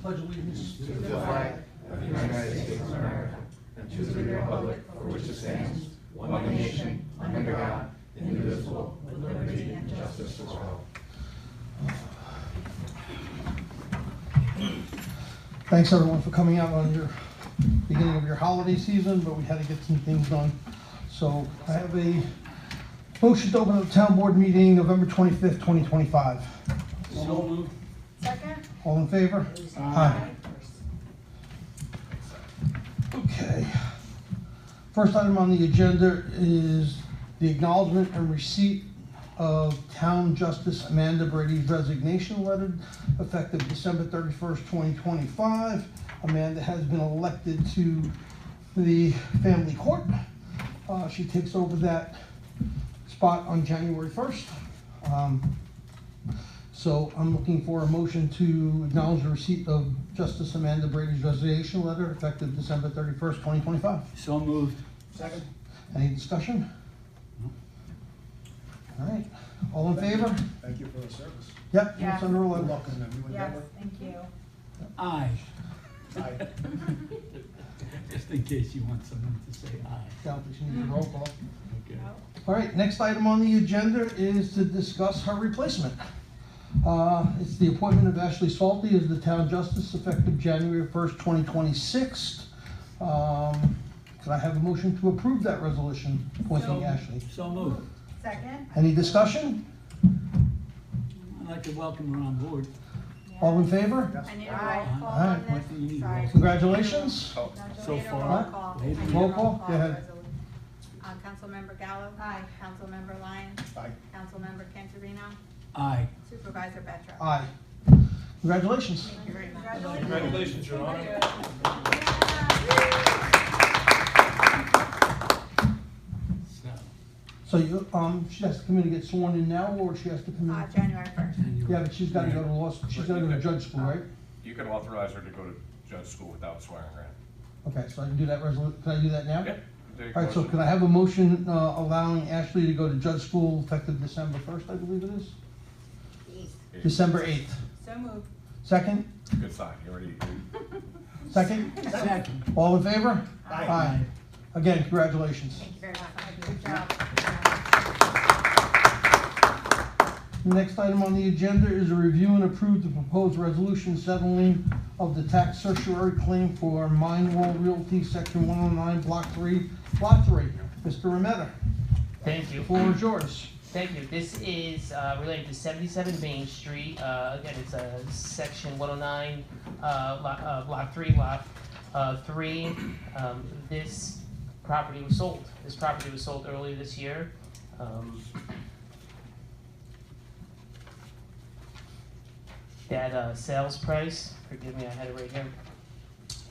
Pledge allegiance to the flag of the United States of America and to the republic for which it stands, one nation, under God, indivisible, with liberty and justice for all. Thanks everyone for coming out on your beginning of your holiday season, but we had to get some things done. So I have a motion to open the town board meeting November 25th, 2025. So moved. Second? All in favor? Aye. Okay. First item on the agenda is the acknowledgement and receipt of Town Justice Amanda Brady's resignation letter effective December 31st, 2025. Amanda has been elected to the family court. She takes over that spot on January 1st. So I'm looking for a motion to acknowledge the receipt of Justice Amanda Brady's resignation letter effective December 31st, 2025. So moved. Second. Any discussion? All right, all in favor? Thank you for the service. Yep, Yeah. it's under 11. Welcome, everyone. Yes, thank you. Aye. Aye. Just in case you want someone to say aye. Yeah, we should need a roll call. Okay. All right, next item on the agenda is to discuss her replacement. It's the appointment of Ashley Salty as the town justice effective January 1st, 2026. Can I have a motion to approve that resolution appointing Ashley? So moved. Second? Any discussion? I'd like to welcome her on board. All in favor? Yes. I need a roll call Aye. on What do you this. need? Sorry. Congratulations. So Need a far. roll call. I need a Roll call? Go ahead. resolution. Councilmember Gallo? Aye. Councilmember Lyons? Aye. Councilmember Cantorino? Aye. Supervisor Petra? Aye. Congratulations. Thank you very much. Congratulations, Your Honor. So, So you, she has to come in and get sworn in now, or she has to come in? January 1st. and you're- Yeah, but she's gotta go to law, she's gotta go to judge school, right? You can authorize her to go to judge school without swearing her in. Okay, so I can do that can I do that now? Yeah. There you All right, so go. can I have a motion, allowing Ashley to go to judge school effective December 1st, I believe it is? December 8th. So moved. Second? Good sign, you already. Second? Second. All in favor? Aye. Again, congratulations. Thank you very much. Good job. The next item on the agenda is a review and approve the proposed resolution settling of the tax certiorari claim for Mine Wall Realty, Section 109, Block 3, Lot 3. Mr. Remetta, Thank you. the floor is yours. Thank you. This is related to 77 Main Street. Again, it's a section 109, block 3, lot 3. This property was sold. This property was sold earlier this year. That sales price, forgive me, I had it right here,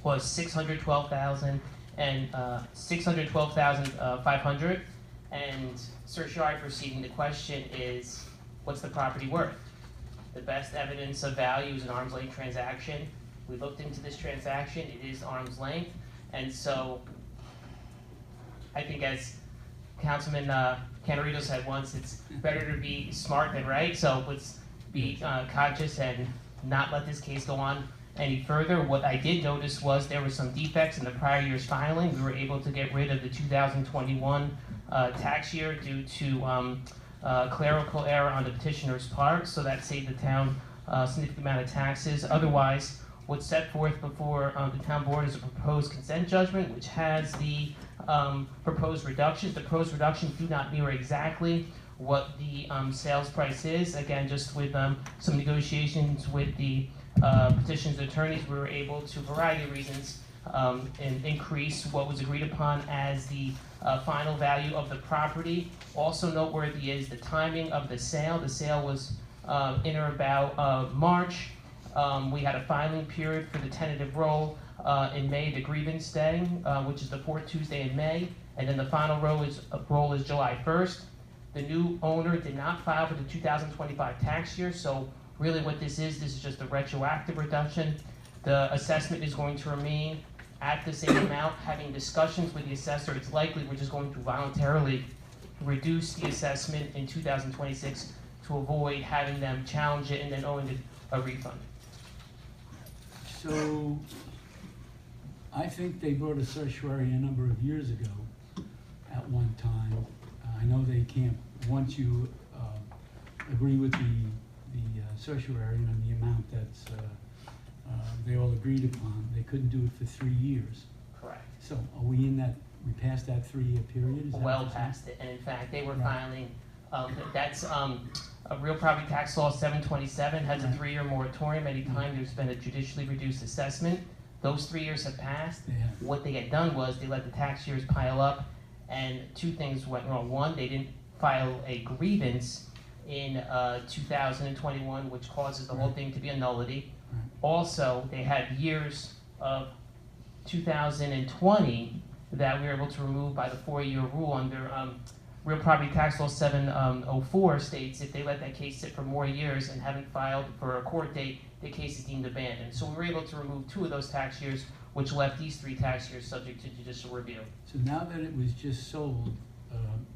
was $612,500. And certiorari proceeding, the question is, what's the property worth? The best evidence of value is an arm's length transaction. We looked into this transaction, it is arm's length, and so I think as Councilman Cantorino said once, it's better to be smart than right, so let's be conscious and not let this case go on any further. What I did notice was there were some defects in the prior year's filing. We were able to get rid of the 2021 tax year due to clerical error on the petitioner's part, so that saved the town a significant amount of taxes. Otherwise, what's set forth before the town board is a proposed consent judgment, which has the proposed reductions. The proposed reductions do not mirror exactly what the sales price is. Again, just with some negotiations with the petitioner's attorneys, we were able to, for a variety of reasons, and increase what was agreed upon as the final value of the property. Also noteworthy is the timing of the sale. The sale was in or about March. We had a filing period for the tentative roll in May, the grievance day, which is the fourth Tuesday in May, and then the final roll is July 1st. The new owner did not file for the 2025 tax year, so really what this is just a retroactive reduction. The assessment is going to remain at the same amount. Having discussions with the assessor, it's likely we're just going to voluntarily reduce the assessment in 2026 to avoid having them challenge it and then owing a refund. So, I think they brought a certiorari a number of years ago at one time. I know they can't, once you agree with the certiorari and the amount that's, they all agreed upon, they couldn't do it for 3 years. Correct. So are we in that, we passed that 3-year period? Is that Well what you're saying? past it, and in fact, they were Right. filing, that's, a real property tax law 727 has a Right. 3-year moratorium. Anytime there's been a judicially reduced assessment, those 3 years have passed. They have. What they had done was they let the tax years pile up, and two things went wrong. One, they didn't file a grievance in 2021, which causes the whole thing to be a nullity. Right. Also, they had years of 2020 that we were able to remove by the 4-year rule under Real Property Tax Law 704 states if they let that case sit for more years and haven't filed for a court date, the case is deemed abandoned. So we were able to remove 2 of those tax years, which left these 3 tax years subject to judicial review. So now that it was just sold,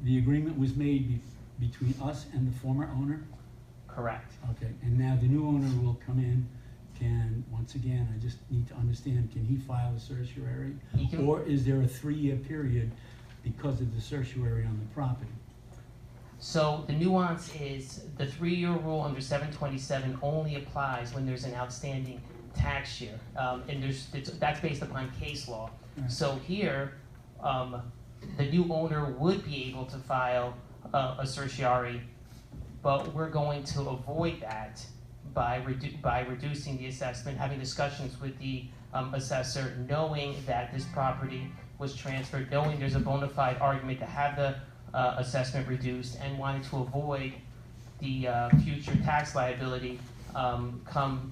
the agreement was made between us and the former owner? Correct. Okay, and now the new owner will come in, can, once again, I just need to understand, can he file a certiorari? He can- Or is there a 3-year period because of the certiorari on the property? So the nuance is the 3-year rule under 727 only applies when there's an outstanding tax year. And that's based upon case law. Right. So here, the new owner would be able to file a certiorari, but we're going to avoid that by reducing the assessment, having discussions with the assessor, knowing that this property was transferred, knowing there's a bona fide argument to have the assessment reduced, and wanting to avoid the future tax liability come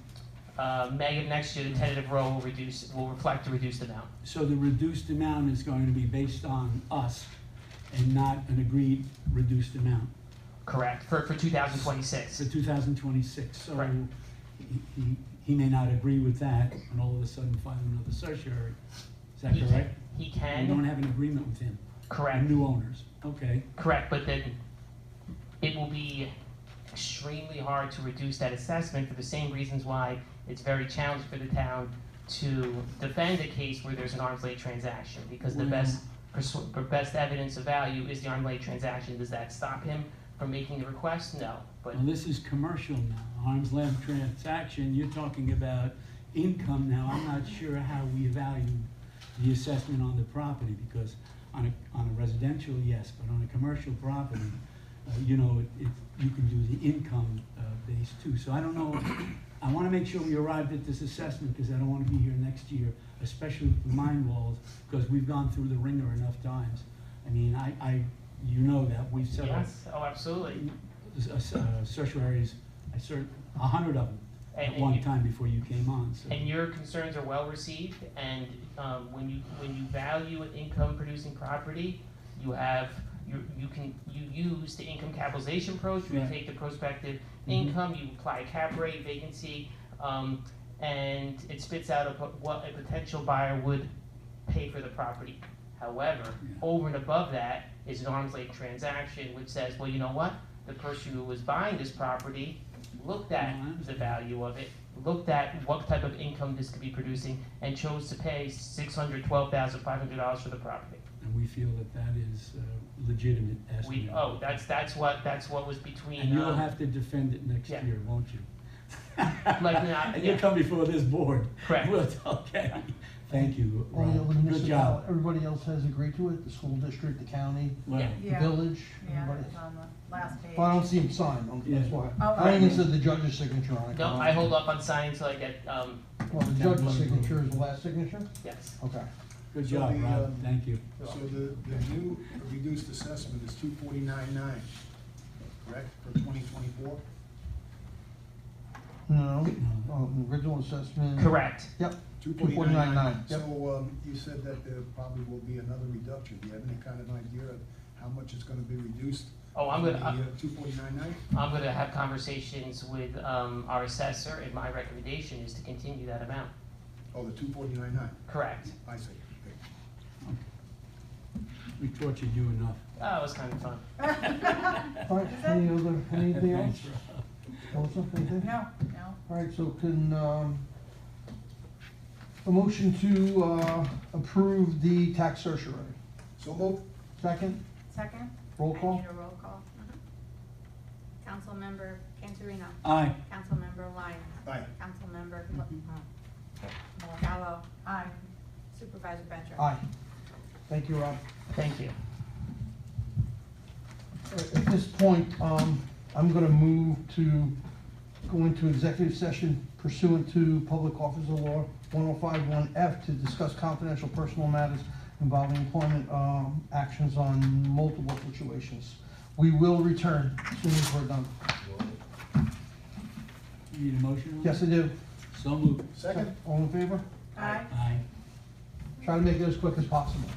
May of next year. The tentative roll will reflect the reduced amount. So the reduced amount is going to be based on us and not an agreed reduced amount Correct, for 2026. for 2026. So Right. he may not agree with that and all of a sudden file another certiorari. Is that He can- correct? He We can, don't have an agreement with him, correct. the new owners. Okay, Correct, but then it will be extremely hard to reduce that assessment for the same reasons why it's very challenging for the town to defend a case where there's an arm's length transaction, because the best evidence of value is the arm's length transaction. Does that stop him from making the request? No, but well, this is commercial now, arm's length transaction, you're talking about income now. I'm not sure how we value the assessment on the property, because on a residential, yes, but on a commercial property, you know, you can do the income base too. So I don't know, I wanna make sure we arrived at this assessment, because I don't wanna be here next year, especially with the mine walls, because we've gone through the ringer enough times. I mean, you know that, we've set up yes, oh, absolutely. certiorari's, 100 of them And- at and one you- time before you came on, so. And your concerns are well received, and when you value an income producing property, you use the income capitalization approach, you Right. take the prospective Mhm. income, you apply a cap rate, vacancy, and it spits out what a potential buyer would pay for the property. However, Yeah. over and above that is an arm's length transaction, which says, well, you know what? The person who was buying this property looked at No, I the understand. value of it, looked at what type of income this could be producing, and chose to pay $612,500 for the property. And we feel that that is legitimate estimate. That's what was between. And you'll have to defend it next yeah. year, won't you? Like, not- And you'll yeah. come before this board. Correct. Okay, thank you, All the other Rob. Good municipalities, job. everybody else has agreed to it, the school district, the county, Well, Yeah. the village, Yeah, everybody. it's on the last page. But I don't see him sign, Yeah. that's why. Oh, I even right. said the judge's signature on it. No, I hold off on signing until I get, Well, the judge's signature is the last signature? yes. Okay. Good So job, the, Rob, thank you. So the new reduced assessment is 249.9, correct, for 2024? No, original assessment. Correct. Yep, 249.9. 249.9, yep. So you said that there probably will be another reduction. Do you have any kind of idea of how much it's gonna be reduced? Oh, I'm gonna, 249.9? I'm gonna have conversations with, our assessor, and my recommendation is to continue that amount. Oh, the 249.9, Correct. I see. Okay. We tortured you enough. Oh, it was kind of fun. All right, anything else? Thanks, Rob. Melissa, anything? No. All right, so can, a motion to, approve the tax certiorari. So moved. Second, Second? roll I call? need a roll call. Councilmember Cantorino. Aye. Councilmember Lyon. Aye. Councilmember Gallo. Aye. Supervisor Betcher. Aye. Thank you, Rob. Thank you. At this point, I'm gonna move to go into executive session pursuant to Public Officer Law 1051F to discuss confidential personal matters involving employment, actions on multiple situations. We will return as soon as we're done. You need a motion on that? Yes, I do. So moved. Second? All in favor? Aye. Aye. Try to make it as quick as possible.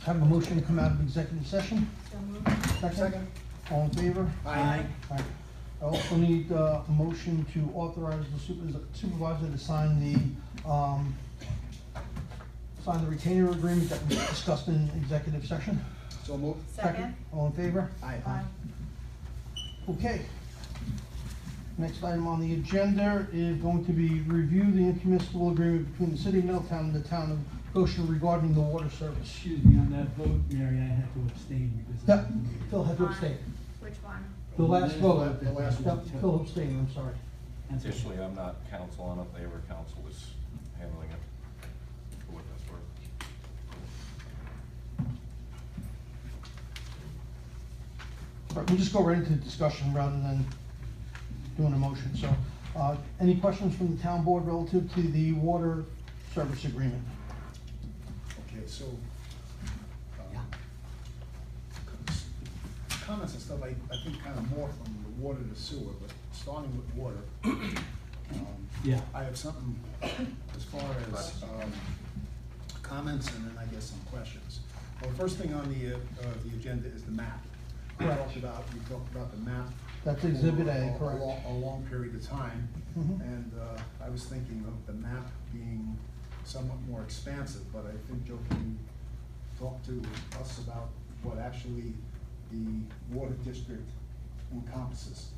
Have a motion to come out of executive session? So moved. Second. All in favor? Aye. Aye. I also need a motion to authorize the supervisor to sign the retainer agreement that we discussed in executive session. So moved. Second. All in favor? Aye. Okay. Next item on the agenda is going to be review the intermunicipal agreement between the city of Middletown and the town of Goshen regarding the water service. Excuse me, on that vote, Mary, I had to abstain because. Yep, Phil had to abstain. Which one? The last vote. The last one. Yep, Phil abstained, I'm sorry. That's okay. Additionally, I'm not counsel on it, they were counsel was handling it, for what that's worth. All right, we'll just go right into the discussion rather than doing a motion. So, any questions from the town board relative to the water service agreement? Okay, so, comments and stuff, I think kind of more from the water to sewer, but starting with water. Yeah. I have something as far as, comments and then I guess some questions. Well, the first thing on the agenda is the map. We Correct. talked about the map. That's Exhibit A, for correct. A long period of time. Mhm. And I was thinking of the map being somewhat more expansive, but I think, Joe, can you talk to us about what actually the water district encompasses?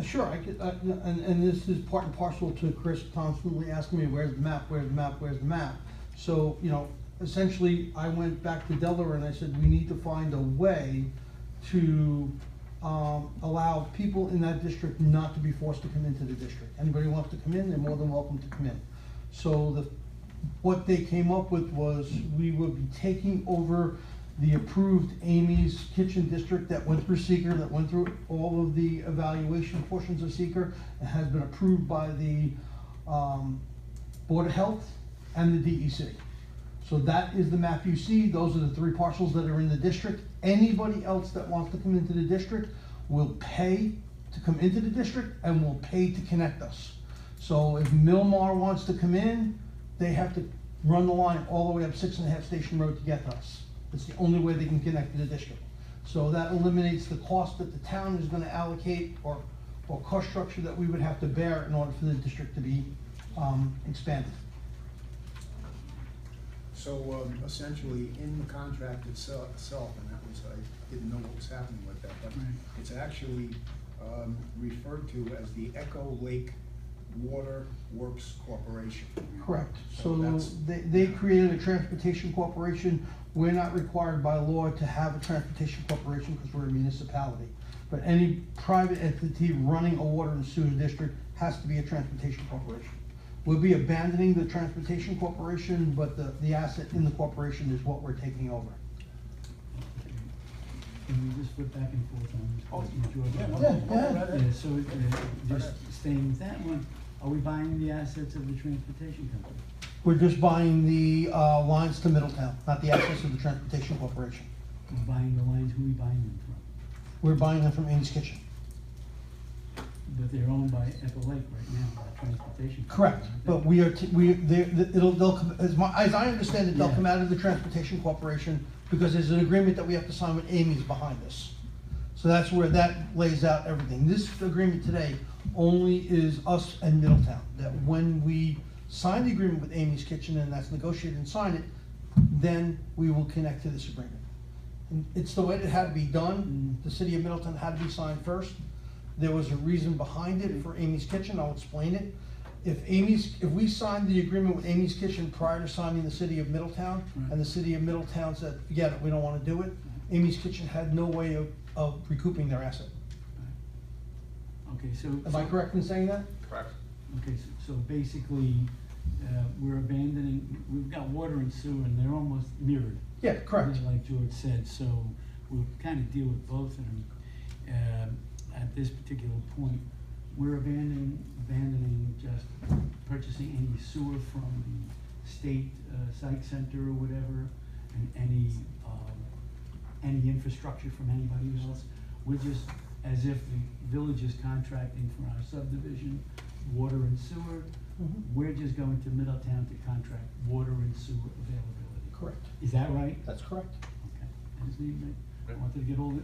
Sure, I could, and this is part and parcel to Chris constantly asking me, where's the map, where's the map, where's the map? So, essentially, I went back to Delaware and I said, we need to find a way to allow people in that district not to be forced to come into the district. Anybody who wants to come in, they're more than welcome to come in. So what they came up with was, we would be taking over the approved Amy's Kitchen District that went through seeker, that went through all of the evaluation portions of seeker, and has been approved by the Board of Health and the DEC. So that is the map you see. Those are the 3 parcels that are in the district. Anybody else that wants to come into the district will pay to come into the district and will pay to connect us. So if Milmar wants to come in, they have to run the line all the way up 6.5 Station Road to get to us. It's the only way they can connect to the district. So that eliminates the cost that the town is gonna allocate or cost structure that we would have to bear in order for the district to be expanded. So essentially, in the contract itself, and that was, I didn't know what was happening with that, but Right. it's actually referred to as the Echo Lake Water Works Corporation. Correct. So So that's- they created a transportation corporation. We're not required by law to have a transportation corporation because we're a municipality. But any private entity running a water and sewer district has to be a transportation corporation. We'll be abandoning the transportation corporation, but the asset in the corporation is what we're taking over. Can we just flip back and forth on this? Oh, George? yeah, no, Yeah, no, yeah. right ahead. Yeah, so just staying with that one, are we buying the assets of the transportation company? We're just buying the lines to Middletown, not the assets of the transportation corporation. We're buying the lines, who are we buying them from? We're buying them from Amy's Kitchen. But they're owned by Echo Lake right now, by transportation. company, Correct, aren't they? but they'll come, as I understand it, they'll Yeah. come out of the transportation corporation because there's an agreement that we have to sign with Amy's behind us. So that's where that lays out everything. This agreement today only is us and Middletown, that when we sign the agreement with Amy's Kitchen and that's negotiated and sign it, then we will connect to this agreement. And it's the way that it had to be done. The city of Middletown had to be signed first. There was a reason behind it for Amy's Kitchen, I'll explain it. If we signed the agreement with Amy's Kitchen prior to signing the city of Middletown, and the city of Middletown said, forget it, we don't wanna do it, Amy's Kitchen had no way of recouping their asset. Okay, so. Am I correct in saying that? Correct. Okay, so basically, we're abandoning, we've got water and sewer and they're almost mirrored. Yeah, correct. Like George said, so we'll kind of deal with both of them. At this particular point, we're abandoning just purchasing any sewer from the state site center or whatever, and any infrastructure from anybody else. We're just, as if the village is contracting for our subdivision, water and sewer, Mhm. we're just going to Middletown to contract water and sewer availability. Correct. Is that right? That's correct. Okay. I just need to, I wanted to get all the,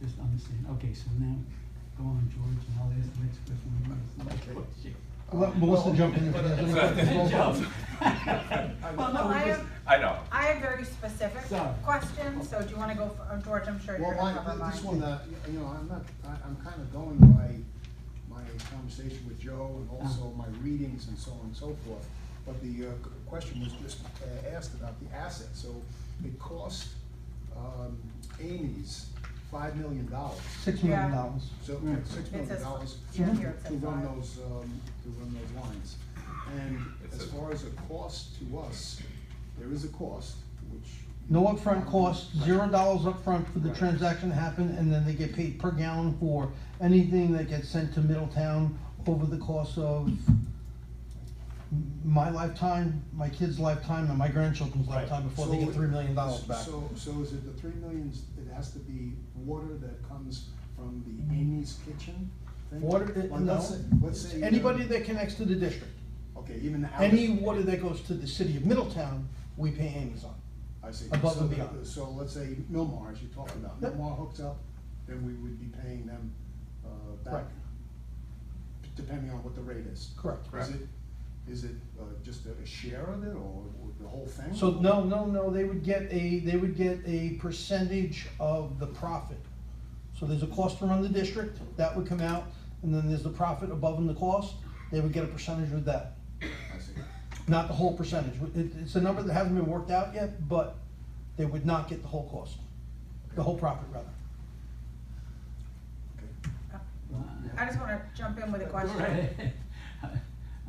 just understand. Okay, so now, go on, George, and I'll ask the next question. I'll let Melissa jump in if she has any questions. Well, no, we just, I know. I have very specific Sorry. questions, so do you wanna go, George, I'm sure you're Well, gonna cover mine. this one, you know, I'm kind of going by my conversation with Joe and also my readings and so on and so forth. But the question was just asked about the asset. So it cost Amy's $5 million. $6 million. So $6 It million says- dollars yeah, here it to says run five. those lines. And as far as a cost to us, there is a cost, which. No upfront cost, $0 upfront for the Right. transaction to happen, and then they get paid per gallon for anything that gets sent to Middletown over the course of my lifetime, my kid's lifetime, and my grandchildren's Right. lifetime before they So get $3 million back. So is it the $3 million, it has to be water that comes from the Amy's Kitchen thing? Water, Like, no. let's say. Anybody that connects to the district, Okay, even out. any water that goes to the city of Middletown, we pay Amy's on. I see. above So and the- beyond. So let's say Milmar, as you talked about, Yep. Milmar hooks up, then we would be paying them back, Correct. depending on what the rate is. Correct. Is it just a share of it, or the whole thing? So no, they would get a percentage of the profit. So there's a cost to run the district, that would come out, and then there's the profit above and the cost, they would get a percentage of that. I see. Not the whole percentage. It's a number that hasn't been worked out yet, but they would not get the whole cost, the whole profit rather. Okay. I just wanna jump in with a Go question. right.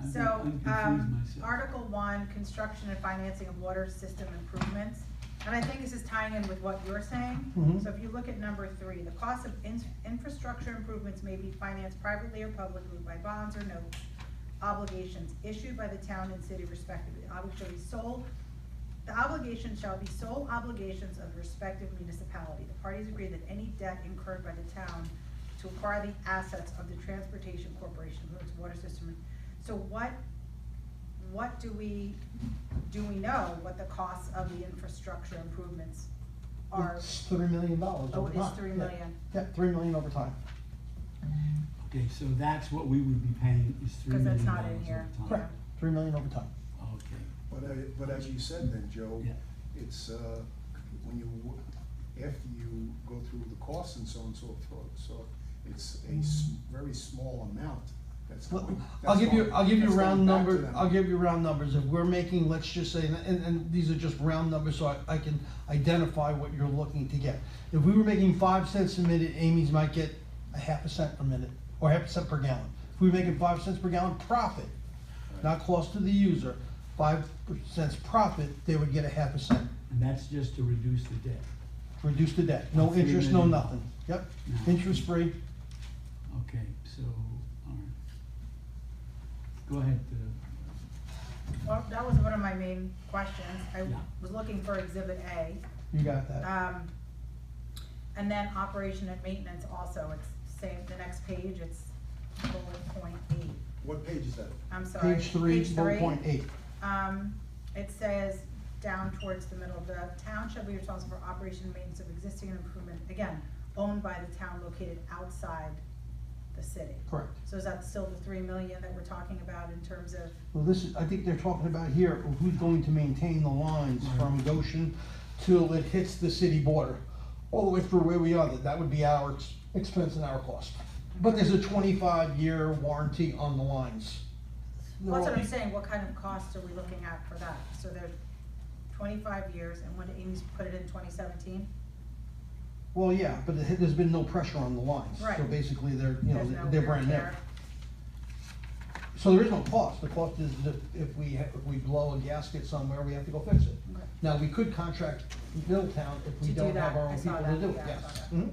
I'm So, confused myself. Article 1, construction and financing of water system improvements. And I think this is tying in with what you're saying. Mhm. So if you look at number 3, the cost of infrastructure improvements may be financed privately or publicly by bonds or notes, obligations issued by the town and city respectively. The obligations shall be sole obligations of the respective municipality. The parties agree that any debt incurred by the town to acquire the assets of the Transportation Corporation, whose water system. So what do we know what the costs of the infrastructure improvements are? It's $3 million Oh, over it time. is 3 million. Yeah, 3 million over time. Okay, so that's what we would be paying is $3 Because million that's not in over here. time. Correct, 3 million over time. Okay. But as you said then, Joe, Yeah. it's, when you, after you go through the costs and so on and so forth, so it's a very small amount that's Look, going. I'll give you that's going round back to numbers, them. I'll give you round numbers. If we're making, let's just say, and these are just round numbers so I can identify what you're looking to get. If we were making 5 cents a minute, Amy's might get a half a cent per minute, or half a cent per gallon. If we were making 5 cents per gallon profit, not cost to the user, 5 cents profit, they would get a half a cent. And that's just to reduce the debt. Reduce the debt, no $3 interest, no million. nothing. Yep, No. interest free. Okay, so, all right. Go ahead, Well, that was one of my main questions. I Yeah. was looking for Exhibit A. You got that. And then operation and maintenance also, it's same, the next page, it's bullet point 8. What page is that? I'm sorry. Page 3, bullet point 8. It says down towards the middle, the town shall be responsible for operation and maintenance of existing and improvement, again, owned by the town located outside the city. Correct. So is that still the 3 million that we're talking about in terms of, Well, this is, I think they're talking about here, who's going to maintain the lines from Goshen till it hits the city border, all the way through where we are, that would be our expense and our cost. But there's a 25-year warranty on the lines. well, that's what I'm saying, what kind of costs are we looking at for that? So they're 25 years, and when Amy's put it in 2017? Well, yeah, but there's been no pressure on the lines. Right. So basically, they're, There's no they're wear brand and new. tear. So there is no cost. The cost is that if we blow a gasket somewhere, we have to go fix it. Okay. Now, we could contract Middletown if we To do don't have that. our I own saw people to that. do it, Yeah, I yes. saw that. Mhm.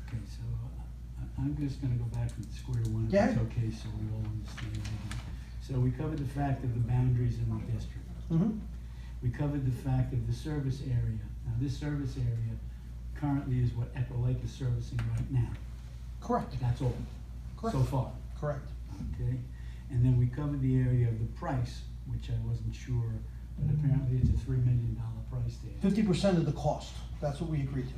okay, so I'm just gonna go back to square one, if Yeah. it's okay, so we all understand. So we covered the fact of the boundaries in the district. Mhm. We covered the fact of the service area. Now, this service area currently is what Echo Lake is servicing right now. Correct, That's all, so Correct. far, correct. okay? And then we covered the area of the price, which I wasn't sure, but apparently it's a $3 million price tag. 50% of the cost, that's what we agreed to.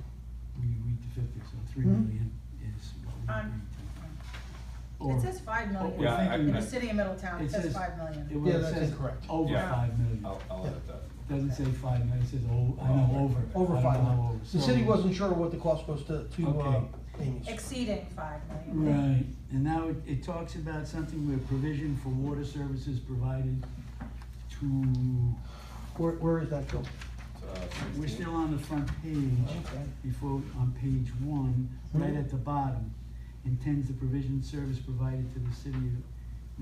We agreed to 50, so 3 Mhm. million is what we agreed to. Or- It says 5 million. Yeah, I- In the city of Middletown, it It says says- 5 million. It Yeah, was- that's says incorrect. Over Yeah. 5 million. I'll edit that. It doesn't say 5 million, it says, I know, over. Over I don't 5 know million. over. The So- city wasn't sure what the cost was to Okay. Amy's. Exceeding 5 million. Right, and now it talks about something where provision for water services provided to, Where is that, Phil? we're still on the front page, Okay. before, on page 1, right Mhm. at the bottom. Intends the provision service provided to the city,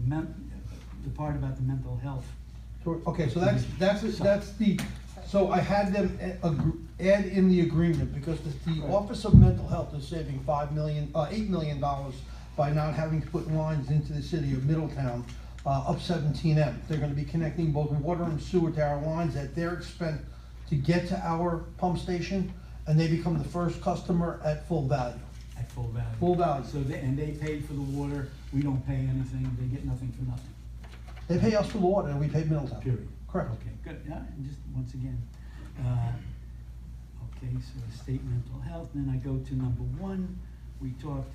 the part about the mental health. Okay, so that's the, so I had them add in the agreement, because the Right. Office of Mental Health is saving $8 million by not having to put lines into the city of Middletown, up 17M. They're gonna be connecting both water and sewer to our lines at their expense to get to our pump station, and they become the first customer at full value. At full value. Full value. So they paid for the water, we don't pay anything, they get nothing for nothing, They pay us for the water, and we pay Middletown. period. Correct. Okay, good, yeah, and just, once again, okay, so state mental health, then I go to number 1, we talked,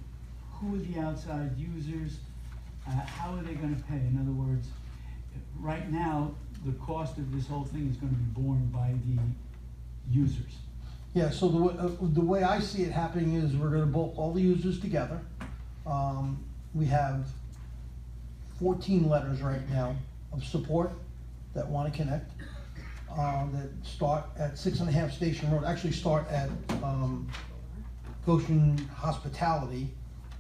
who are the outside users, how are they gonna pay? In other words, right now, the cost of this whole thing is gonna be borne by the users. Yeah, so the way I see it happening is we're gonna bulk all the users together. We have 14 letters right now of support that wanna connect, that start at 6.5 Station Road, actually start at, Goshen Hospitality,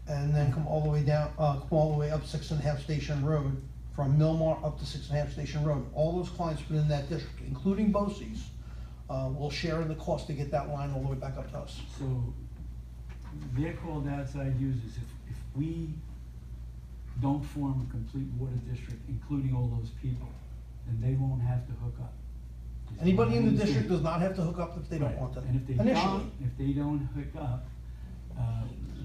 and then come all the way down, come all the way up 6.5 Station Road, from Millmar up to 6.5 Station Road. All those clients within that district, including BOCES, will share in the cost to get that line all the way back up to us. So they're called outside users. If we don't form a complete water district, including all those people, then they won't have to hook up. Is Anybody in the what I district understand. does not have to hook up if they don't Right. want to. And if they Initially, don't hook up,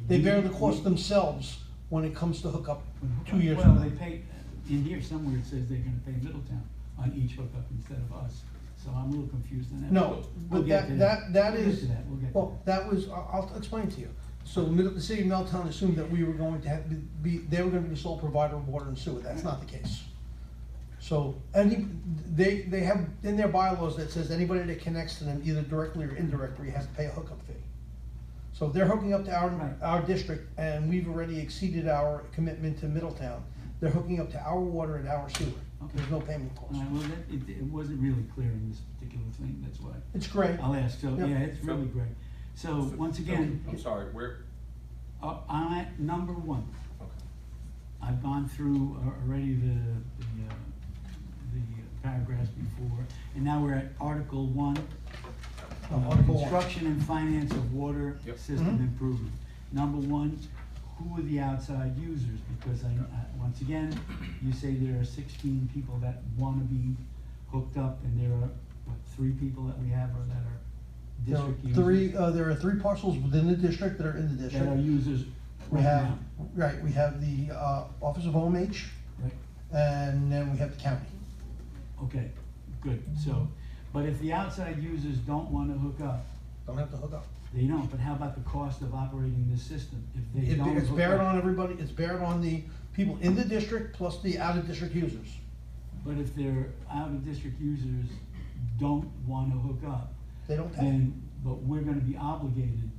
they bear the we- cost themselves when it comes to hook up 2 years Well, from they now. pay, in here somewhere it says they're gonna pay Middletown on each hookup instead of us. So I'm a little confused on that. No, We'll but get to that We'll get is, to that, we'll get to well, that was, I'll explain to you. So the city of Middletown assumed that we were going to they were gonna be the sole provider of water and sewer. That's not the case. So, they have in their bylaws that says anybody that connects to them, either directly or indirectly, has to pay a hookup fee. So if they're hooking up to Right. our district, and we've already exceeded our commitment to Middletown, they're hooking up to our water and our sewer. Okay. There's no payment cost. All right, well, it wasn't really clear in this particular thing, that's why. It's great. I'll ask, so, Yep. yeah, it's really great. So, once again, I'm sorry, where, I'm at number 1. okay. I've gone through already the paragraphs before, and now we're at Article 1. Article 1. Construction and finance of water Yep. system Mhm. improvement. Number 1, who are the outside users? Because once again, you say there are 16 people that wanna be hooked up, and there are, 3 people that we have, or that are There district are users? there are 3 parcels within the district that are in the That are district. users We right have, now, right, we have the, Office of OMH, right? and then we have the county. Okay, good, so, but if the outside users don't wanna hook up, Don't have to hook up. they don't, but how about the cost of operating this system? If they don't It's hook bared up- on everybody, it's bared on the people in the district plus the out-of-district users. But if their out-of-district users don't wanna hook up, They don't pay. then, but we're gonna be obligated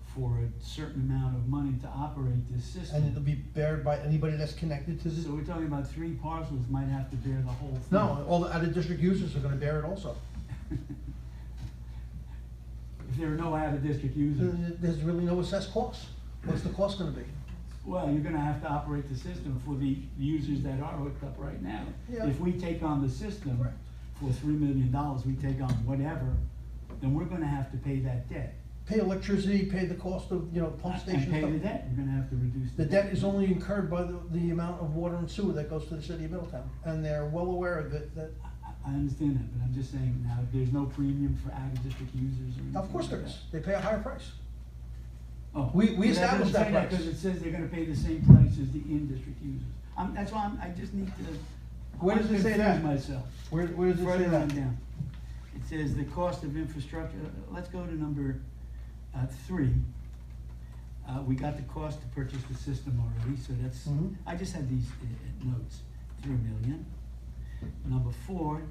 for a certain amount of money to operate this And system. it'll be bared by anybody that's connected to So the, we're talking about 3 parcels might have to bear the whole thing. no, all the out-of-district users are gonna bear it also. If there are no out-of-district users, There's really no assessed cost. What's the cost gonna be? well, you're gonna have to operate the system for the users that are hooked up right now. Yeah. If we take on the system Correct. for $3 million, we take on whatever, then we're gonna have to pay that debt. Pay electricity, pay the cost of, pump station And pay the stuff. debt, we're gonna have to reduce The debt is only incurred by the amount of water and sewer that goes to the city of Middletown, and they're well aware of it, that, I understand that, but I'm just saying now, there's no premium for out-of-district users or anything of course like there that. is, they pay a higher price. Oh, We but established that price. Because it says they're gonna pay the same price as the in-district users. That's why I just need to. Where does it say that? confuse myself. Where does it say Further on that? down. It says the cost of infrastructure, let's go to number 3. We got the cost to purchase the system already, so that's, Mhm. I just had these notes, 3 million. Number 4,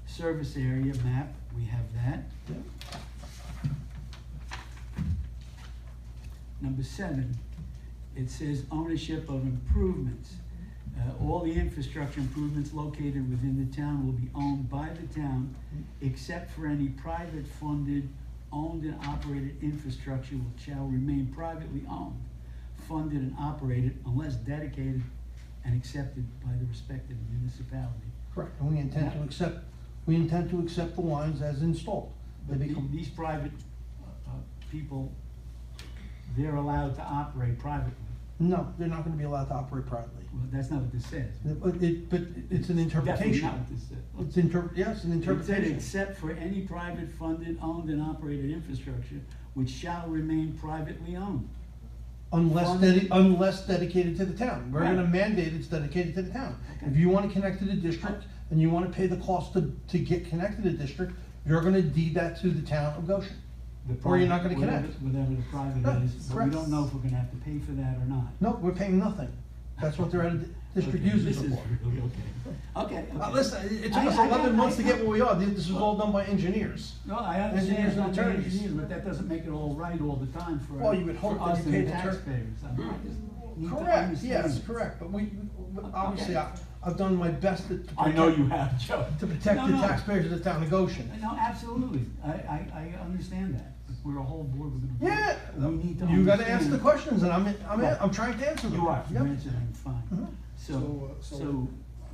service area map, we have that. Number 7, it says ownership of improvements. All the infrastructure improvements located within the town will be owned by the town, except for any private funded, owned and operated infrastructure which shall remain privately owned, funded and operated unless dedicated and accepted by the respective municipality. Correct, and we intend to accept the lines as installed. They But become, these private people, they're allowed to operate privately. no, they're not gonna be allowed to operate privately. Well, that's not what this says. But it's an Definitely interpretation. not what this says. Yes, an It said, interpretation. except for any private funded, owned and operated infrastructure which shall remain privately owned. Unless dedicated to the town. We're gonna Right. mandate it's dedicated to the town. Okay. If you wanna connect to the district and you wanna pay the cost to get connected to the district, you're gonna deed that to the town of Goshen. The Or you're not private- gonna whatever- connect. Whatever the private No, is, but we correct. don't know if we're gonna have to pay for that or not. No, we're paying nothing. That's what their district Okay, uses this it is for. really okay. Okay, okay. Listen, it took I- us I 11 got- months to I- get where we are. This was all done by engineers. No, I understand Engineers it's not and the attorneys. engineers, but that doesn't make it all right all the time for Well, you would hope for that us you and paid the the tur- taxpayers. I mean, I just need to Correct, understand yes, it. correct, but obviously, Okay. I've done my best to. I know protect- you have, Joe. To protect No, the no. taxpayers of the town of Goshen. No, absolutely. I understand that. If we're a whole board, we're gonna. Yeah, We need to you gotta ask the understand. questions, and Right. I'm trying to answer them. You are, you're Yep. answering them fine. Mhm. So, I'm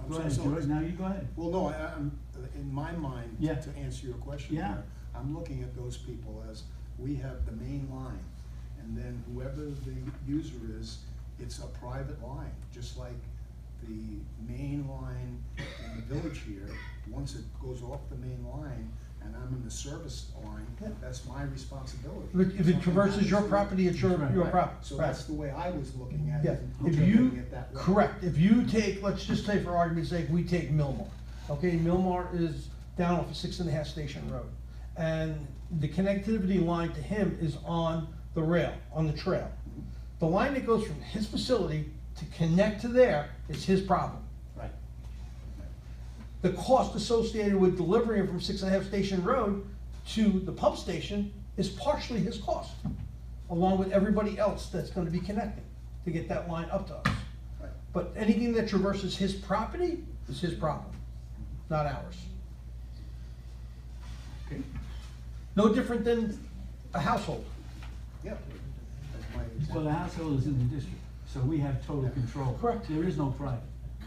go sorry, ahead, so- George, now you go ahead. Well, no, I'm, in my mind, Yeah. to answer your question Yeah. there, I'm looking at those people as, we have the main line, and then whoever the user is, it's a private line, just like the main line in the village here, once it goes off the main line, and I'm in the service line, Yeah. that's my responsibility. If it traverses your property, it's your Right. property. So Right. that's the way I was looking at Yeah, it. if interpreting you, it that way. correct, if you take, let's just say for argument's sake, we take Millmore. Okay, Millmore is down off of 6.5 Station Road. And the connectivity line to him is on the rail, on the trail. The line that goes from his facility to connect to there is his problem. Right. The cost associated with delivering it from 6.5 Station Road to the pump station is partially his cost, along with everybody else that's gonna be connecting to get that line up to us. Right. But anything that traverses his property is his problem, not ours. Okay. No different than a household. Yeah, that's my Well, example. the household is in the district, so we have total control. Correct. There is no private.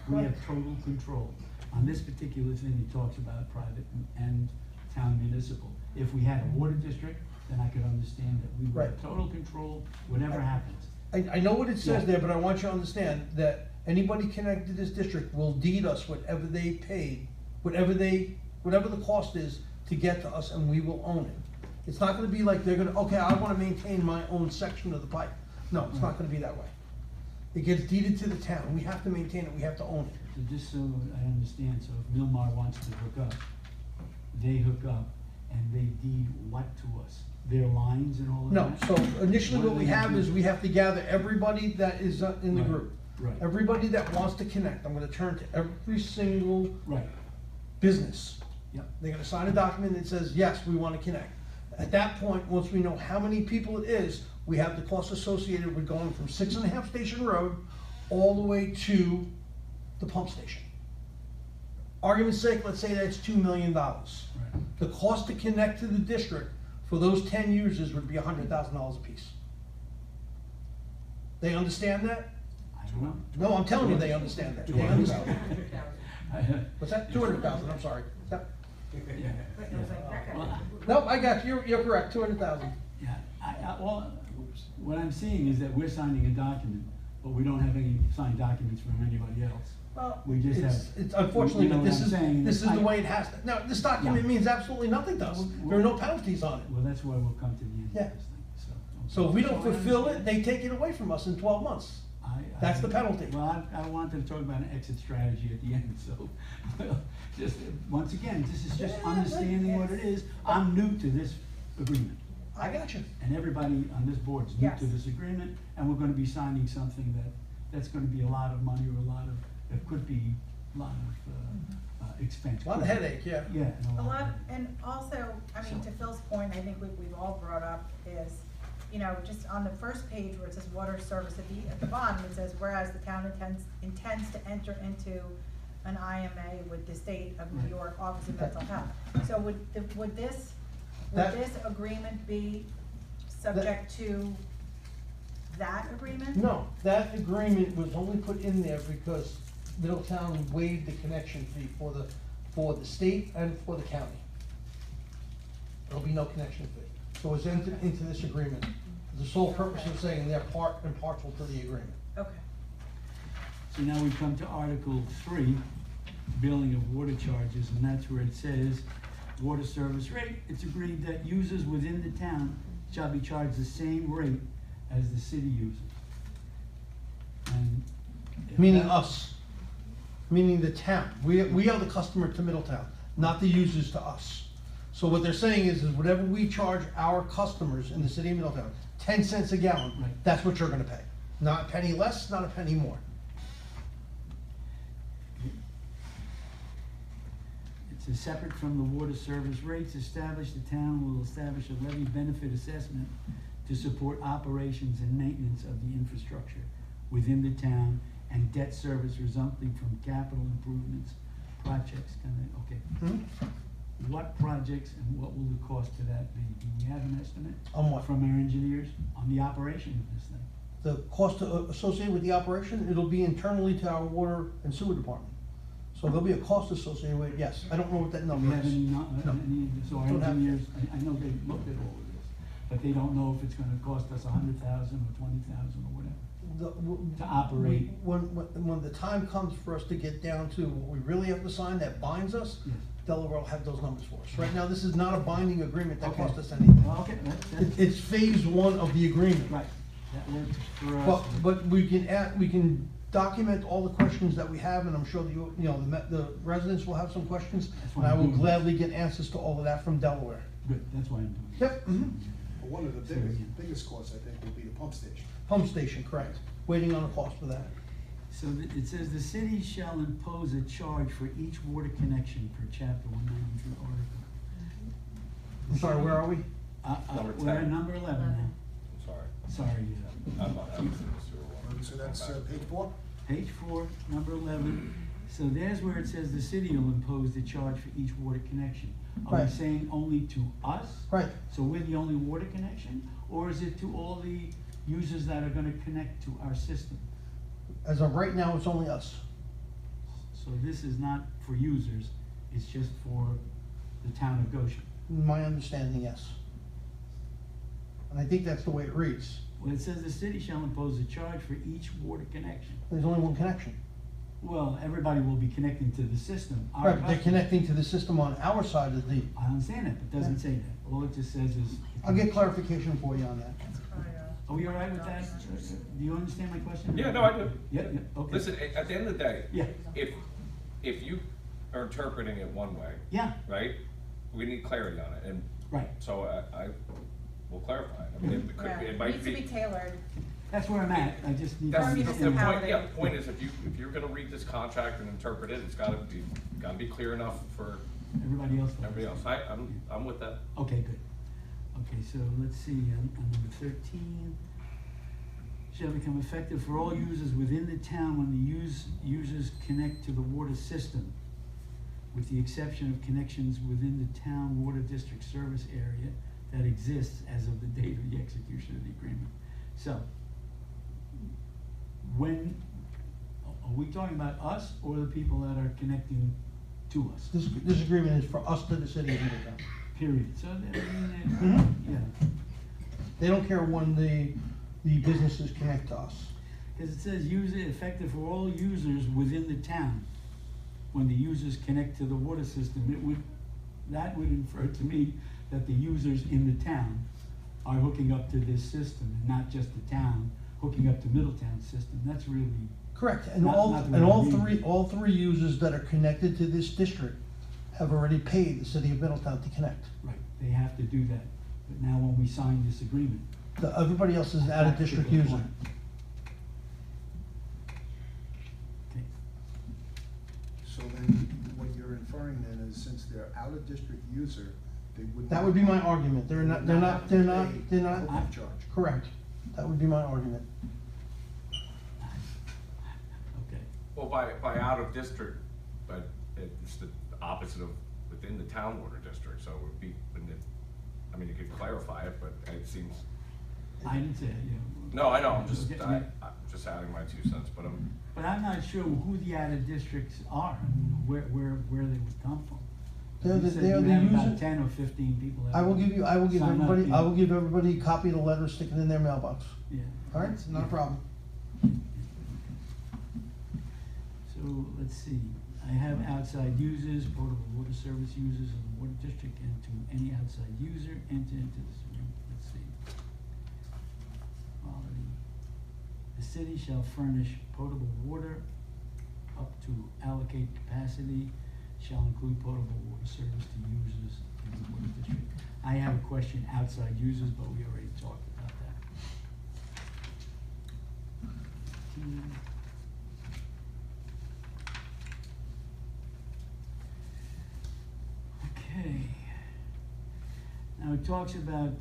We have Correct. total control. On this particular thing, he talks about private and town municipal. If we had a water district, then I could understand that we would have Right. total control, whatever happens. I know what it says Yeah. there, but I want you to understand that anybody connected to this district will deed us whatever they paid, whatever the cost is to get to us, and we will own it. It's not gonna be like they're gonna, okay, I wanna maintain my own section of the pipe. No, it's not gonna be that way. It gets deeded to the town, we have to maintain it, we have to own it. So just so I understand, so if Milmar wants to hook up, they hook up and they deed what to us? Their lines and all of No, that? so initially What what do we they have do? is we have to gather everybody that is in the Right, group. right. Everybody that wants to connect, I'm gonna turn to every single Right, business. yep, They're gonna sign a document that says, yes, we wanna connect. At that point, once we know how many people it is, we have the cost associated with going from 6.5 Station Road all the way to the pump station. Argument's sake, let's say that's $2 million. right. The cost to connect to the district for those 10 users would be $100,000 apiece. They understand that? I don't know. No, I'm telling you, they understand that. They understand. I- What's that? 200,000, I'm sorry. Yep. yeah, yeah. Well, Nope, I got you, you're correct, 200,000. yeah, well, what I'm seeing is that we're signing a document, but we don't have any signed documents from anybody else. Well, We just have. It's unfortunately, you know but what I'm saying, this is I- the way it has to. Now, this document Yeah. means absolutely nothing to us. There are no penalties on it. Well, that's why we'll come to the end Yeah. of this thing, so. So if we don't So I fulfill it, understand. they take it away from us in 12 months. That's the penalty. Well, I wanted to talk about an exit strategy at the end, so, just, once again, this is just Yeah, understanding what it is. I'm new to this agreement, I got you. and everybody on this board is new to Yes. this agreement, and we're gonna be signing something that's gonna be a lot of money, or a lot of, it could be a lot of, expense. A lot of headache, yeah. Yeah. and A lot, of- and also, I mean, So- to Phil's point, I think we've all brought up is, you know, just on the first page where it says water service, at the bottom, it says, whereas the town intends to enter into an IMA with the state of New Right. York Office of Mental Health. So would this That- agreement be subject to that agreement? No, that agreement was only put in there because Middletown waived the connection fee for the state and for the county. There'll be no connection fee. So it's entered into this agreement. The sole purpose of saying they're part and parcel to the agreement. Okay, So now we come to Article 3, billing of water charges, and that's where it says, water service rate, it's agreed that users within the town shall be charged the same rate as the city users. And if Meaning that- us, meaning the town. We are the customer to Middletown, not the users to us. So what they're saying is whatever we charge our customers in the city of Middletown, 10 cents a gallon, Right. that's what you're gonna pay. Not a penny less, not a penny more. It says, separate from the water service rates established, the town will establish a levy benefit assessment to support operations and maintenance of the infrastructure within the town and debt service resulting from capital improvements, projects, okay. What projects and what will the cost to that be? Do we have an estimate? On what? From our engineers on the operation of this thing? The cost associated with the operation, it'll be internally to our water and sewer department. So there'll be a cost associated with it, yes. I don't know what that Do number we have is. any, No. so our Don't have- engineers, I know they looked at all of this, but they don't know if it's gonna cost us 100,000 or 20,000 or whatever to operate. When the time comes for us to get down to what we really have to sign that binds us, Yes. Delaware will have those numbers for us. Right now, this is not a binding agreement that Okay. costs us anything. Well, okay, that's, It's phase one of the agreement. right, that works for But, us. but we can document all the questions that we have, and I'm sure that you know, the residents will have some questions. That's And why I I'm will doing this. gladly get answers to all of that from Delaware. Good, that's why I'm doing it. Yep, But one of the So, biggest costs, I think, will be the pump station. pump station, correct. Waiting on a cost for that. So it says the city shall impose a charge for each water connection per chapter 193 article. I'm sorry, where are we? Number We're at 10. number 11 now. Sorry, Sorry, I'm not having sewer water. So that's page 4? page 4, number 11. So there's where it says the city will impose the charge for each water connection. Are we Right. saying only to us? Right, So we're the only water connection? Or is it to all the users that are gonna connect to our system? as of right now, it's only us. So this is not for users, it's just for the town of Goshen. My understanding, yes. And I think that's the way it reads. Well, it says the city shall impose a charge for each water connection. There's only one connection. Well, everybody will be connecting to the system. Our Right, but they're customers- connecting to the system on our side of the, I understand that, but it doesn't say that. All it just says is. I'll get clarification for you on that. that's probably Are we all right with that? Do you understand my question? Yeah, no, I do. Yeah, yeah, okay. Listen, at the end of the day, Yeah, if you are interpreting it one way, yeah, right, we need clarity on it, and right. so I will clarify it. I mean, it could, Yeah, it it might needs to be be. tailored. That's where I'm at. I just need to That's From the understand. point, municipality. yeah, the point is, if you're gonna read this contract and interpret it, it's gotta be clear enough for Everybody else? everybody else. I'm with that. Okay, good. Okay, so let's see, on number 13. Shall become effective for all users within the town when the users connect to the water system, with the exception of connections within the town water district service area that exists as of the date of the execution of the agreement. So, when, are we talking about us or the people that are connecting to us? This agreement is for us to the city of Middletown. Period. So, yeah. They don't care when the businesses connect to us. Because it says user effective for all users within the town. When the users connect to the water system, that would infer to me that the users in the town are hooking up to this system, and not just the town hooking up to Middletown system, that's really, Correct, and Not- all, not the and way I read it. all three users that are connected to this district have already paid the city of Middletown to connect. right, they have to do that. But now when we sign this agreement. Everybody else is out of district Particular user. one. Okay, So then, what you're inferring then is since they're out of district user, they would. That would be my argument, they're not, they're not, they're not, they're not, Hookup charge. correct. That would be my argument. okay. Well, by out of district, but it's the opposite of within the town water district, so it would be, wouldn't it, I mean, you could clarify it, but it seems, I didn't say it, yeah. no, I know, I'm just, Okay, I'm just adding my 2 cents, but But I'm not sure who the added districts are, I mean, where they would come from. They're You the- said they're you the have about user- 10 or 15 people. that I will would give you, I will give sign up, everybody, yeah. I will give everybody a copy of the letter, stick it in their mailbox. Yeah. All right, not a problem. So, let's see, I have outside users, potable water service users of the water district, and to any outside user, enter into this agreement, let's see. Quality. The city shall furnish potable water up to allocate capacity, shall include potable water service to users in the water district. I have a question outside users, but we already talked about that. Okay. Now it talks about,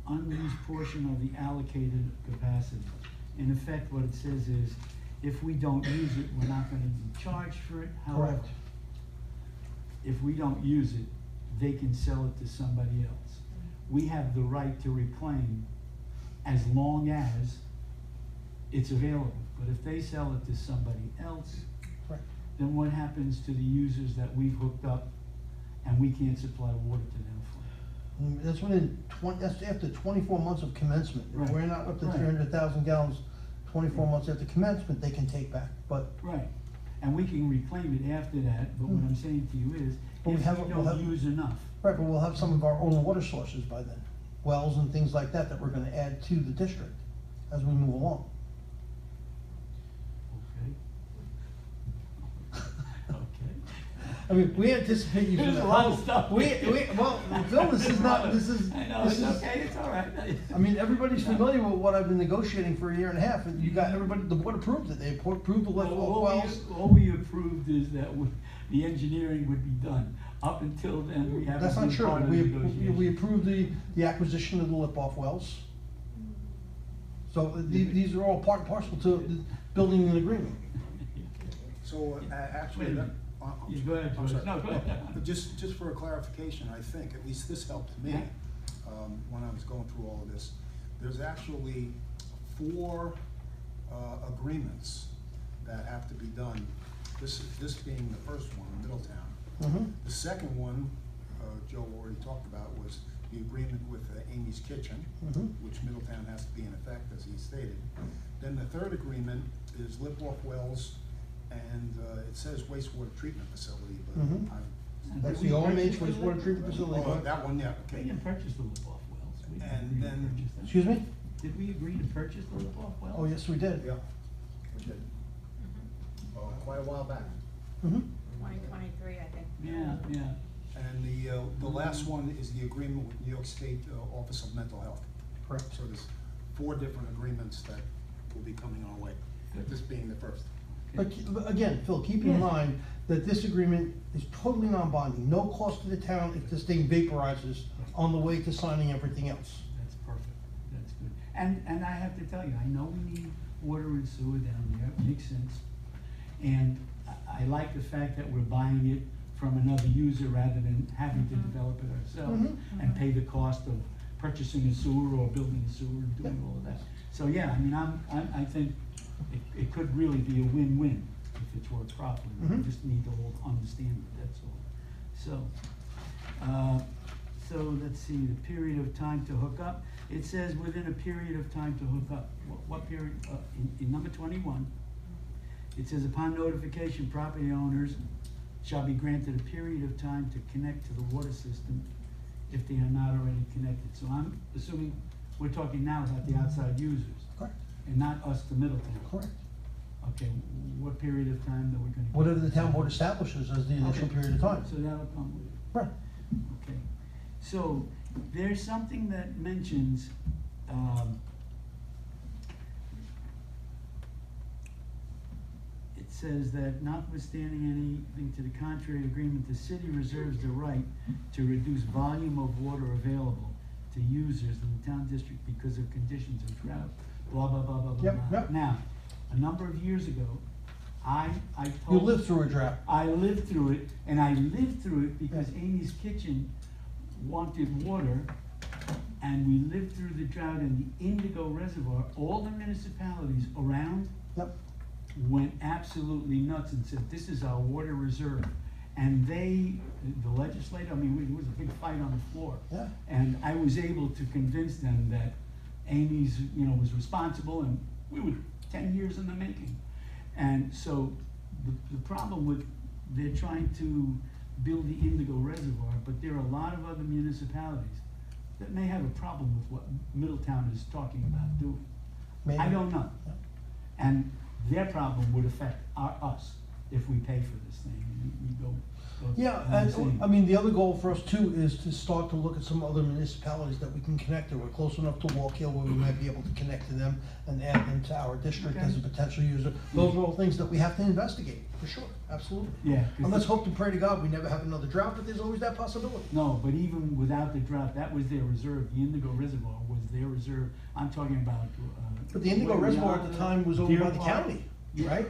unused portion of the allocated capacity. In effect, what it says is, if we don't use it, we're not gonna be charged for it, however, Correct. if we don't use it, they can sell it to somebody else. We have the right to reclaim as long as it's available, but if they sell it to somebody else, Correct. then what happens to the users that we've hooked up and we can't supply water to them for? That's that's after 24 months of commencement. If Right. we're not up to Right. 300,000 gallons, 24 months after commencement, they can take back. But Right, and we can reclaim it after that, but what I'm saying to you is, But we if have- we we'll don't have- use enough, right, but we'll have some of our own water sources by then, wells and things like that we're gonna add to the district as we move along. okay? Okay. I mean, we anticipate using There's the a lot of whole- stuff. well, Phil, this is not, this is. I know, this it's is- okay, it's all right. I mean, everybody's familiar with what I've been negotiating for a year and a half, and you got everybody, the board approved it, they approved the lift off wells. All we approved is that the engineering would be done. Up until then, we haven't That's not been true, part of the we negotiation. approved the acquisition of the lip-off wells. So these are all part and parcel to the building an agreement. So, actually, Wait a that. minute. I'm You sorry. go ahead, I'm George. sorry. No, go ahead. But just for a clarification, I think, at least this helped me, Yeah. when I was going through all of this. There's actually 4 agreements that have to be done. This being the first one, Middletown. Mhm. The second one, Joe already talked about, was the agreement with Amy's Kitchen, Mhm. which Middletown has to be in effect, as he stated. Then the third agreement is lip-off wells, and it says wastewater treatment facility, but Mhm. I've. That's the OMH wastewater treatment facility. Oh, that one, yeah, We okay. didn't purchase the lip-off wells. We didn't And agree to then- purchase them. Excuse me? Did we agree to purchase the lip-off wells? Oh, yes, we did. Yeah, we did. Quite a while back. Mhm. 2023, I think. Yeah, yeah. And the last one is the agreement with New York State Office of Mental Health. Correct. So there's 4 different agreements that will be coming our way, this being the first. But again, Phil, keep in Yeah. mind that this agreement is totally non-binding, no cost to the town if this thing vaporizes on the way to signing everything else. That's perfect, that's good. And I have to tell you, I know we need water and sewer down there, it makes sense. And I like the fact that we're buying it from another user rather than having to develop it ourselves Mhm. and pay the cost of purchasing a sewer or building a sewer and doing all of that. So, yeah, I mean, I think it could really be a win-win if it's worked properly. We Mhm. just need to all understand it, that's all. So let's see, the period of time to hook up. It says within a period of time to hook up. What period? In number 21, it says upon notification, property owners shall be granted a period of time to connect to the water system if they are not already connected. So I'm assuming We're talking now about the outside users, Correct, and not us, the Middletown. correct. Okay, what period of time are we gonna? Whatever the town board establishes as the initial Okay, period of time. So that'll come with it. Right. Okay, so there's something that mentions, it says that notwithstanding anything to the contrary agreement, the city reserves the right to reduce volume of water available to users in the town district because of conditions of drought, blah, blah, blah, blah, blah, Yep, blah. yep. Now, a number of years ago, I You told. lived through a drought. I lived through it, and I lived through it because Amy's Kitchen wanted water, and we lived through the drought in the Indigo Reservoir. All the municipalities around Yep. went absolutely nuts and said, this is our water reserve. And they, the legislature, I mean, it was a big fight on the floor. Yeah. And I was able to convince them that Amy's, was responsible, and we were 10 years in the making. And so the problem with, they're trying to build the Indigo Reservoir, but there are a lot of other municipalities that may have a problem with what Middletown is talking about doing. Maybe. I don't know. Yeah. And their problem would affect us if we pay for this thing, and we go. Yeah, and I mean, the other goal for us too is to start to look at some other municipalities that we can connect to. We're close enough to Walk Hill where we might be able to connect to them and add them to our district as a Okay. potential user. Those are all things that we have to investigate, for sure, absolutely. Yeah. 'cause And let's hope and pray to God we never have another drought, but there's always that possibility. No, but even without the drought, that was their reserve. The Indigo Reservoir was their reserve. I'm talking about, But the Indigo where Reservoir at beyond the time was owned by Deer the Park. county, Yeah. right?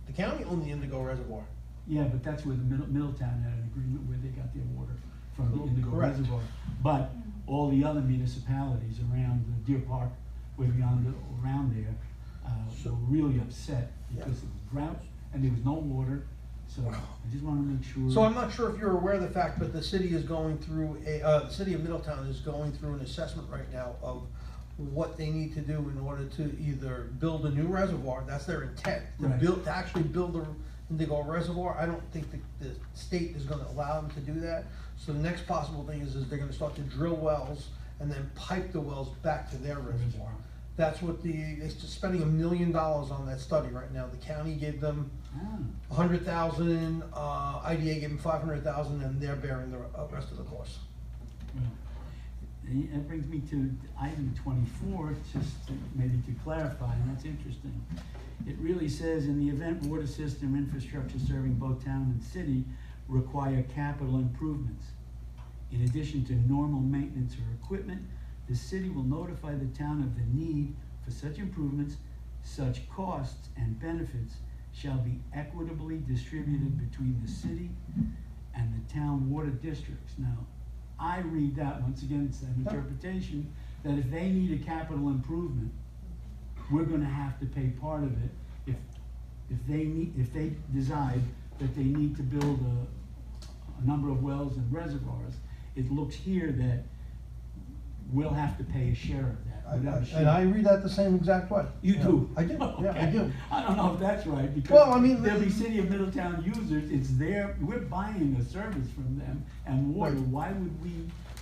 The county owned the Indigo Reservoir. Yeah, but that's where the Middletown had an agreement where they got their water from the Indigo Correct. Reservoir. But all the other municipalities around the Deer Park, way beyond, around there, were really upset because of the drought and there was no water. So I just wanna make sure. So I'm not sure if you're aware of the fact, but the city is going through the city of Middletown is going through an assessment right now of what they need to do in order to either build a new reservoir, that's their intent, Right. to actually build the Indigo Reservoir. I don't think the state is gonna allow them to do that. So the next possible thing is they're gonna start to drill wells and then pipe the wells back to their reservoir. That's what they're spending $1 million on that study right now. The county gave them Ah. 100,000, IDA gave them 500,000, and they're bearing the rest of the cost. Well, that brings me to item 24, just maybe to clarify, and that's interesting. It really says, in the event water system infrastructure serving both town and city require capital improvements. In addition to normal maintenance or equipment, the city will notify the town of the need for such improvements. Such costs and benefits shall be equitably distributed between the city and the town water districts. Now, I read that, once again, it's an interpretation, that if they need a capital improvement, we're gonna have to pay part of it. If they decide that they need to build a number of wells and reservoirs, it looks here that we'll have to pay a share of that. whatever share. And I read that the same exact way. You Yeah, do? I do, yeah, I Okay. do. I don't know if that's right, Well, I because mean, there'll be City of Middletown users, it's their, we're buying a service from them and water, Right. why would we?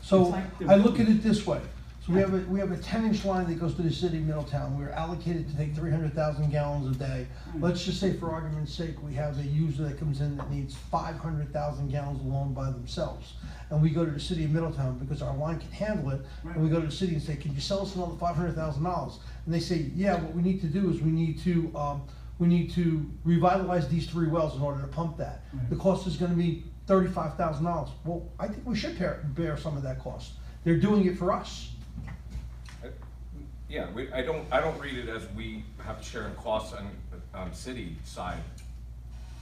So it's like the- I look at it this way. So we have a 10-inch line that goes to the city of Middletown. We're allocated to take 300,000 gallons a day. Let's just say for argument's sake, we have a user that comes in that needs 500,000 gallons alone by themselves. And we go to the city of Middletown because our line can handle it. And we go to the city and say, can you sell us another $500,000? And they say, yeah, what we need to do is we need to revitalize these 3 wells in order to pump that. Right. The cost is gonna be $35,000. Well, I think we should bear some of that cost. They're doing it for us. Yeah, I don't read it as we have to share in costs on city side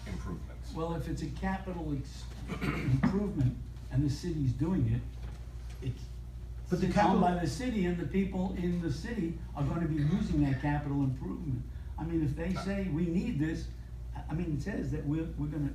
improvements. Well, if it's a capital improvement and the city's doing it, But the it's capital- owned by the city, and the people in the city are gonna be using that capital improvement. I mean, if they say, we need this, I mean, it says that we're gonna,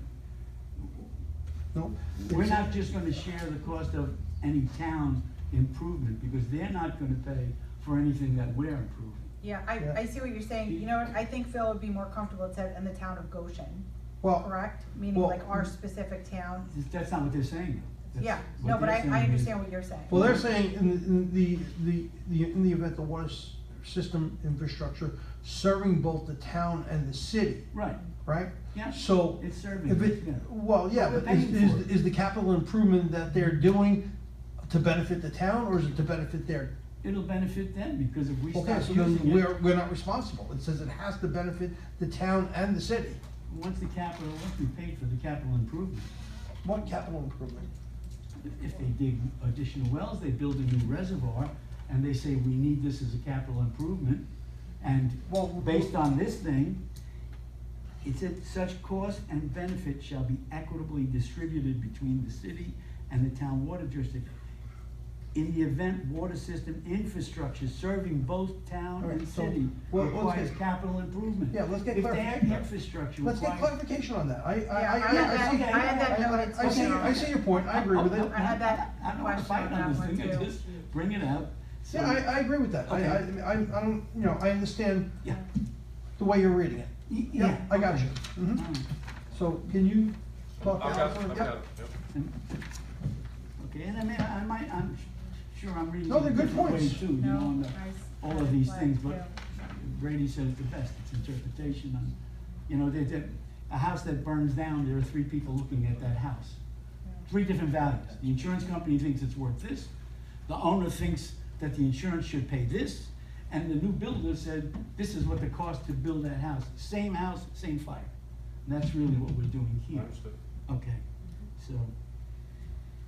No? we're not just gonna share the cost of any town improvement, because they're not gonna pay for anything that we're improving. Yeah, Yeah. I see what you're saying. You know what, I think Phil would be more comfortable, it said, in the town of Goshen, Well, correct? Meaning well- like our specific town. That's not what they're saying. Yeah, what no, but they're I saying is- understand what you're saying. Well, they're saying in the event the water system infrastructure serving both the town and the city, Right, right? yeah. So It's serving, if it, yeah. well, yeah, But but we're paying for it. is the capital improvement that they're doing to benefit the town, or is it to benefit their? It'll benefit them, because if we Okay, start so using then it, we're not responsible. It says it has to benefit the town and the city. once we paid for the capital improvement. What capital improvement? If they dig additional wells, they build a new reservoir, and they say, we need this as a capital improvement. And Well, based on this thing, it said such cost and benefit shall be equitably distributed between the city and the town water district. In the event water system infrastructure serving both town All right, and so, city well, let's requires get- capital improvement. Yeah, let's get If they clarification. have infrastructure Let's get requires. clarification on that. I Yeah, I see, had that noted I see, too. I see your point. I agree with it. I had that I don't wanna question fight on on that this one thing, I too. just bring it out. So- Yeah, I agree with that. Okay. I don't, you know, I understand Yeah. the way you're reading it. Yeah, I got okay. you. Mhm. All right. So can you talk to I've got, Allison? I've Yeah. got it, yep. Okay, and I mean, I'm sure I'm reading. No, they're it good different ways points. Too, you know, on the- all of these Right, things, but yeah. Brady said it the best, it's interpretation on, you know, a house that burns down, there are three people looking at that house. Three different values. The insurance company thinks it's worth this, the owner thinks that the insurance should pay this, and the new builder said, this is what the cost to build that house. Same house, same fire. And that's really what we're doing here. Understood. Okay, so,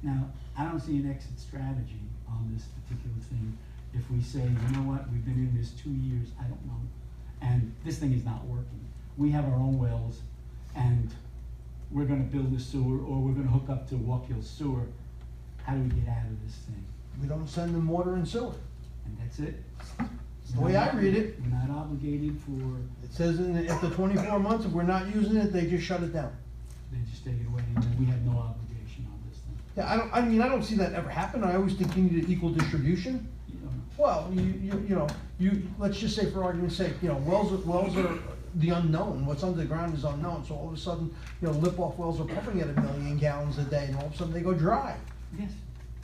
now, I don't see an exit strategy on this particular thing. If we say, you know what, we've been in this 2 years, I don't know, and this thing is not working. We have our own wells, and we're gonna build a sewer, or we're gonna hook up to Walk Hill Sewer. How do we get out of this thing? We don't send them water and sewer. And that's it? It's the way I read it. We're not obligated for, It says after 24 months, if we're not using it, they just shut it down. they just take it away, and then we have no obligation on this thing. Yeah, I don't see that ever happen. I always think you need equal distribution. You know, Well, let's just say for argument's sake, wells are the unknown. What's under the ground is unknown. So all of a sudden, lip-off wells are pumping at 1 million gallons a day, and all of a sudden they go dry. yes.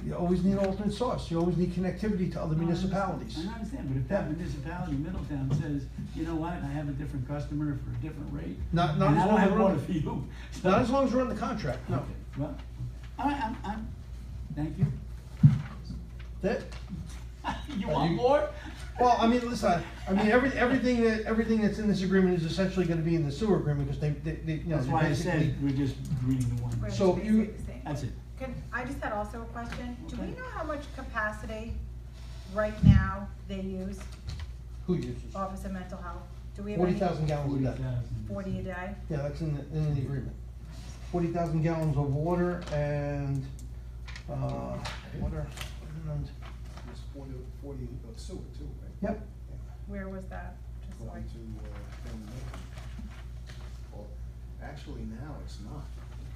You always need alternate source. You always need connectivity to other municipalities. I understand, but if that municipality, Middletown, says, you know what, I have a different customer for a different rate, Not and as I don't long as have we're water on, for you. not as long as we're on the contract. No. Okay, well, I'm, thank you. That, You want more? well, I mean, listen. I mean, everything that's in this agreement is essentially going to be in the sewer agreement because they That's they're why I basically. said, we're just reading the one. Right, So it's you- basically the same. That's it. I just had also a question. Do we Okay. know how much capacity right now they use, Who uses? Office of Mental Health? Do we have any? 40,000 gallons a day. 40,000. 40 a day? Yeah, that's in the agreement. 40,000 gallons of water and, water and, There's 40 of sewer too, right? yep, Where was that? Just so I- Going to, Family Lake. Well, actually now it's not,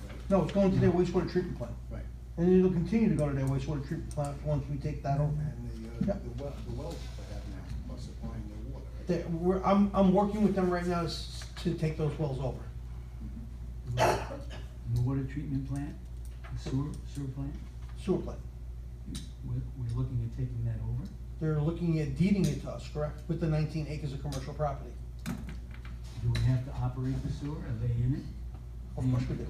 right? no, it's going to their wastewater treatment plant. Right. And it'll continue to go to their wastewater treatment plant once we take that over. And Yep. the wells they have now are supplying their water, right? I'm working with them right now to take those wells over. The water treatment plant, the sewer plant, Sewer plant. we're looking at taking that over. They're looking at deeding it to us, correct? With the 19 acres of commercial property. Do we have to operate the sewer? Are they in it? Of course we do.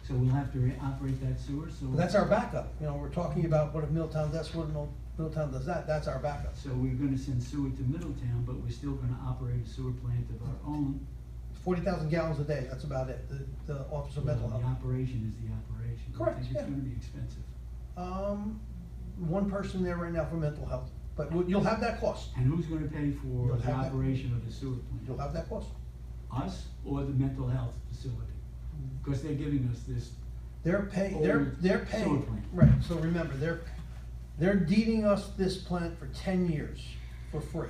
So we'll have to operate that sewer, so. But that's our backup. We're talking about what if Middletown does what if Middletown does that, that's our backup. So we're gonna send sewer to Middletown, but we're still gonna operate a sewer plant of our own. 40,000 gallons a day, that's about it, the Office of Mental Well, Health. The operation is the operation. Correct, I think yeah. it's gonna be expensive. One person there right now for mental health, but you'll have that cost. And who's gonna pay for You'll the have that. operation of the sewer You'll plant? have that cost. Us or the mental health facility? Because they're giving us this, They're paying, Or they're sewer paying, plant. right, so remember, they're deeding us this plant for 10 years for free.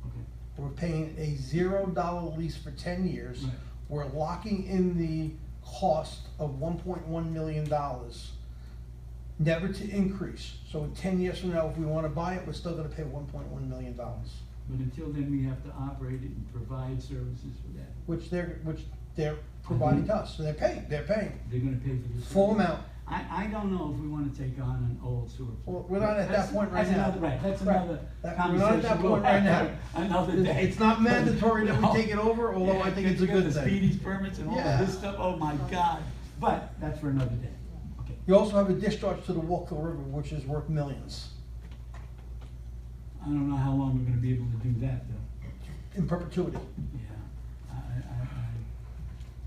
okay, We're paying a $0 lease for 10 years. Right. We're locking in the cost of $1.1 million, never to increase. So in 10 years from now, if we wanna buy it, we're still gonna pay $1.1 million, but until then, we have to operate it and provide services for that. which they're providing to us. So they're paying. They're gonna pay for the. Full service. amount. I don't know if we wanna take on an old sewer plant. Well, we're not at that That's- point right that's now. another- Right, that's Right. another That- conversation. we're not at that we'll point right have now. Another day. It's not mandatory that we No. take it over, although I think it's a You got good the thing. speedies permits and all Yeah. of this stuff, oh my God, but that's for another day, okay. You also have a discharge to the Walkill River, which is worth millions, I don't know how long we're gonna be able to do that though, in perpetuity. yeah.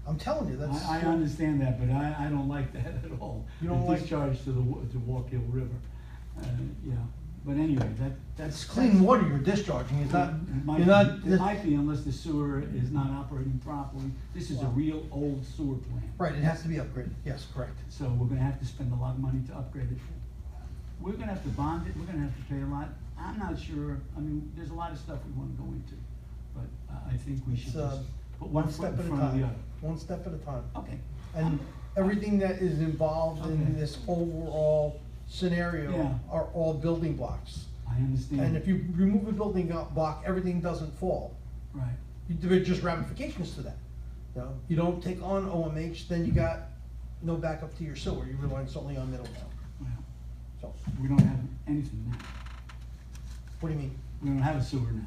I'm telling you, that's. I understand that, but I don't like that at all. You don't The like- discharge to to Walkill River, yeah, but anyway, that's. It's clean water you're discharging, it's not, It might you're be- not. It might be unless the sewer is not operating properly. This is a Wow. real old sewer plant. Right, it has to be upgraded, yes, correct. So we're gonna have to spend a lot of money to upgrade it. We're gonna have to bond it, we're gonna have to pay a lot. I'm not sure, I mean, there's a lot of stuff we wanna go into, but I think we should It's, just put one foot step in at a front of the time, other. one step at a time. Okay. And everything that is involved in Okay. this overall scenario Yeah. are all building blocks. I understand. And if you remove a building block, everything doesn't fall. Right, There are just ramifications to that. You know, you don't take on OMH, then you got no backup to your sewer, you're relying solely on Middletown. well, So, we don't have anything now. what do you mean? We don't have a sewer now,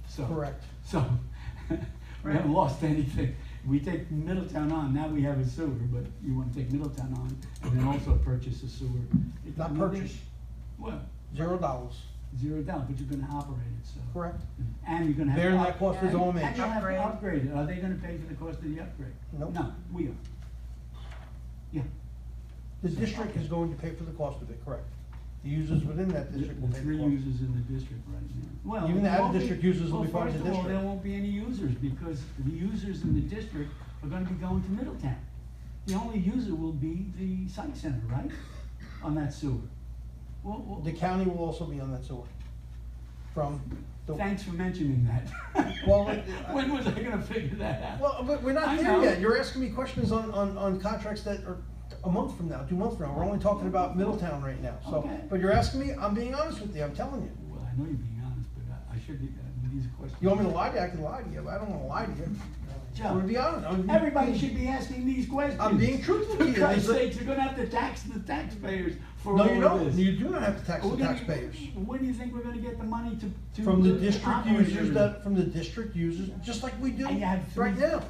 so. Correct. So, we haven't lost anything. We take Middletown on, now we have a sewer, but you wanna take Middletown on and then also purchase a sewer. Not purchase, Well, $0, $0, but you're gonna operate it, so. correct? And you're gonna have. Bearing to that cost is and- OMH. And you'll have to Upgrade. upgrade it. Are they gonna pay for the cost of the upgrade? Nope. No, we are. Yeah. The district is going to pay for the cost of it, correct? The users within that The district will the pay three the cost. users in the district right now. Well, Even the there won't be- out-of-district users will be part of the Well, first of all, district. there won't be any users because the users in the district are gonna be going to Middletown. The only user will be the site center, right, on that sewer. Well, The county will also be on that sewer. From the, thanks for mentioning that. Well, When was I gonna figure that out? well, but we're not I there know. yet. You're asking me questions on contracts that are a month from now, 2 months from now. We're only talking about Middletown right now, so. Okay. But you're asking me, I'm being honest with you, I'm telling you. Well, I know you're being honest, but I should be, these are questions. You want me to lie to you, I can lie to you, but I don't wanna lie to you. Joe, I'm gonna be honest. everybody should be asking these questions. I'm being truthful to you. For Christ's There's a- sakes, you're gonna have to tax the taxpayers for No, all you of don't. this. You do not have to tax Are the we gonna- taxpayers. When do you think we're gonna get the money to? From the district operate users everything? that, from the district users, just like we do And you have three- right now.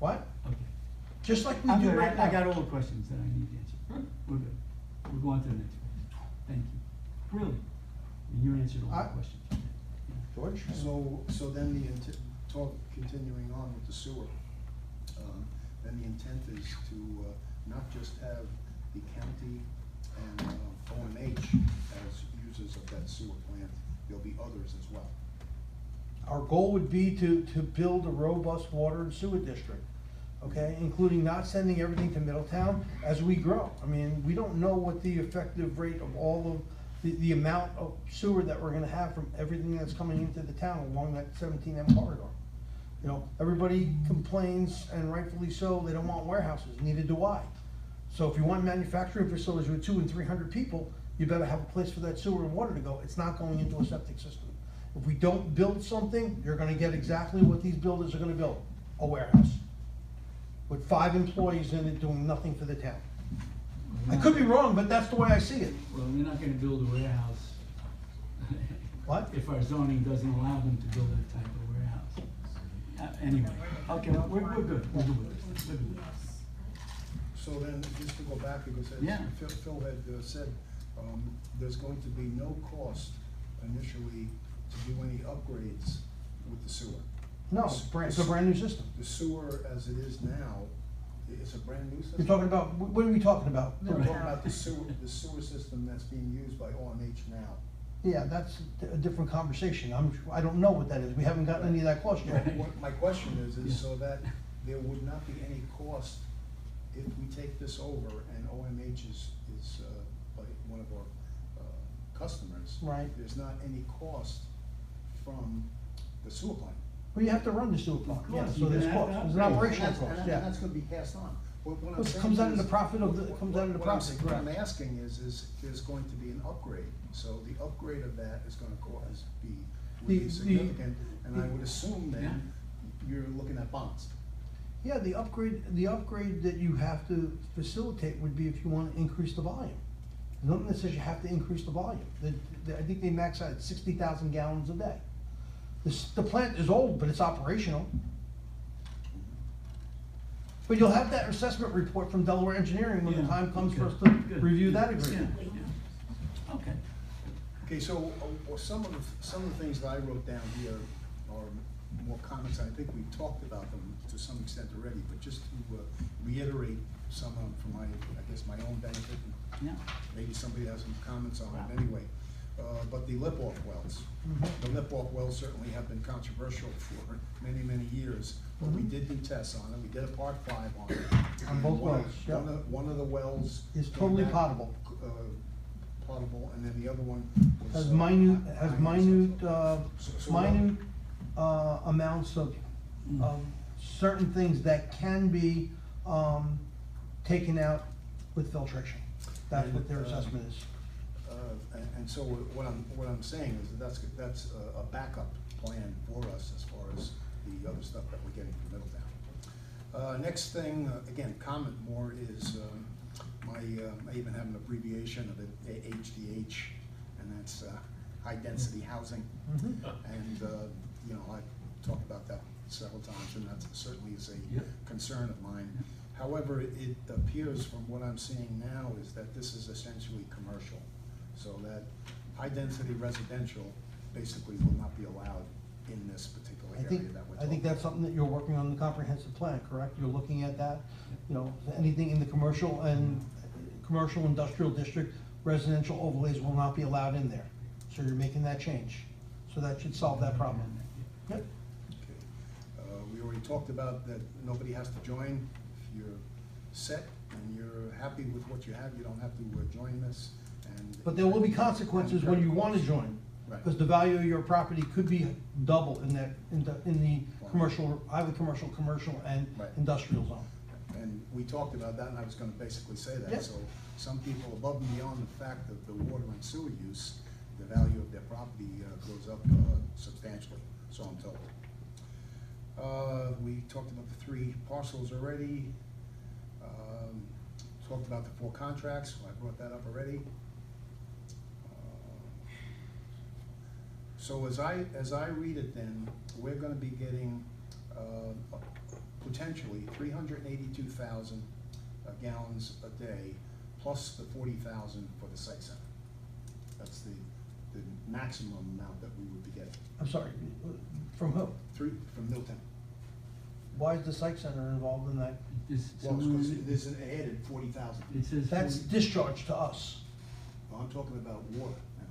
What? Okay. Just like we I'm do good, right I got now. all the questions that I need to answer. We're good. We're going to the next phase. Thank you. Really, you answered all the I- questions. George? So then continuing on with the sewer, then the intent is to not just have the county and OMH as users of that sewer plant, there'll be others as well. Our goal would be to build a robust water and sewer district, okay, including not sending everything to Middletown as we grow. I mean, we don't know what the effective rate of all of, the amount of sewer that we're gonna have from everything that's coming into the town along that 17M corridor. You know, everybody complains, and rightfully so, they don't want warehouses, neither do I. So if you want manufacturing facilities with 200 and 300 people, you better have a place for that sewer and water to go. It's not going into a septic system. If we don't build something, you're gonna get exactly what these builders are gonna build, a warehouse. With 5 employees in it doing nothing for the town. I could be wrong, but that's the way I see it. Well, we're not gonna build a warehouse. What? If our zoning doesn't allow them to build that type of warehouse. Anyway, okay, we're good, we're good with this, we're good with this. So then, just to go back, because Yeah. as Phil had said, there's going to be no cost initially to do any upgrades with the sewer. No, it's a brand new system. The sewer as it is now, it's a brand new system. You're talking about, what are we talking about? We're talking about the sewer system that's being used by OMH now. Yeah, that's a different conversation. I don't know what that is. We haven't gotten any of that cost yet. What my question is Yeah. so that there would not be any cost if we take this over and OMH is like one of our customers. Right. There's not any cost from the sewer plant. Well, you have to run the sewer plant, Of yeah, course, so you're there's gonna have cost, to there's an upgrade. operational And cost, that's- yeah. And that's gonna be passed on. What I'm It saying comes out of is- the profit of the- it comes out of the what I'm- profit, What I'm correct. asking is there's going to be an upgrade, so the upgrade of that is gonna would be The- significant, and I would assume then you're looking at bonds. Yeah, the upgrade that you have to facilitate would be if you wanna increase the volume. There's nothing that says you have to increase the volume. I think they max out at 60,000 gallons a day. The plant is old, but it's operational. But you'll have that assessment report from Delaware Engineering when the Yeah, time comes for us okay, to good. review that Yeah, agreement. yeah. Okay. Okay, so some of the things that I wrote down here are more comments. I think we talked about them to some extent already, but just to reiterate some of them for my, I guess, my own benefit. And Yeah. maybe somebody has some comments on it anyway. But the lip-off wells, Mhm. the lip-off wells certainly have been controversial for many, many years. But we Mhm. did do tests on it. We did a part 5 on it. On both One of- wells, yeah. One of the wells. Is came totally back, potable. Potable, and then the other one was. Has So- minute amounts of certain things that can be, taken out with filtration. That's what their assessment is. And so what I'm saying is that that's a backup plan for us as far as the other stuff that we're getting from Middletown. Next thing, again, comment more is, I even have an abbreviation of it, HDH, and that's high density housing. Mhm. And, you know, I've talked about that several times, and that certainly is a Yep. concern of mine. However, it appears from what I'm seeing now is that this is essentially commercial. So that high-density residential basically will not be allowed in this particular I area think, that we're I talking think that's something that you're working on in the comprehensive plan, correct? You're looking at that, you know, anything in the commercial and commercial industrial district, residential overlays will not be allowed in there. So you're making that change. So that should solve that problem. Yep. Okay. We already talked about that nobody has to join. If you're set and you're happy with what you have, you don't have to join this, and. But there will be consequences when you want to join. Right. Because the value of your property could be double in the commercial, highly commercial and Right. industrial zone. And we talked about that, and I was gonna basically say that. Yep. So some people, above and beyond the fact of the water and sewer use, the value of their property goes up substantially, so I'm told. We talked about the 3 parcels already. Talked about the 4 contracts, I brought that up already. So as I read it then, we're gonna be getting potentially 382,000 gallons a day, plus the 40,000 for the site center. That's the maximum amount that we would be getting. I'm sorry, from who? 3 from Middletown. Why is the psych center involved in that? Is Well, someone- it's because there's an added 40,000. It says. That's 40 discharged to us. Well, I'm talking about water now.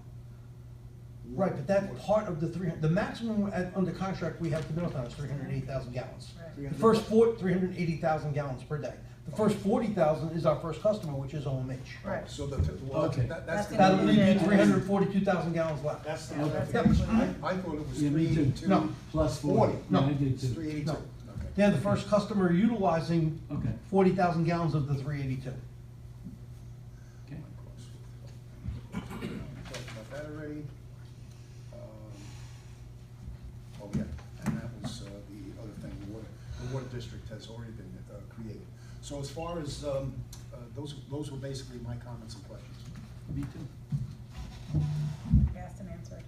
Right, but that's Water. part of the maximum under contract we have to Middletown is 380,000 gallons. Right. The first 380,000 gallons per day. The first 40,000 is our first customer, which is OMH. Right. So well, Okay. that's That's the. That'll leave you Yeah. 342,000 gallons left. That's the. Okay. I thought it was Yeah, me too. 382. No. Plus 40. 40. Yeah, I No. did It's too. 382. No. Okay. They're the first customer utilizing Okay. 40,000 gallons of the 382. Okay. Talked about that already. Oh, yeah, and that was the other thing, the water district has already been created. So as far as, those were basically my comments and questions. Me too. Asked and answered.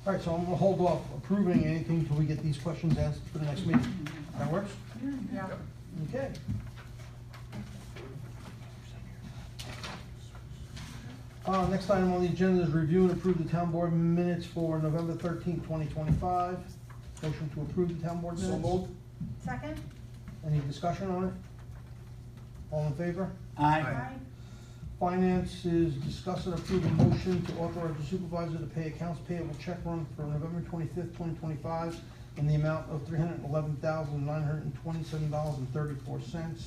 All right, so I'm gonna hold off approving anything until we get these questions answered for the next meeting. That works? Yeah. Okay. Next item on the agenda is review and approve the town board minutes for November 13th, 2025. Motion to approve the town board minutes. So moved. Second? Any discussion on it? All in favor? Aye. Finance is discuss and approve a motion to authorize the supervisor to pay accounts payable check run for November 25th, 2025 in the amount of $311,927.34.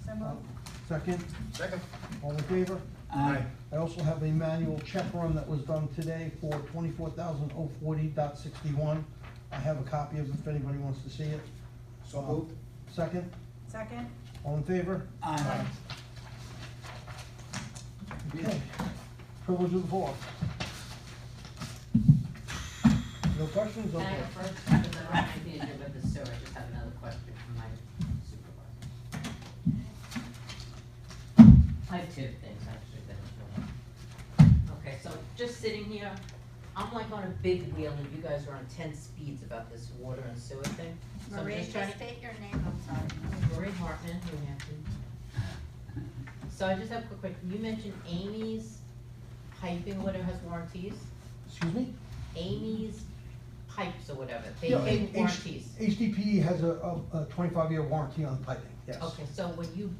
So moved. Second, Second. all in favor? Aye. I also have a manual check run that was done today for $24,040.61. I have a copy of it if anybody wants to see it. So moved. Second, Second? all in favor? Aye. Okay. Privilege of the floor. No questions? Can I Okay. go first? Because I don't have anything to do with the sewer, I just have another question from my supervisor. I have two things actually that I'm doing. Okay, so just sitting here, I'm like on a big wheel and you guys are on 10 speeds about this water and sewer thing. So I'm Maria, just trying just to. state your name, I'm sorry. Marie Hartman, New Hampton. So I just have a quick question, you mentioned Amy's piping, whatever, has warranties? Excuse me? Amy's pipes or whatever, they Yeah, give H- warranties. HDPE has a 25-year warranty on piping, yes. Okay, so when you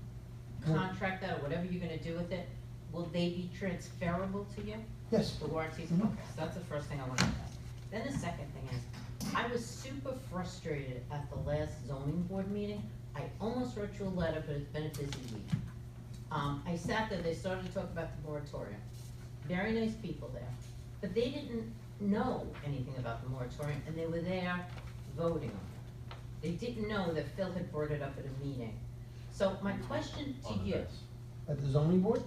contract that, or whatever you're gonna do with it, will they be transferable to you? Yes. The warranties, Mhm. okay, so that's the first thing I wanted to ask. Then the second thing is, I was super frustrated at the last zoning board meeting. I almost wrote you a letter, but it's been a busy week. I sat there, they started to talk about the moratorium. Very nice people there, but they didn't know anything about the moratorium, and they were there voting on it. They didn't know that Phil had brought it up at a meeting. So my question to you, At the zoning board?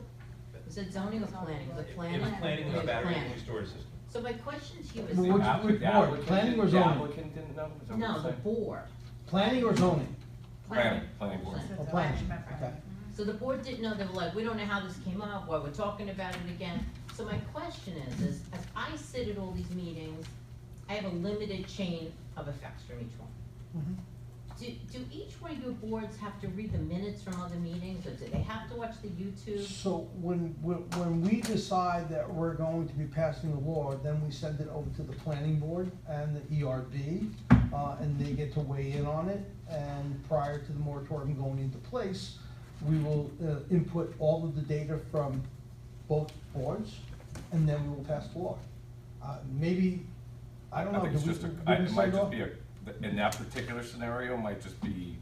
is it zoning or planning? Was it planning? It was planning It of was battery planning. energy storage system. So my question to you Well, is, which board? Planning or The zoning? applicant didn't know? Is that what no, you're the saying? board. Planning or zoning? Planning board. Oh, planning, okay. So the board didn't know, they were like, we don't know how this came up, why we're talking about it again. So my question is as I sit at all these meetings, I have a limited chain of effects from each one. Mhm. Do each one of your boards have to read the minutes from other meetings, or do they have to watch the YouTube? So when we decide that we're going to be passing the law, then we send it over to the planning board and the ERB, and they get to weigh in on it. And prior to the moratorium going into place, we will input all of the data from both boards, and then we will pass the law. Maybe, I don't know. I think it's did we- just a, did we it might send just off- be in that particular scenario, might just be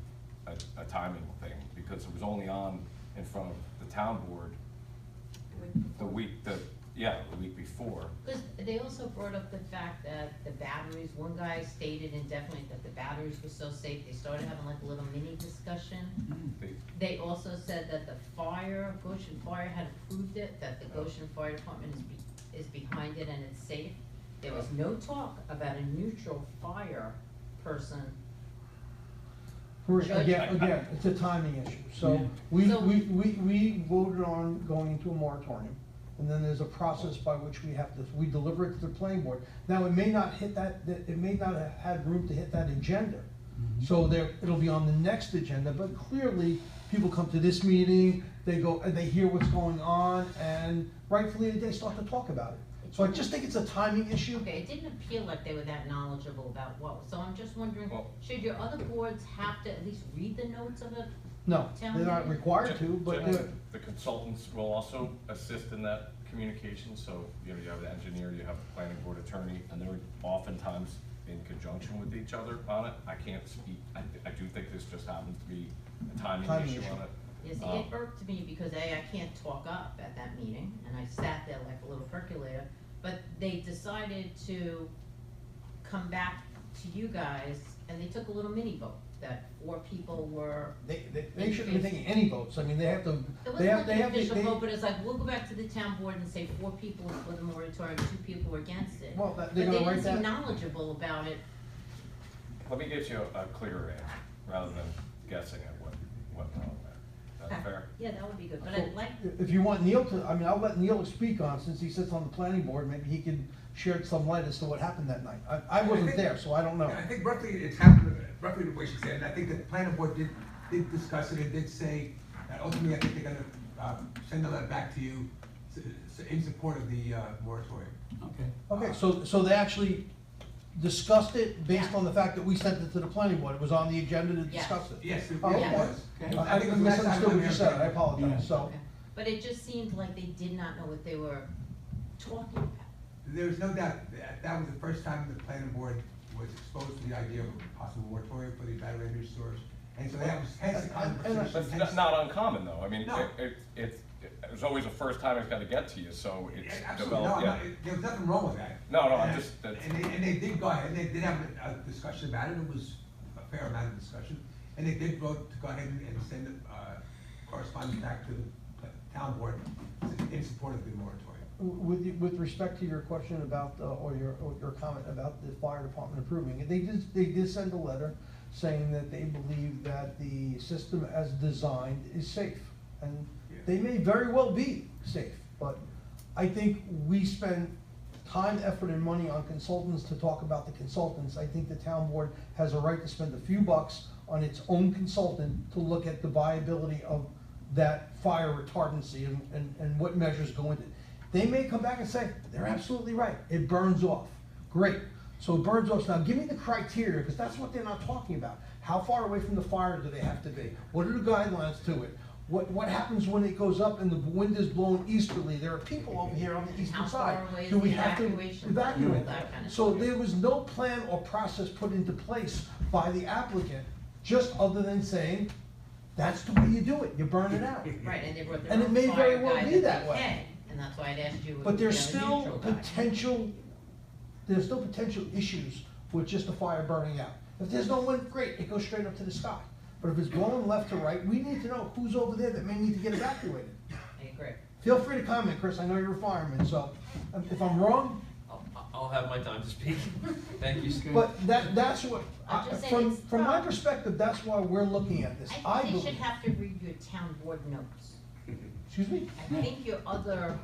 a timing thing, because it was only on in front of the town board the week before. Because they also brought up the fact that the batteries, one guy stated indefinitely that the batteries were so safe, they started having like a little mini discussion. They also said that the fire, Goshen Fire had approved it, that the Goshen Fire Department is behind it and it's safe. There was no talk about a neutral fire person. Judge- Again, it's a timing issue. So Yeah. we voted on going into a moratorium. And then there's a process by which we deliver it to the planning board. Now, it may not hit it may not have had room to hit that agenda. So it'll be on the next agenda, but clearly, people come to this meeting, they go, and they hear what's going on, and rightfully, they start to talk about it. So I just think it's a timing issue. Okay, it didn't appear like they were that knowledgeable about what, so I'm just wondering, Well- should your other boards have to at least read the notes of it? No, they're not required to, but Generally, the consultants will also assist in that communication, so, you know, you have the engineer, you have the planning board attorney, and they're oftentimes in conjunction with each other on it. I can't speak, I do think this just happens to be a timing Timing issue issue. on it. Yes, it irked me because I can't talk up at that meeting, and I sat there like a little percolator, but they decided to come back to you guys, and they took a little mini vote, that 4 people were, they shouldn't be taking any votes. I mean, they have to, it they wasn't have, like they an have, official they, vote, but it's like, we'll go back to the town board and say 4 people were for the moratorium, 2 people were against it. well, But they're they gonna write didn't seem that. knowledgeable about it. Let me get you a clearer answer, rather than guessing at what went wrong there. That's fair? Yeah, that would be good, but I'd like, If you want Neil to, I mean, I'll let Neil speak on, since he sits on the planning board, maybe he can shed some light as to what happened that night. I wasn't there, so I don't know. I think roughly it's happened, roughly the way she said, and I think that the planning board did discuss it, and did say, that ultimately, I think they're gonna, send a letter back to you in support of the, moratorium. Okay. Okay, so they actually discussed it based on the fact that we sent it to the planning board. It was on the agenda to Yes. discuss it. Yes, it Oh, was. okay. Okay. I think it was the last time misunderstood what you we said, heard I it. apologize, so. okay, but it just seemed like they did not know what they were talking about. There's no doubt that was the first time the planning board was exposed to the idea of a possible moratorium for the battery energy storage. And so that was hence the conversation. That's hence- not uncommon, though. I mean, No. it was always the first time it's gotta get to you, so it's Yeah, absolutely, no, developed, I'm yeah. not, there was nothing wrong with that. No, I'm And- just- that's- And they did go ahead, and they did have a discussion about it, it was a fair amount of discussion. And they did vote to go ahead and send correspondence back to the town board in support of the moratorium. With respect to your question about, or your comment about the fire department approving it, they did send a letter saying that they believe that the system as designed is safe. And they may very well be safe, but I think we spend time, effort, and money on consultants to talk about the consultants. I think the town board has a right to spend a few bucks on its own consultant to look at the viability of that fire retardancy and what measures go into it. They may come back and say, they're absolutely right, it burns off. Great, so it burns off. Now give me the criteria, because that's what they're not talking about. How far away from the fire do they have to be? What are the guidelines to it? What happens when it goes up and the wind is blowing easterly? There are people over here on the eastern How side. far away is Do we the have to evacuation? evacuate? All that kind of So stuff. there was no plan or process put into place by the applicant, just other than saying, that's the way you do it, you burn it out. Right, and they brought their And it own may very fire well guy be that that they way. pay, and that's why I'd asked you. But there's you know, a still neutral guy. potential issues with just the fire burning out. If there's no wind, great, it goes straight up to the sky. But if it's blowing left to right, we need to know who's over there that may need to get evacuated. I agree. Feel free to comment, Chris, I know you're a fireman, so if I'm wrong, I'll have my time to speak. Thank you. but that's what, I'm just saying from it's- my perspective, that's why we're looking at this. I think they believe- should have to read your town board notes. Excuse me? I think your other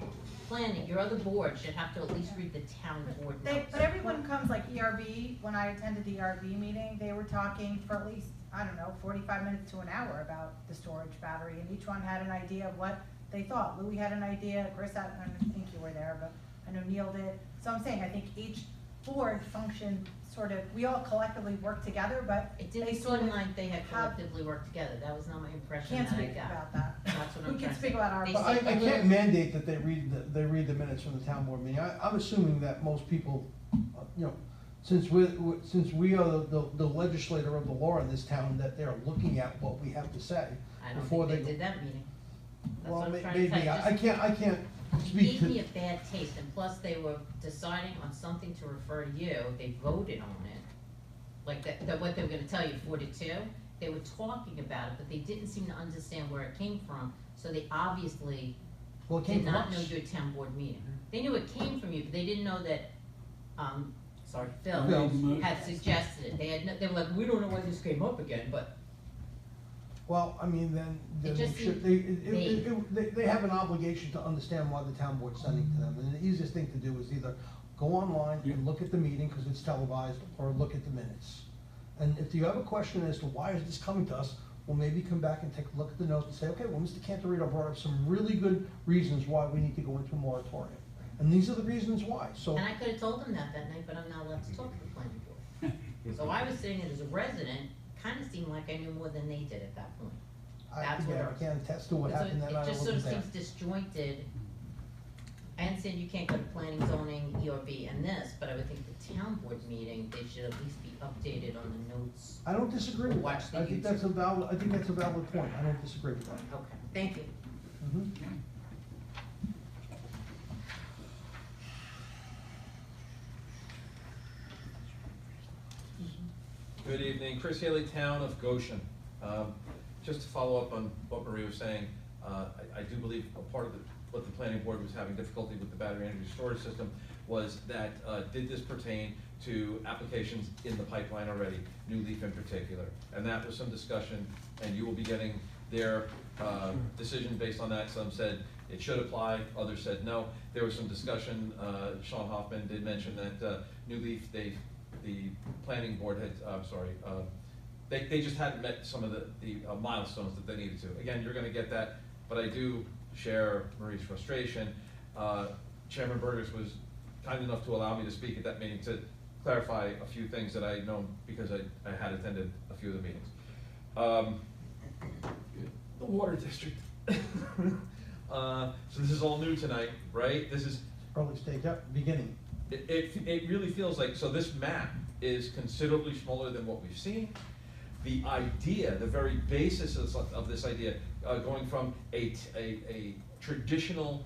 planning, your other board should have to at least read the town board notes. But everyone comes, like ERB, when I attended the ERB meeting, they were talking for at least, I don't know, 45 minutes to an hour about the storage battery, and each one had an idea of what they thought. Louis had an idea, Chris had, I don't think you were there, but I know Neil did. So I'm saying, I think each board functioned sort of, we all collectively worked together, but It they didn't sort seem of like they had have- collectively worked together, that was not my impression can't that I speak got. about that. That's what I'm We trying can to speak say. about our. They But I seem a can't little- mandate that they read the minutes from the town board meeting. I'm assuming that most people, you know, since we are the legislator of the law in this town, that they're looking at what we have to say I don't before think they. they did that meeting. That's Well, what I'm trying to tell maybe, you. I can't It speak gave me to, a bad taste, and plus they were deciding on something to refer to you, they voted on it. Like that what they were gonna tell you, 42, they were talking about it, but they didn't seem to understand where it came from, so they obviously well, it came did from not know us. your town board meeting. They knew it came from you, but they didn't know that, Phil Phil. had suggested it, they were like, we don't know why this came up again, but Well, I mean, then It they just should, they have an obligation to understand why the town board's sending to them. And the easiest thing to do is either go online and look at the meeting, because it's televised, or look at the minutes. And if you have a question as to why is this coming to us, well, maybe come back and take a look at the notes and say, okay, well, Mr. Cantorino brought up some really good reasons why we need to go into a moratorium. And these are the reasons why, so. And I could have told them that night, but I'm not allowed to talk to the planning board. So I was saying it as a resident, kinda seemed like I knew more than they did at that point. That's what Again, it I can't attest to what So happened that night, I It just sort wasn't of there. seems disjointed. I understand you can't go to planning, zoning, ERB and this, but I would think the town board meeting, they should at least be updated on the notes. I don't disagree with Watch that. the I think that's a valid point. I don't disagree with that. Okay, thank you. Mhm. Good evening, Chris Haley, Town of Goshen. Just to follow up on what Marie was saying, I do believe a part of what the planning board was having difficulty with the battery energy storage system was that, did this pertain to applications in the pipeline already, New Leaf in particular? And that was some discussion, and you will be getting their decision based on that. Some said it should apply, others said no. There was some discussion, Sean Hoffman did mention that New Leaf, the planning board had, they just hadn't met some of the milestones that they needed to. Again, you're gonna get that, but I do share Marie's frustration. Chairman Burgess was kind enough to allow me to speak at that meeting to clarify a few things that I know because I had attended a few of the meetings. The water district. So this is all new tonight, right? This is, Early stage, yep, beginning. it really feels like, so this map is considerably smaller than what we've seen. The idea, the very basis of this idea, going from a traditional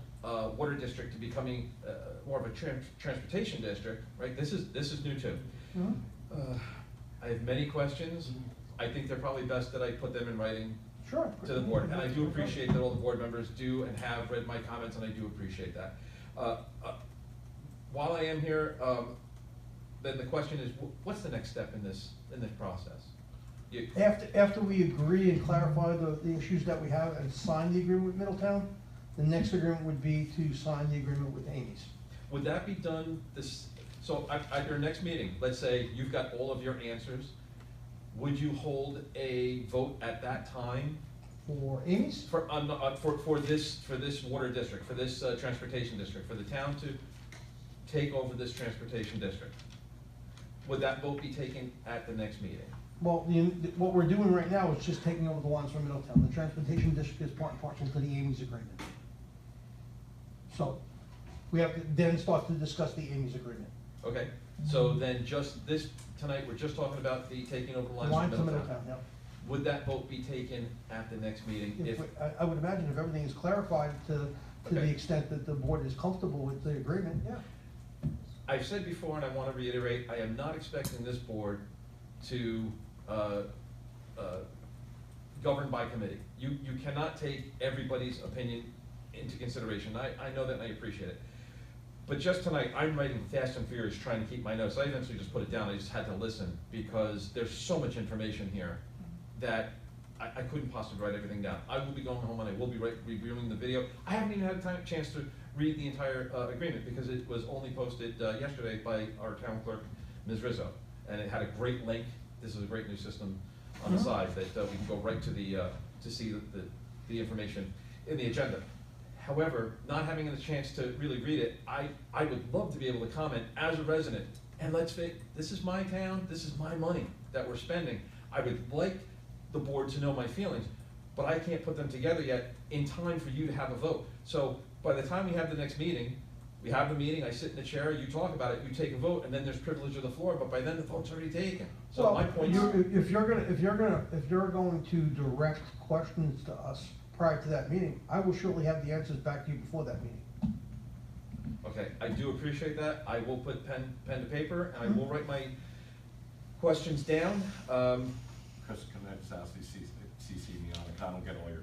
water district to becoming more of a transportation district, right? This is new too. I have many questions. I think they're probably best that I put them in writing Sure. to the board, and I do appreciate that all the board members do and have read my comments, and I do appreciate that. Uh, uh, While I am here, then the question is, what's the next step in this process? You- After we agree and clarify the issues that we have and sign the agreement with Middletown, the next agreement would be to sign the agreement with Amy's. Would that be done so at your next meeting, let's say you've got all of your answers, would you hold a vote at that time For Amy's? for this water district, for this transportation district, for the town to take over this transportation district? Would that vote be taken at the next meeting? Well, what we're doing right now is just taking over the lines from Middletown. The transportation district is part and parcel to the Amy's agreement. So, we have to then start to discuss the Amy's agreement. Okay, so then just this, tonight, we're just talking about the taking over the The lines line from to Middletown. Middletown, yeah. Would that vote be taken at the next meeting? I would imagine if everything is clarified to the Okay. extent that the board is comfortable with the agreement, yeah. I've said before, and I want to reiterate, I am not expecting this board to govern by committee. You cannot take everybody's opinion into consideration. I know that and I appreciate it. But just tonight, I'm writing fast and furious trying to keep my notes. I eventually just put it down. I just had to listen because there's so much information here that I couldn't possibly write everything down. I will be going home and I will be reviewing the video. I haven't even had a chance to read the entire agreement because it was only posted yesterday by our town clerk, Ms. Rizzo. And it had a great link. This is a great new system on the side that we can go right to to see the information in the agenda. However, not having a chance to really read it, I would love to be able to comment as a resident. And let's face, this is my town, this is my money that we're spending. I would like the board to know my feelings, but I can't put them together yet in time for you to have a vote. So by the time we have the next meeting, we have the meeting, I sit in the chair, you talk about it, you take a vote, and then there's privilege of the floor, but by then the vote's already taken. So my point is. If you're going to direct questions to us prior to that meeting, I will surely have the answers back to you before that meeting. Okay, I do appreciate that. I will put pen to paper, and I will write my questions down. Chris, can I just ask you, CC me on it? I don't get all your,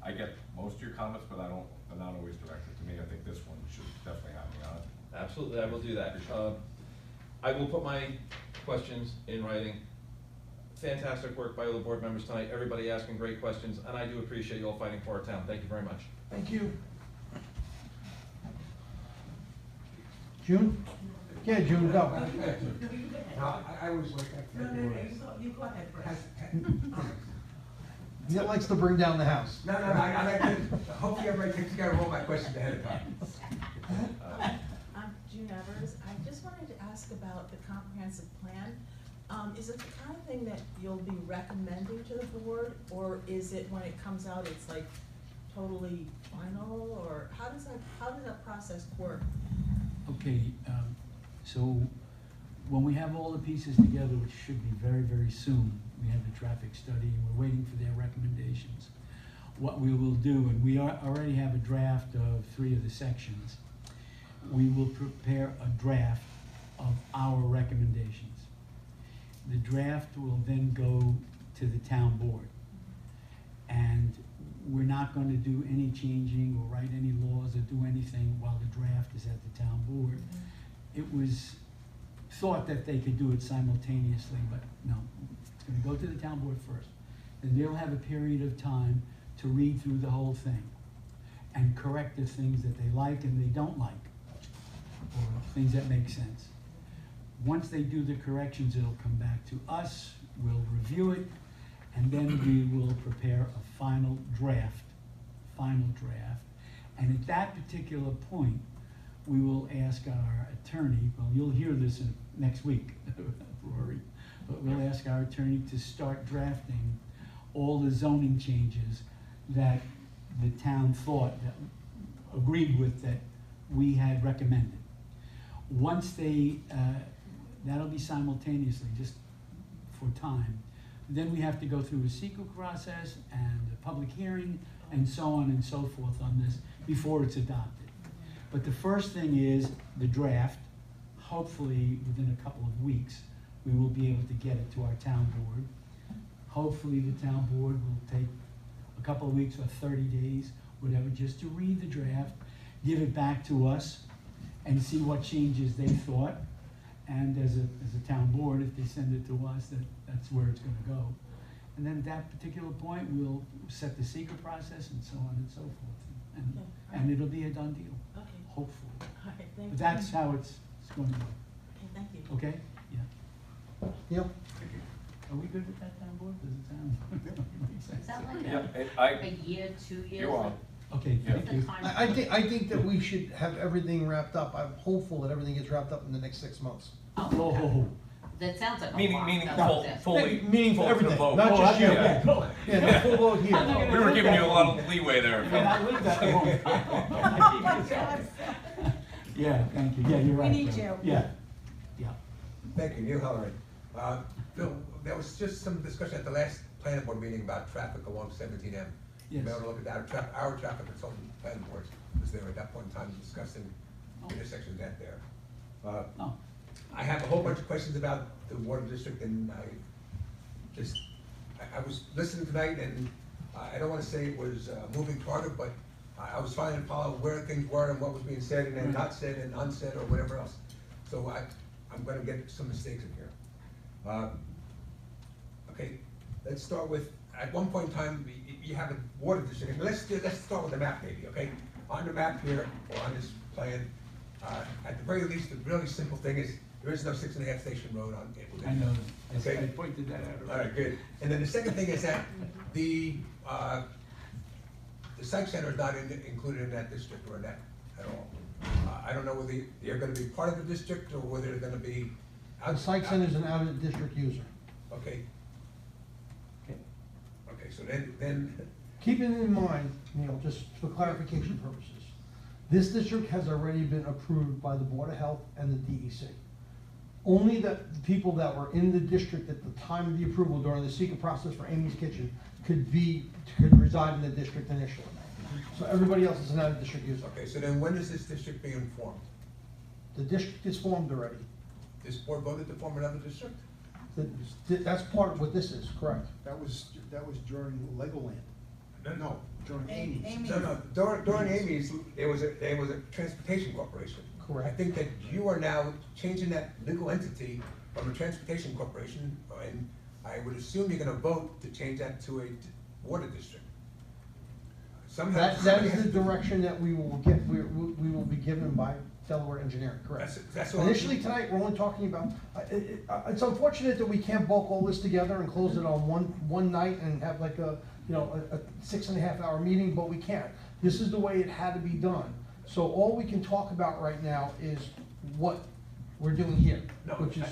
I get most of your comments, but they're not always directed to me. I think this one should definitely have me on it. Absolutely, I will do that. I will put my questions in writing. Fantastic work by all the board members tonight, everybody asking great questions, and I do appreciate you all fighting for our town. Thank you very much. Thank you. June? Yeah, June, go. No, I was like, you go ahead first. He likes to bring down the house. No, I like to, hopefully everybody takes care of all my questions ahead of time. I'm June Evers. I just wanted to ask about the comprehensive plan. Is it the kind of thing that you'll be recommending to the board, or is it when it comes out, it's like totally final, or how does that process work? Okay, so when we have all the pieces together, which should be very, very soon, we have the traffic study, and we're waiting for their recommendations. What we will do, and we already have a draft of 3 of the sections, we will prepare a draft of our recommendations. The draft will then go to the town board. And we're not going to do any changing or write any laws or do anything while the draft is at the town board. It was thought that they could do it simultaneously, but no, it's going to go to the town board first. Then they'll have a period of time to read through the whole thing and correct the things that they like and they don't like, or things that make sense. Once they do the corrections, it'll come back to us, we'll review it, and then we will prepare a final draft. And at that particular point, we will ask our attorney, well, you'll hear this next week, Rory, but we'll ask our attorney to start drafting all the zoning changes that the town thought, that agreed with, that we had recommended. Once they, that'll be simultaneously, just for time. Then we have to go through a secret process and a public hearing and so on and so forth on this before it's adopted. But the first thing is the draft. Hopefully within a couple of weeks, we will be able to get it to our town board. Hopefully the town board will take a couple of weeks or 30 days, whatever, just to read the draft. give it back to us and see what changes they thought. And as a town board, if they send it to us, that's where it's gonna go. And then at that particular point, we'll set the seeker process and so on and so forth. And it'll be a done deal, Okay, hopefully. all right, thank you. But that's how it's going to go, Okay, thank you. okay? Yeah. Yep. Are we good with that, town board? Does it sound? makes sense? Is that like Yeah, and a year, 2 years? you're on. Okay, Yeah. thank you. I think that we should have everything wrapped up. I'm hopeful that everything gets wrapped up in the next 6 months. Whoa. That sounds like a lot. Meaning That's what full, I'm saying. fully, Meaning full to the everything, vote. not just you. Yeah. Yeah, no full vote here. We were giving you a lot of leeway there. And I lived that long. Yeah, thank you, yeah, you're right. need Bill. you. Yeah, yeah. Thank you, Neil Halloran. Bill, there was just some discussion at the last planning board meeting about traffic along 17M. You Yes. may want to look at that, our traffic consultant planning board was there at that point in time discussing intersections out there. Oh, I have a whole bunch of questions about the water district, and I was listening tonight, and I don't wanna say it was a moving target, but I was trying to follow where things were and what was being said and then not said and unsaid or whatever else. So I'm gonna get some mistakes in here. Okay, let's start with, at one point in time, you have a water district, and let's start with the map maybe, okay? On the map here, or on this plan, at the very least, the really simple thing is, there is no 6.5 Station Road on it. I know, Okay. I pointed that out. All right, good. And then the second thing is that the psych center is not included in that district or in that at all. I don't know whether they're gonna be part of the district or whether they're gonna be. The site center is an out-of-district user. Okay, Okay. okay, so then, Keeping in mind, Neil, just for clarification purposes, this district has already been approved by the Board of Health and the DEC. Only the people that were in the district at the time of the approval during the secret process for Amy's Kitchen could reside in the district initially. So everybody else is an out-of-district user. okay, so then when is this district being formed? The district is formed already. This board voted to form another district? That's part of what this is, correct? That was during Legoland. No, during Amy's. Amy's. No, during Amy's, there was a transportation corporation. Correct. I think that you are now changing that legal entity from a transportation corporation, and I would assume you're gonna vote to change that to a water district. Somehow. That somebody is has the to- direction that we will get, we will be given by Delaware Engineering, correct? That's all. Initially tonight, we're only talking about, it's unfortunate that we can't bulk all this together and close it on one night and have like a 6.5 hour meeting, but we can't. This is the way it had to be done. So all we can talk about right now is what we're doing here, No, which is,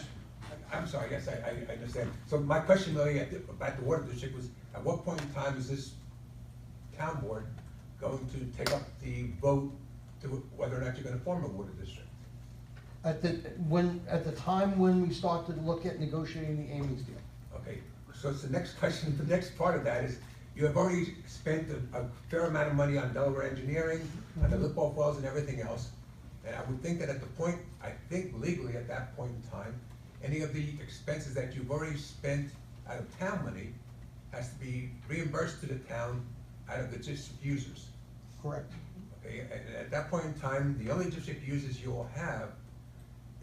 I'm sorry, yes, I understand. So my question really about the water district was, at what point in time is this town board going to take up the vote to whether or not you're gonna form a water district? at the time when we started to look at negotiating the Amy's deal. Okay, so it's the next question, the next part of that is, you have already spent a fair amount of money on Delaware Engineering, on the lip-off wells and everything else. And I would think that at the point, I think legally at that point in time, any of the expenses that you've already spent out of town money has to be reimbursed to the town out of the district users. Correct. Okay, and at that point in time, the only district users you will have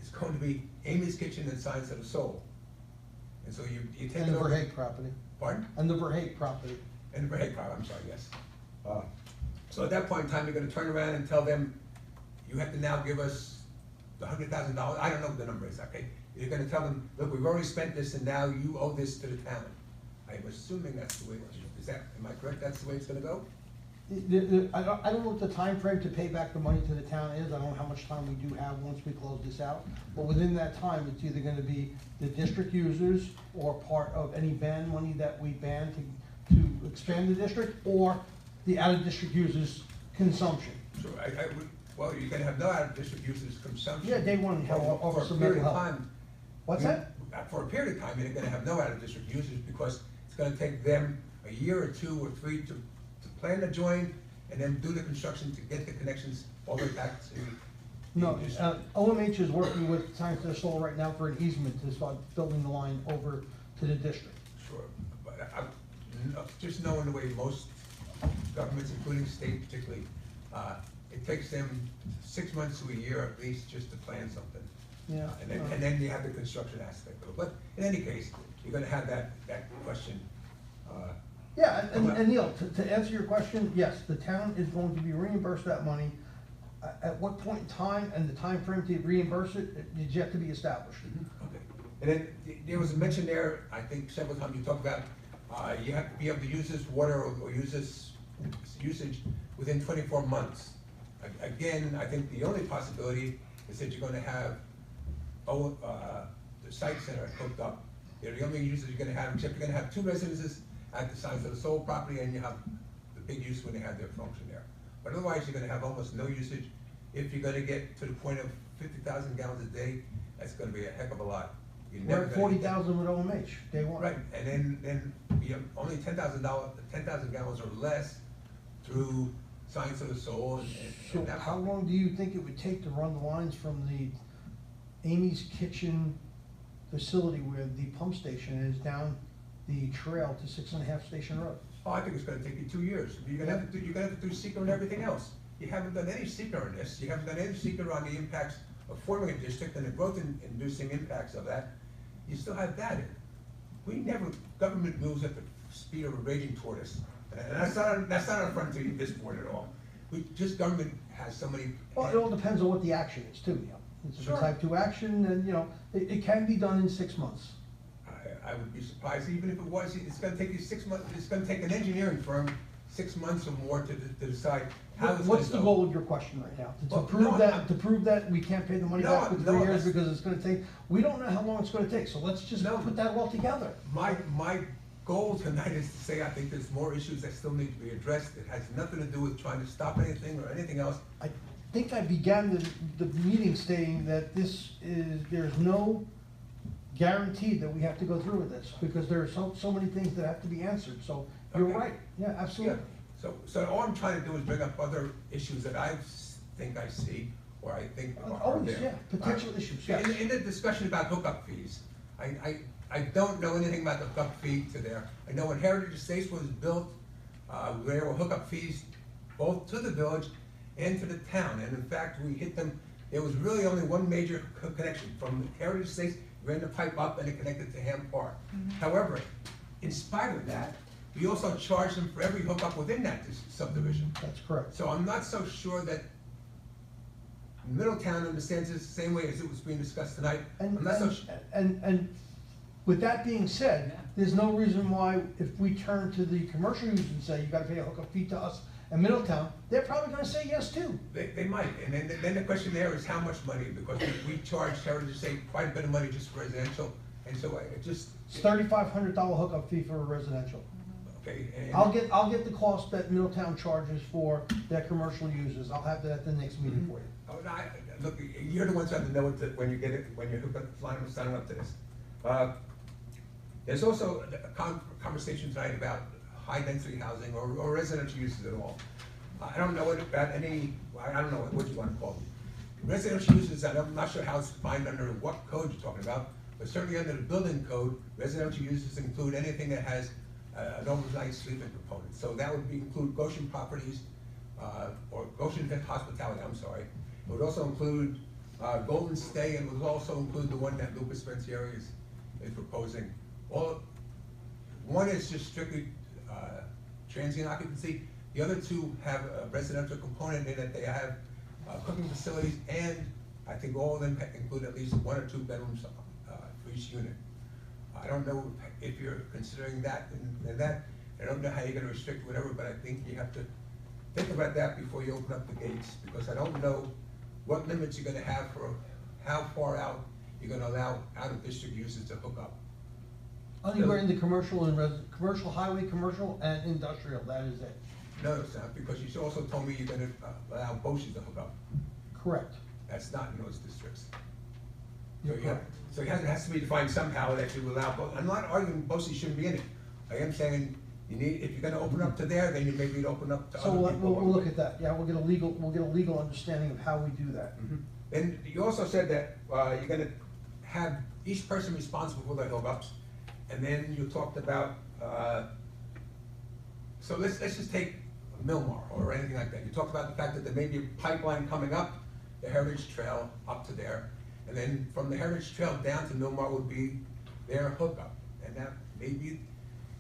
is going to be Amy's Kitchen and Science of the Soul. And so you take And it the over. Verhaeghe property, Pardon? and the Verhaeghe property. And the Verhaeghe property, I'm sorry, yes. So at that point in time, you're gonna turn around and tell them, you have to now give us the $100,000, I don't know what the number is, okay? You're gonna tell them, look, we've already spent this and now you owe this to the town. I'm assuming that's the way, am I correct, that's the way it's gonna go? I don't know what the time frame to pay back the money to the town is, I don't know how much time we do have once we close this out. But within that time, it's either gonna be the district users or part of any ban money that we ban to expand the district, or the out-of-district users' consumption. So I would, well, you're gonna have no out-of-district users consumption. Yeah, day one, have For offer a some period mental of health. time. What's that? For a period of time, you're gonna have no out-of-district users because it's gonna take them a year or 2 or 3 to plan the join and then do the construction to get the connections all the way back to. No, the OMH is working with Science of the Soul right now for an easement to start building the line over to the district. Sure, but just knowing the way most governments, including state particularly, it takes them 6 months to a year at least just to plan something. Yeah. And then you have the construction aspect of it. But in any case, you're gonna have that question. Yeah, and Neil, to answer your question, yes, the town is going to be reimbursed that money. At what point in time and the time frame to reimburse it is yet to be established. Okay. And then there was a mention there, I think several times you talked about, you have to be able to use this water or use this usage within 24 months. Again, I think the only possibility is that you're gonna have, the site center hooked up. They're the only users you're gonna have, except you're gonna have 2 residences at the size of the sole property, and you have the big use when they have their function there. But otherwise, you're gonna have almost no usage. If you're gonna get to the point of 50,000 gallons a day, that's gonna be a heck of a lot. You're We're never at gonna 40,000 with OMH, day one. Right, and then you have only 10,000 gallons or less through Science of the Soul So and that. how long do you think it would take to run the lines from the Amy's Kitchen facility where the pump station is down the trail to 6.5 Station Road? Oh, I think it's gonna take you 2 years. You're gonna have to do seeker and everything else. You haven't done any seeker on this. You haven't done any seeker on the impacts of forming a district and the growth inducing impacts of that. You still have that in. Government moves at the speed of a raging tortoise. And that's not an affront to this board at all. Government has so many. Well, it all depends on what the action is too, you know. It's a Sure. type 2 action and, you know, it can be done in 6 months. I would be surprised, even if it was, it's gonna take you 6 months, it's gonna take an engineering firm 6 months or more to decide how it's gonna go. What's the goal of your question right now? Well, no, To prove that we can't pay the money No, back in 3 no, years that's- because it's gonna take, we don't know how long it's gonna take, so let's just No. put that all together. My goal tonight is to say I think there's more issues that still need to be addressed. It has nothing to do with trying to stop anything or anything else. I think I began the meeting stating that there's no guarantee that we have to go through with this, because there are so many things that have to be answered, so you're Okay. right, yeah, absolutely. So all I'm trying to do is bring up other issues that I think I see, or I think are Always, there. yeah, potential issues, yes. In the discussion about hookup fees, I don't know anything about the hookup fee to there. I know when Heritage Estates was built, there were hookup fees both to the village and to the town, and in fact, we hit them, there was really only one major connection, from Heritage Estates, ran the pipe up and it connected to Ham Park. However, in spite of that, we also charged them for every hookup within that subdivision. That's correct. So I'm not so sure that Middletown understands this the same way as it was being discussed tonight. And, I'm not so and, sure. and with that being said, there's no reason why, if we turn to the commercial users and say, you gotta pay a hookup fee to us in Middletown, they're probably gonna say yes too. They might, and then the question there is how much money, because we charge Heritage Estate quite a bit of money just for residential, and so it just, It's $3,500 hookup fee for a residential. okay. And I'll get the cost that Middletown charges for their commercial users, I'll have that at the next meeting for you. Oh, no, look, you're the ones who have to know it when you get it, when you're signing up to this. There's also a conversation tonight about high-density housing or residential uses at all. I don't know about any, I don't know what you want to call them. Residential uses, I'm not sure how it's defined under what code you're talking about, but certainly under the building code, residential uses include anything that has an overnight sleeping component. So that would include Goshen properties, or Goshen Hospitality, I'm sorry. It would also include Golden Stay, and it would also include the one that Lucas Spencieri is proposing. One is just strictly transient occupancy. The other two have a residential component in it. They have cooking facilities, and I think all of them include at least 1 or 2 bedrooms for each unit. I don't know if you're considering that and that. I don't know how you're gonna restrict whatever, but I think you have to think about that before you open up the gates, because I don't know what limits you're gonna have for how far out you're gonna allow out-of-district users to hook up. Anywhere in the commercial and commercial, highway, commercial, and industrial, that is it. No, it's not, because you also told me you're gonna allow BOCES to hook up. Correct. That's not in those districts. You're So you have- correct. So it has to be defined somehow that you allow, I'm not arguing BOCES shouldn't be in it. I am saying you need, if you're gonna open up to there, then you maybe open up to So other people. we'll look at that, yeah, we'll get a legal understanding of how we do that. Mhm. And you also said that you're gonna have each person responsible for their hookups, and then you talked about, so let's just take Millmar or anything like that. You talked about the fact that there may be a pipeline coming up the Heritage Trail up to there, and then from the Heritage Trail down to Millmar would be their hookup. And that may be,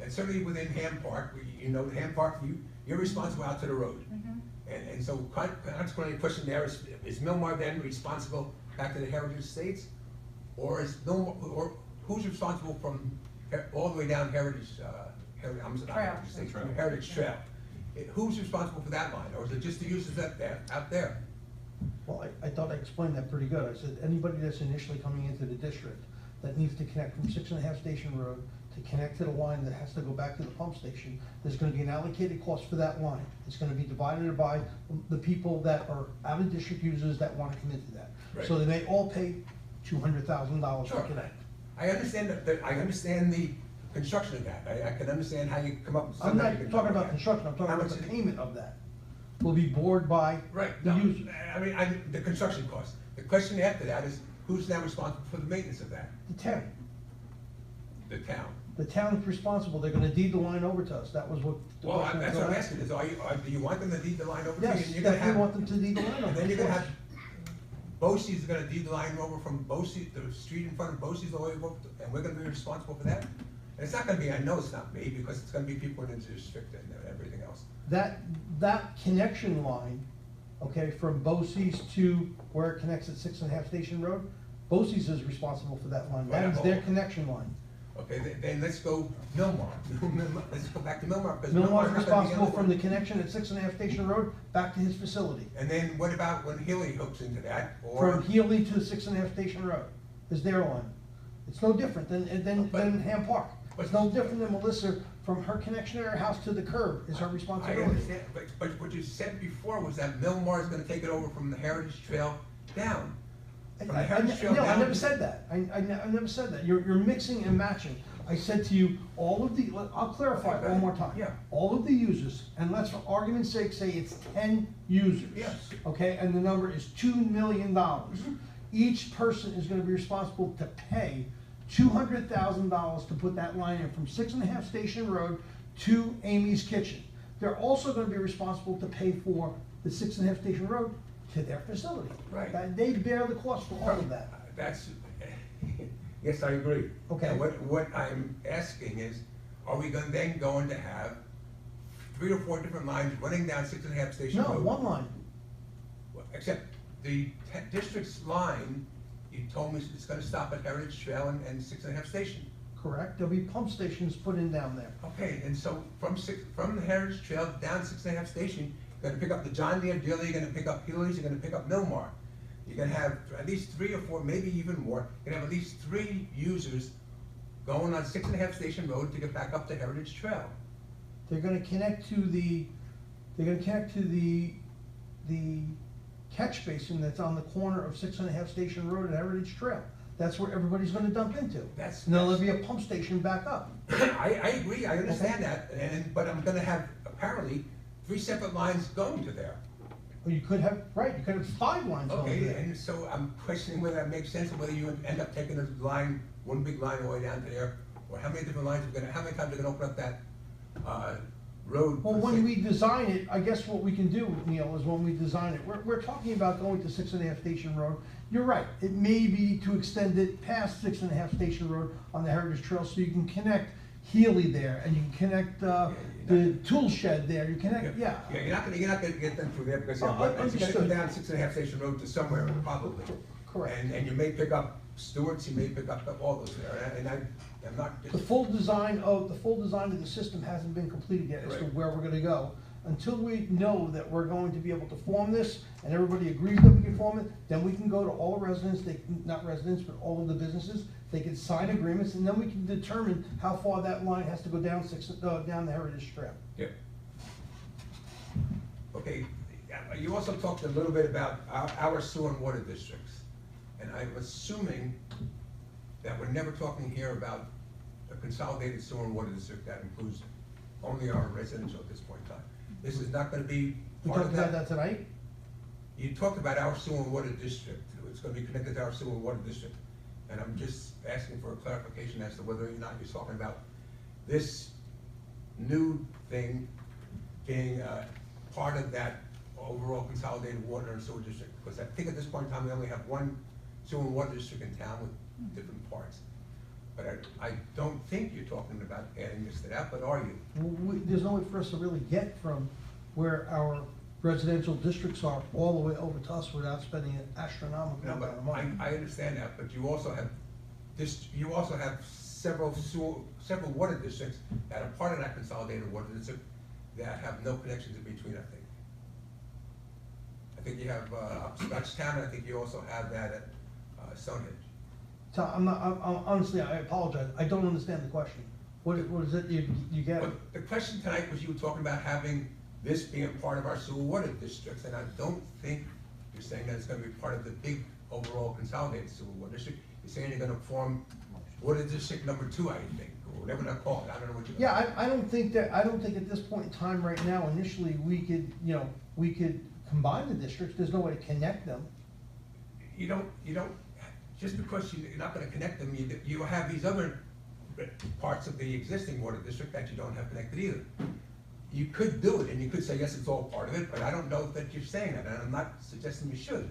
and certainly within Ham Park, you know, Ham Park, you're responsible out to the road. And so consequently, the question there is Millmar then responsible back to the Heritage Estates? Or is Millmar, or who's responsible from all the way down Heritage, I'm sorry, Trail. Heritage Estates, Heritage Trail? Who's responsible for that line, or is it just the users out there? Well, I thought I explained that pretty good. I said, anybody that's initially coming into the district that needs to connect from 6.5 Station Road to connect to the line that has to go back to the pump station, there's gonna be an allocated cost for that line. It's gonna be divided by the people that are out-of-district users that wanna come into that. So Right. they may all pay $200,000 to Sure. connect. I understand I understand the construction of that. I can understand how you come up with I'm something. not you can talking cover about that. construction, I'm talking How about much the is- payment of that. Will be borne by Right, the no, user, I mean, the construction cost. The question after that is, who's now responsible for the maintenance of that? the town. The town. The town is responsible, they're gonna deed the line over to us, that was what. the Well, question was that's what I'm gonna asking, is do you want them to deed the line over to you? Yes, And you're gonna definitely have- want them to deed the line over. And then you're of gonna course. have, BOCES is gonna deed the line over from BOCES, the street in front of BOCES all the way over, and we're gonna be responsible for that? And it's not gonna be, I know it's not me, because it's gonna be people in the district and everything else. That connection line, okay, from BOCES to where it connects at 6.5 Station Road, BOCES is responsible for that line, that is their connection line. Okay, then let's go Millmar. Let's go back to Millmar, because Millmar's Millmar's not gonna be responsible the from one. the connection at 6.5 Station Road back to his facility. And then what about when Healy hooks into that, or? From Healy to 6.5 Station Road is their line. It's no different than Ham Park. It's no different than Melissa, from her connection at her house to the curb is her I responsibility. understand, but what you said before was that Millmar is gonna take it over from the Heritage Trail down. From the Heritage Trail No, I down never to- said that. I never said that. You're mixing and matching. I said to you, all of the, I'll clarify it one more time. Yeah. All of the users, and let's for argument's sake say it's 10 users. Yes. Okay, and the number is $2 million. Mm-hmm. Each person is gonna be responsible to pay $200,000 to put that line in from 6.5 Station Road to Amy's Kitchen. They're also gonna be responsible to pay for the 6.5 Station Road to their facility. Right. They bear the cost for all of that. That's, yes, I agree. Okay. And what I'm asking is, are we then going to have 3 or 4 different lines running down 6.5 Station No, Road? one line. Except the district's line, you told me it's gonna stop at Heritage Trail and 6.5 Station. Correct, there'll be pump stations put in down there. Okay, and so from the Heritage Trail down 6.5 Station, you're gonna pick up the John Deere dealer, you're gonna pick up Healy's, you're gonna pick up Millmar. You're gonna have at least 3 or 4, maybe even more, you're gonna have at least 3 users going on 6.5 Station Road to get back up the Heritage Trail. They're gonna connect to the catch basin that's on the corner of 6.5 Station Road and Heritage Trail. That's where everybody's gonna dump into. And then there'll be a pump station back up. I agree, I understand that, but I'm gonna have apparently 3 separate lines going to there. Or you could have 5 lines going Okay, there. and so I'm questioning whether that makes sense, or whether you end up taking a line, one big line all the way down to there, or how many different lines how many times are gonna open up that, road? Well, when we design it, I guess what we can do, Neil, is when we design it, we're talking about going to 6.5 Station Road. You're right, it may be to extend it past 6.5 Station Road on the Heritage Trail, so you can connect Healy there, and you can connect, the tool shed there, you connect, yeah. Yeah, you're not gonna get them through there, because Oh, it's gonna understood. go down 6.5 Station Road to somewhere, probably. Correct. And you may pick up Stewart's, you may pick up all those there, and I'm not. The full design of the system hasn't been completed yet as to Right. where we're gonna go. Until we know that we're going to be able to form this, and everybody agrees that we can form it, then we can go to all residents, not residents, but all of the businesses, they can sign agreements, and then we can determine how far that line has to go down down the Heritage Trail. Yeah. Okay, you also talked a little bit about our sewer and water districts. And I'm assuming that we're never talking here about a consolidated sewer and water district that includes only our residential at this point in time. This is not gonna be We part talked of about that. that tonight? You talked about our sewer and water district, it's gonna be connected to our sewer and water district. And I'm just asking for a clarification as to whether or not you're talking about this new thing being part of that overall consolidated water and sewer district? Because I think at this point in time, we only have one sewer and water district in town with different parts. But I don't think you're talking about adding this to that, but are you? There's no way for us to really get from where our residential districts are all the way over to us without spending an astronomical No, amount but of money. I understand that, but you also have several water districts that are part of that consolidated water district that have no connections in between, I think. I think you have, Scotchtown, and I think you also have that at, Stonehenge. So honestly, I apologize, I don't understand the question. What is it you get? But the question tonight was you were talking about having this being part of our sewer water districts, and I don't think you're saying that it's gonna be part of the big overall consolidated sewer water district. You're saying you're gonna form water district number 2, I think, or whatever they're called, I don't know what you're. Yeah, I don't think at this point in time right now, initially, we could combine the districts, there's no way to connect them. You don't, just because you're not gonna connect them, you have these other parts of the existing water district that you don't have connected either. You could do it, and you could say, yes, it's all part of it, but I don't know that you're saying that, and I'm not suggesting you should.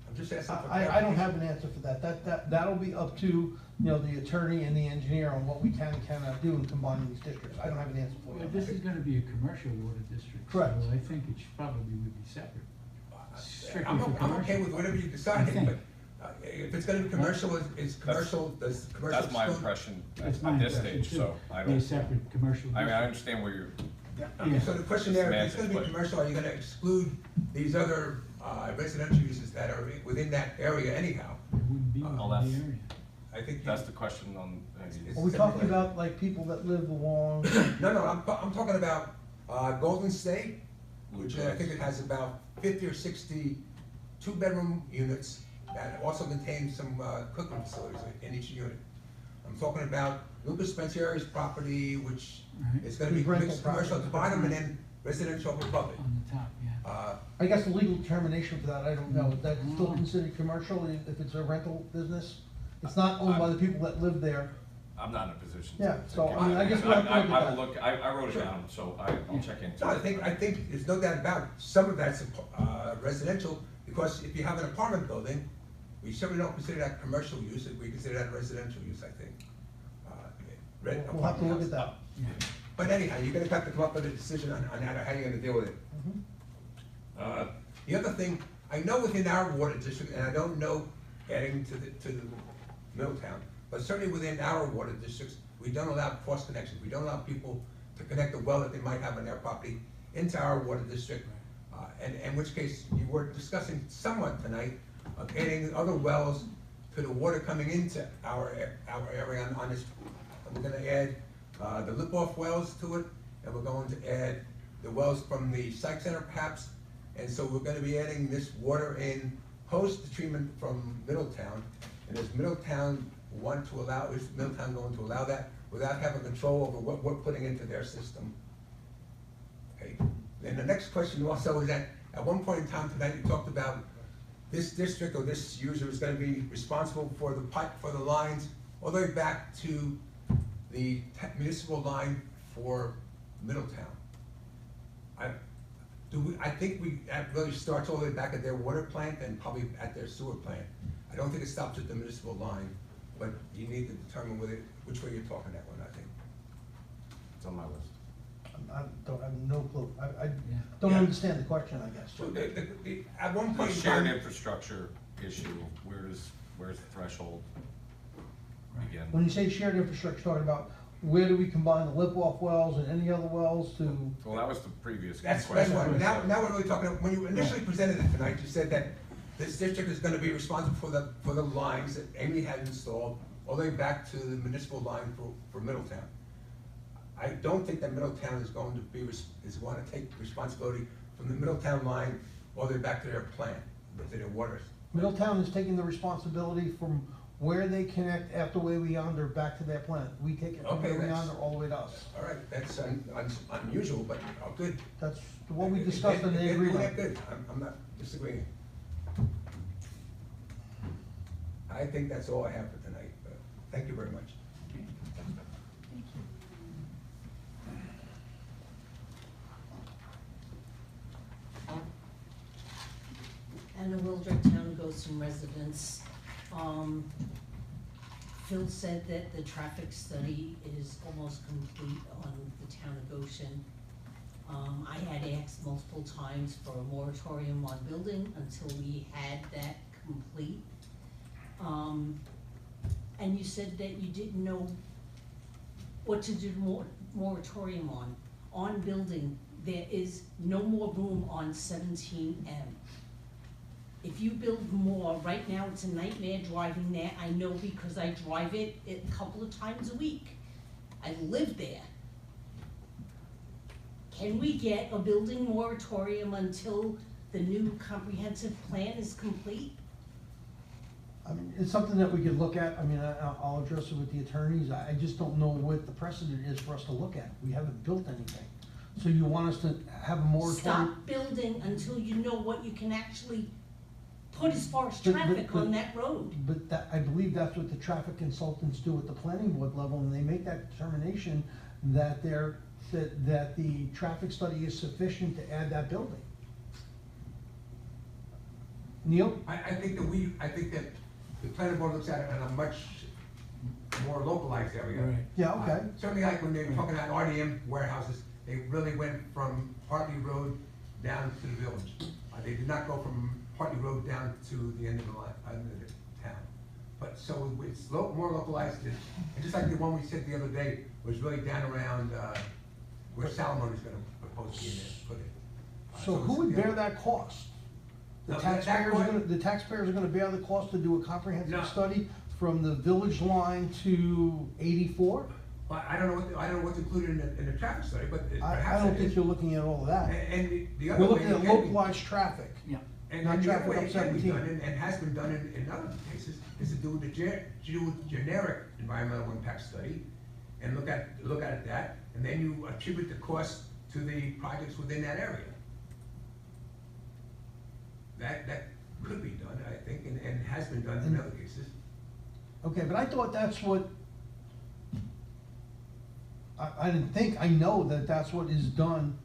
I'm just asking for I don't have an answer for that, that'll be up to, the attorney and the engineer on what we can and cannot do in combining these districts, I don't have an answer for Well, you. this is gonna be a commercial water district. Correct. So I think it probably would be separate. Strictly I'm for okay commercial. with whatever you I decide, think. but if it's gonna be commercial, it's commercial, does commercial That's my exclude- impression That's at my this impression stage, too. so I Be a don't, separate commercial I mean, I district. understand where you're, Okay, so the question there, if it's Semantics, gonna be but- commercial, are you gonna exclude these other residential uses that are within that area anyhow? It wouldn't be Well, within that's- the area. I think. that's the question on, It's- Are we talking about like people that live along, No, I'm talking about Golden State, which I think it has about 50 or 60 two-bedroom units that also contain some cooking facilities in each unit. I'm talking about Lucas Spencieri's property, which Right. is gonna be These rental mixed commercial at the properties. bottom and then residential up above it. On the top, yeah. I guess the legal determination for that, I don't know, is that still considered commercial if it's a rental business? It's not owned by the people that live there. I'm not in a position. Yeah, to so, give I mean, I you- guess we'll have to look at I that. will look, I wrote it down, so I'll check into it. No, I think there's no doubt about it. Some of that's residential, because if you have an apartment building, we certainly don't consider that commercial use, we consider that residential use, I think. We'll have to look at that. But anyhow, you're gonna have to come up with a decision on how you're gonna deal with it. The other thing, I know within our water district, and I don't know adding to the Middletown, but certainly within our water districts, we don't allow cross connections, we don't allow people to connect a well that they might have on their property into our water district. And in which case, you were discussing somewhat tonight of adding other wells to the water coming into our area on this. And we're gonna add, the lip-off wells to it, and we're going to add the wells from the psych center perhaps. And so we're gonna be adding this water in post the treatment from Middletown. And is Middletown going to allow that without having control over what we're putting into their system? Okay, then the next question also is that, at one point in time tonight, you talked about this district or this user is gonna be responsible for the pipe, for the lines, all the way back to the municipal line for Middletown. I think that really starts all the way back at their water plant and probably at their sewer plant. I don't think it stops at the municipal line, but you need to determine which way you're talking that one, I think. It's on my list. I don't have no clue, I Yeah. don't Yeah. understand the question, I guess. So at one The point in shared time, infrastructure issue, where's the threshold begin? When you say shared infrastructure, talking about where do we combine the lip-off wells and any other wells to, Well, that was the previous that's question. what, now we're really talking, when you initially presented it tonight, you said that this district is gonna be responsible for the lines that Amy had installed, all the way back to the municipal line for Middletown. I don't think that Middletown is going to take responsibility from the Middletown line all the way back to their plant, to their waters. Middletown is taking the responsibility from where they connect after Wayway Yonder back to their plant. We take it from Okay, Wayway that's- Yonder all the way to us. All right, that's unusual, but good. That's what we discussed in the They're doing that agreement. good, I'm not disagreeing. I think that's all I have for tonight, thank you very much. residents. Phil said that the traffic study is almost complete on the town of Goshen. I had asked multiple times for a moratorium on building until we had that complete. And you said that you didn't know what to do moratorium on. On building, there is no more room on 17M. If you build more, right now it's a nightmare driving there, I know because I drive it a couple of times a week. I live there. Can we get a building moratorium until the new comprehensive plan is complete? I mean, it's something that we could look at. I mean, I'll address it with the attorneys. I just don't know what the precedent is for us to look at. We haven't built anything. So you want us to have a moratorium? Stop building until you know what you can actually put as far as But- traffic on that road. But that, I believe that's what the traffic consultants do at the planning board level, and they make that determination that that the traffic study is sufficient to add that building. Neil? I think that the planning board looks at it in a much more localized area. Right. Yeah, okay. Certainly like when they were talking about RDM warehouses, they really went from Hartley Road down to the village. They did not go from Hartley Road down to the end of the line, end of the town. But so it's more localized, and just like the one we said the other day, was really down around, where Salomon is gonna propose to put it. So who would bear that cost? The No, that taxpayers are gonna bear the cost to do a No. comprehensive study from the village line to 84? Well, I don't know what's included in the traffic study, but I perhaps don't it think is. you're looking at all of that. And the other You're way. looking at it can be- localized traffic. Yeah. And not the other traffic way up it can be 17. done, and has been done in other cases, is to do the generic environmental impact study, and look at that, and then you attribute the cost to the projects within that area. That could be done, I think, and has been done in other cases. Okay, but I thought that's what, I didn't think, I know that that's what is done.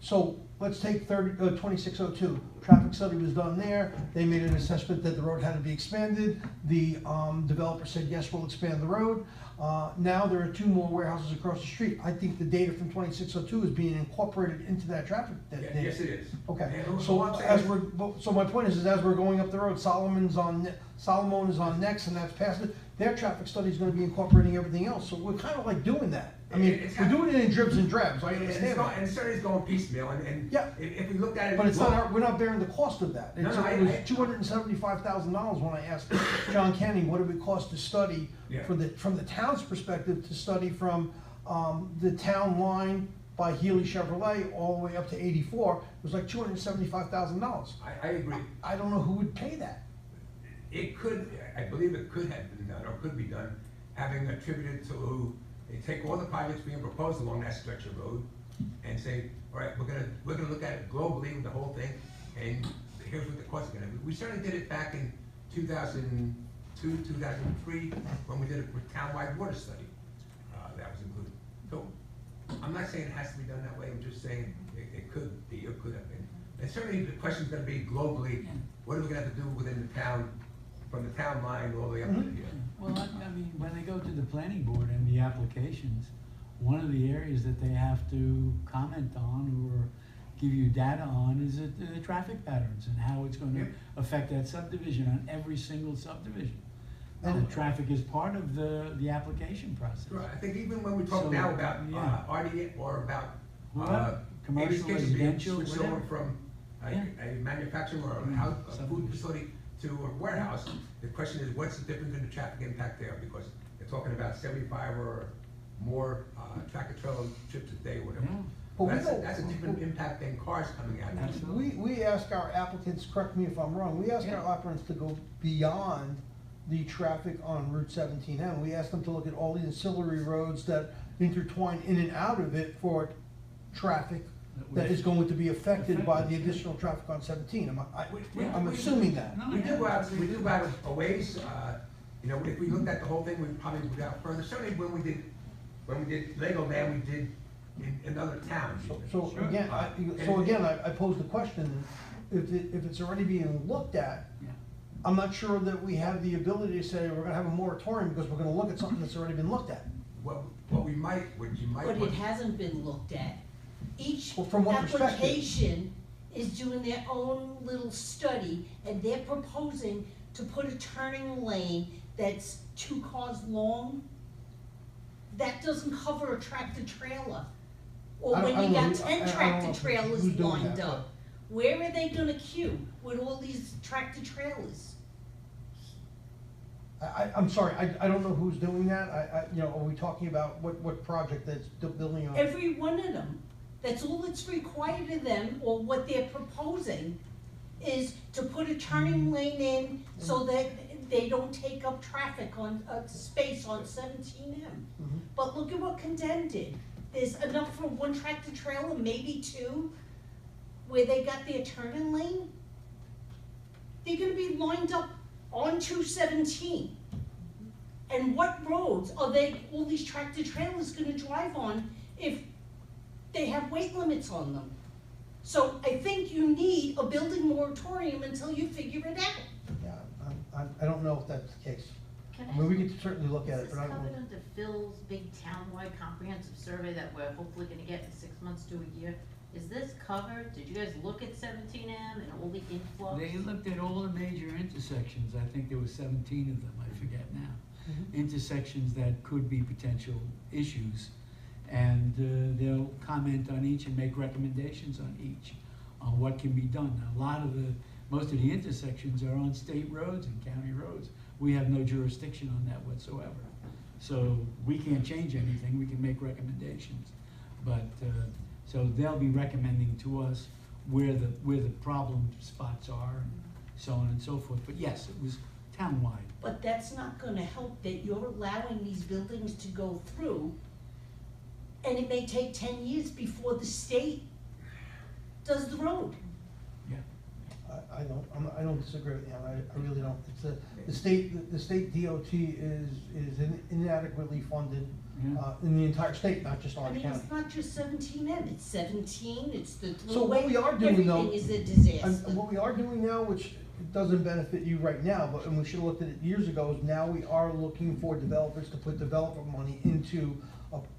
So, let's take 2602, traffic study was done there, they made an assessment that the road had to be expanded, the developer said, yes, we'll expand the road. Now there are 2 more warehouses across the street. I think the data from 2602 is being incorporated into that traffic data. Yes, it is. Okay, And so what I'm saying as is- so my point is as we're going up the road, Solomon is on next, and that's past it. Their traffic study is gonna be incorporating everything else, so we're kind of like doing that. I mean, It's we're doing it in dribs and drabs, I And it's understand going, that. and it certainly is going piecemeal, and Yeah. if we looked at it. But it's not, we're not bearing the cost of that. No, no, It was I- $275,000 when I asked John Kenny, what it would cost to study Yeah. from the town's perspective, to study from, the town line by Healy Chevrolet all the way up to 84, it was like $275,000. I agree. I don't know who would pay that. It could, I believe it could have been done, or could be done, having attributed to, they take all the projects being proposed along that stretch of road, and say, all right, we're gonna look at it globally with the whole thing, and here's what the cost is gonna be. We certainly did it back in 2002, 2003, when we did a townwide water study, that was included. So, I'm not saying it has to be done that way, I'm just saying it could be, it could have been. And certainly the question's gonna be globally, what are we gonna have to do within the town, from the town line all the way up to here? Well, I mean, when they go to the planning board and the applications, one of the areas that they have to comment on or give you data on is the traffic patterns and how it's gonna affect that subdivision on every single subdivision. And the traffic is part of the application process. Right, I think even when we talk So, now about yeah. RDA or about, Well, commercial, in this case, being residential, switched whatever. over from Yeah. a manufacturing or a food facility to a warehouse, the question is, what's the difference in the traffic impact there? Because they're talking about 75 or more tractor trailer trips a day or whatever. Yeah. But we don't- That's a different impact than cars coming out. Absolutely. We ask our applicants, correct me if I'm wrong, we ask our Yeah. applicants to go beyond the traffic on Route 17M. We ask them to look at all the ancillary roads that intertwine in and out of it for traffic that is going to be affected by the additional traffic on 17. I'm assuming that. No, We do yeah. go out, a ways, you know, if we looked at the whole thing, we'd probably go out further. Certainly when we did Lego Land, we did in other towns. So Sure. again, I pose the question, if it's already being looked at, Yeah. I'm not sure that we have the ability to say, we're gonna have a moratorium because we're gonna look at something that's already been looked at. What you might But want. it hasn't been looked at. Each Well, from what perspective? application is doing their own little study, and they're proposing to put a turning lane that's 2 cars long. That doesn't cover a tractor trailer. Or I don't- when I you don't know got who- 10 I don't tractor know trailers who's doing lined that, up. Where are they gonna queue with all these tractor trailers? I'm sorry, I don't know who's doing that, you know, are we talking about what project that's building on? Every one of them. That's all that's required of them, or what they're proposing, is to put a turning lane in so that they don't take up traffic on, space on 17M. Mhm. But look at what Condemned did. There's enough for 1 tractor trailer, maybe 2, where they got their turning lane. They're gonna be lined up on 217. And what roads are all these tractor trailers gonna drive on if they have weight limits on them? So I think you need a building moratorium until you figure it out. Yeah, I don't know if that's the case. Can I mean, we could certainly look at it, Is but this I don't covered know. under Phil's big townwide comprehensive survey that we're hopefully gonna get in 6 months to a year? Is this covered? Did you guys look at 17M and all the influx? They looked at all the major intersections, I think there were 17 of them, I forget now. Intersections that could be potential issues, and they'll comment on each and make recommendations on each, on what can be done. Now, most of the intersections are on state roads and county roads. We have no jurisdiction on that whatsoever. So we can't change anything, we can make recommendations. But, so they'll be recommending to us where the problem spots are and so on and so forth. But yes, it was townwide. But that's not gonna help that you're allowing these buildings to go through, and it may take 10 years before the state does the road. I don't disagree with you, I really don't. It's the state DOT is inadequately funded, Yeah. in the entire state, not just I Orange mean, County. it's not just 17M, it's 17, it's the So what throughway, we are doing, though- everything is a disaster. And what we are doing now, which doesn't benefit you right now, but, and we should have looked at it years ago, is now we are looking for developers to put developer money into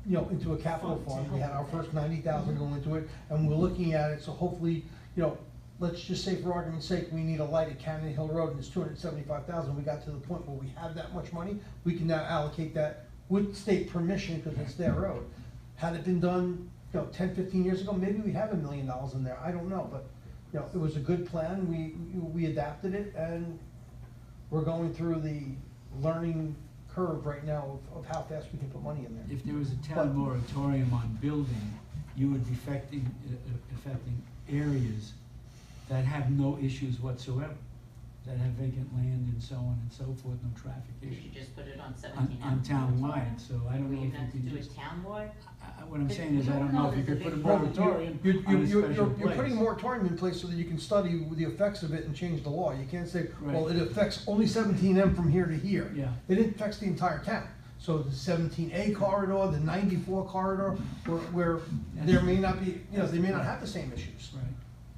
into a capital fund. We had our first 90,000 go into it, and we're looking at it, so hopefully, let's just say for argument's sake, we need a light at Cannon Hill Road and it's 275,000, we got to the point where we have that much money, we can now allocate that with state permission, because it's their road. Had it been done, 10, 15 years ago, maybe we'd have $1 million in there, I don't know, but, it was a good plan, we adapted it, and we're going through the learning curve right now of how fast we can put money in there. If there was a town moratorium on building, you would be affecting areas that have no issues whatsoever, that have vacant land and so on and so forth, no traffic You issues. should just put it on 17M. On townwide, so I don't Were know you if gonna you can do it just, townwide? what I'm saying is, I don't know if you could put a Well, moratorium You're on a special you're place. putting a moratorium in place so that you can study the effects of it and change the law. You can't say, well, Right. it affects only 17M from here to here. Yeah. It affects the entire town. So the 17A corridor, the 94 corridor, where there may not be, they may not have the same issues. Right.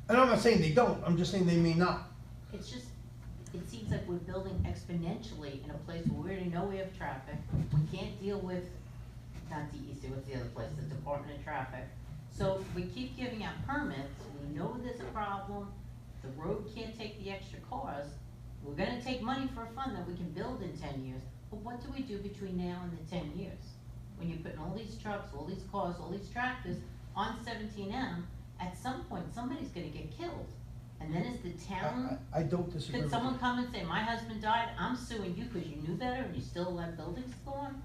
And I'm not saying they don't, I'm just saying they may not. It's just, it seems like we're building exponentially in a place where we already know we have traffic. We can't deal with, not DEC, what's the other place, the Department of Traffic. So we keep giving out permits, we know there's a problem, the road can't take the extra cars. We're gonna take money for a fund that we can build in 10 years, but what do we do between now and the 10 years? When you're putting all these trucks, all these cars, all these tractors on 17M, at some point, somebody's gonna get killed. And then is the town, I don't disagree could with you. someone come and say, my husband died, I'm suing you because you knew better and you still let buildings go on?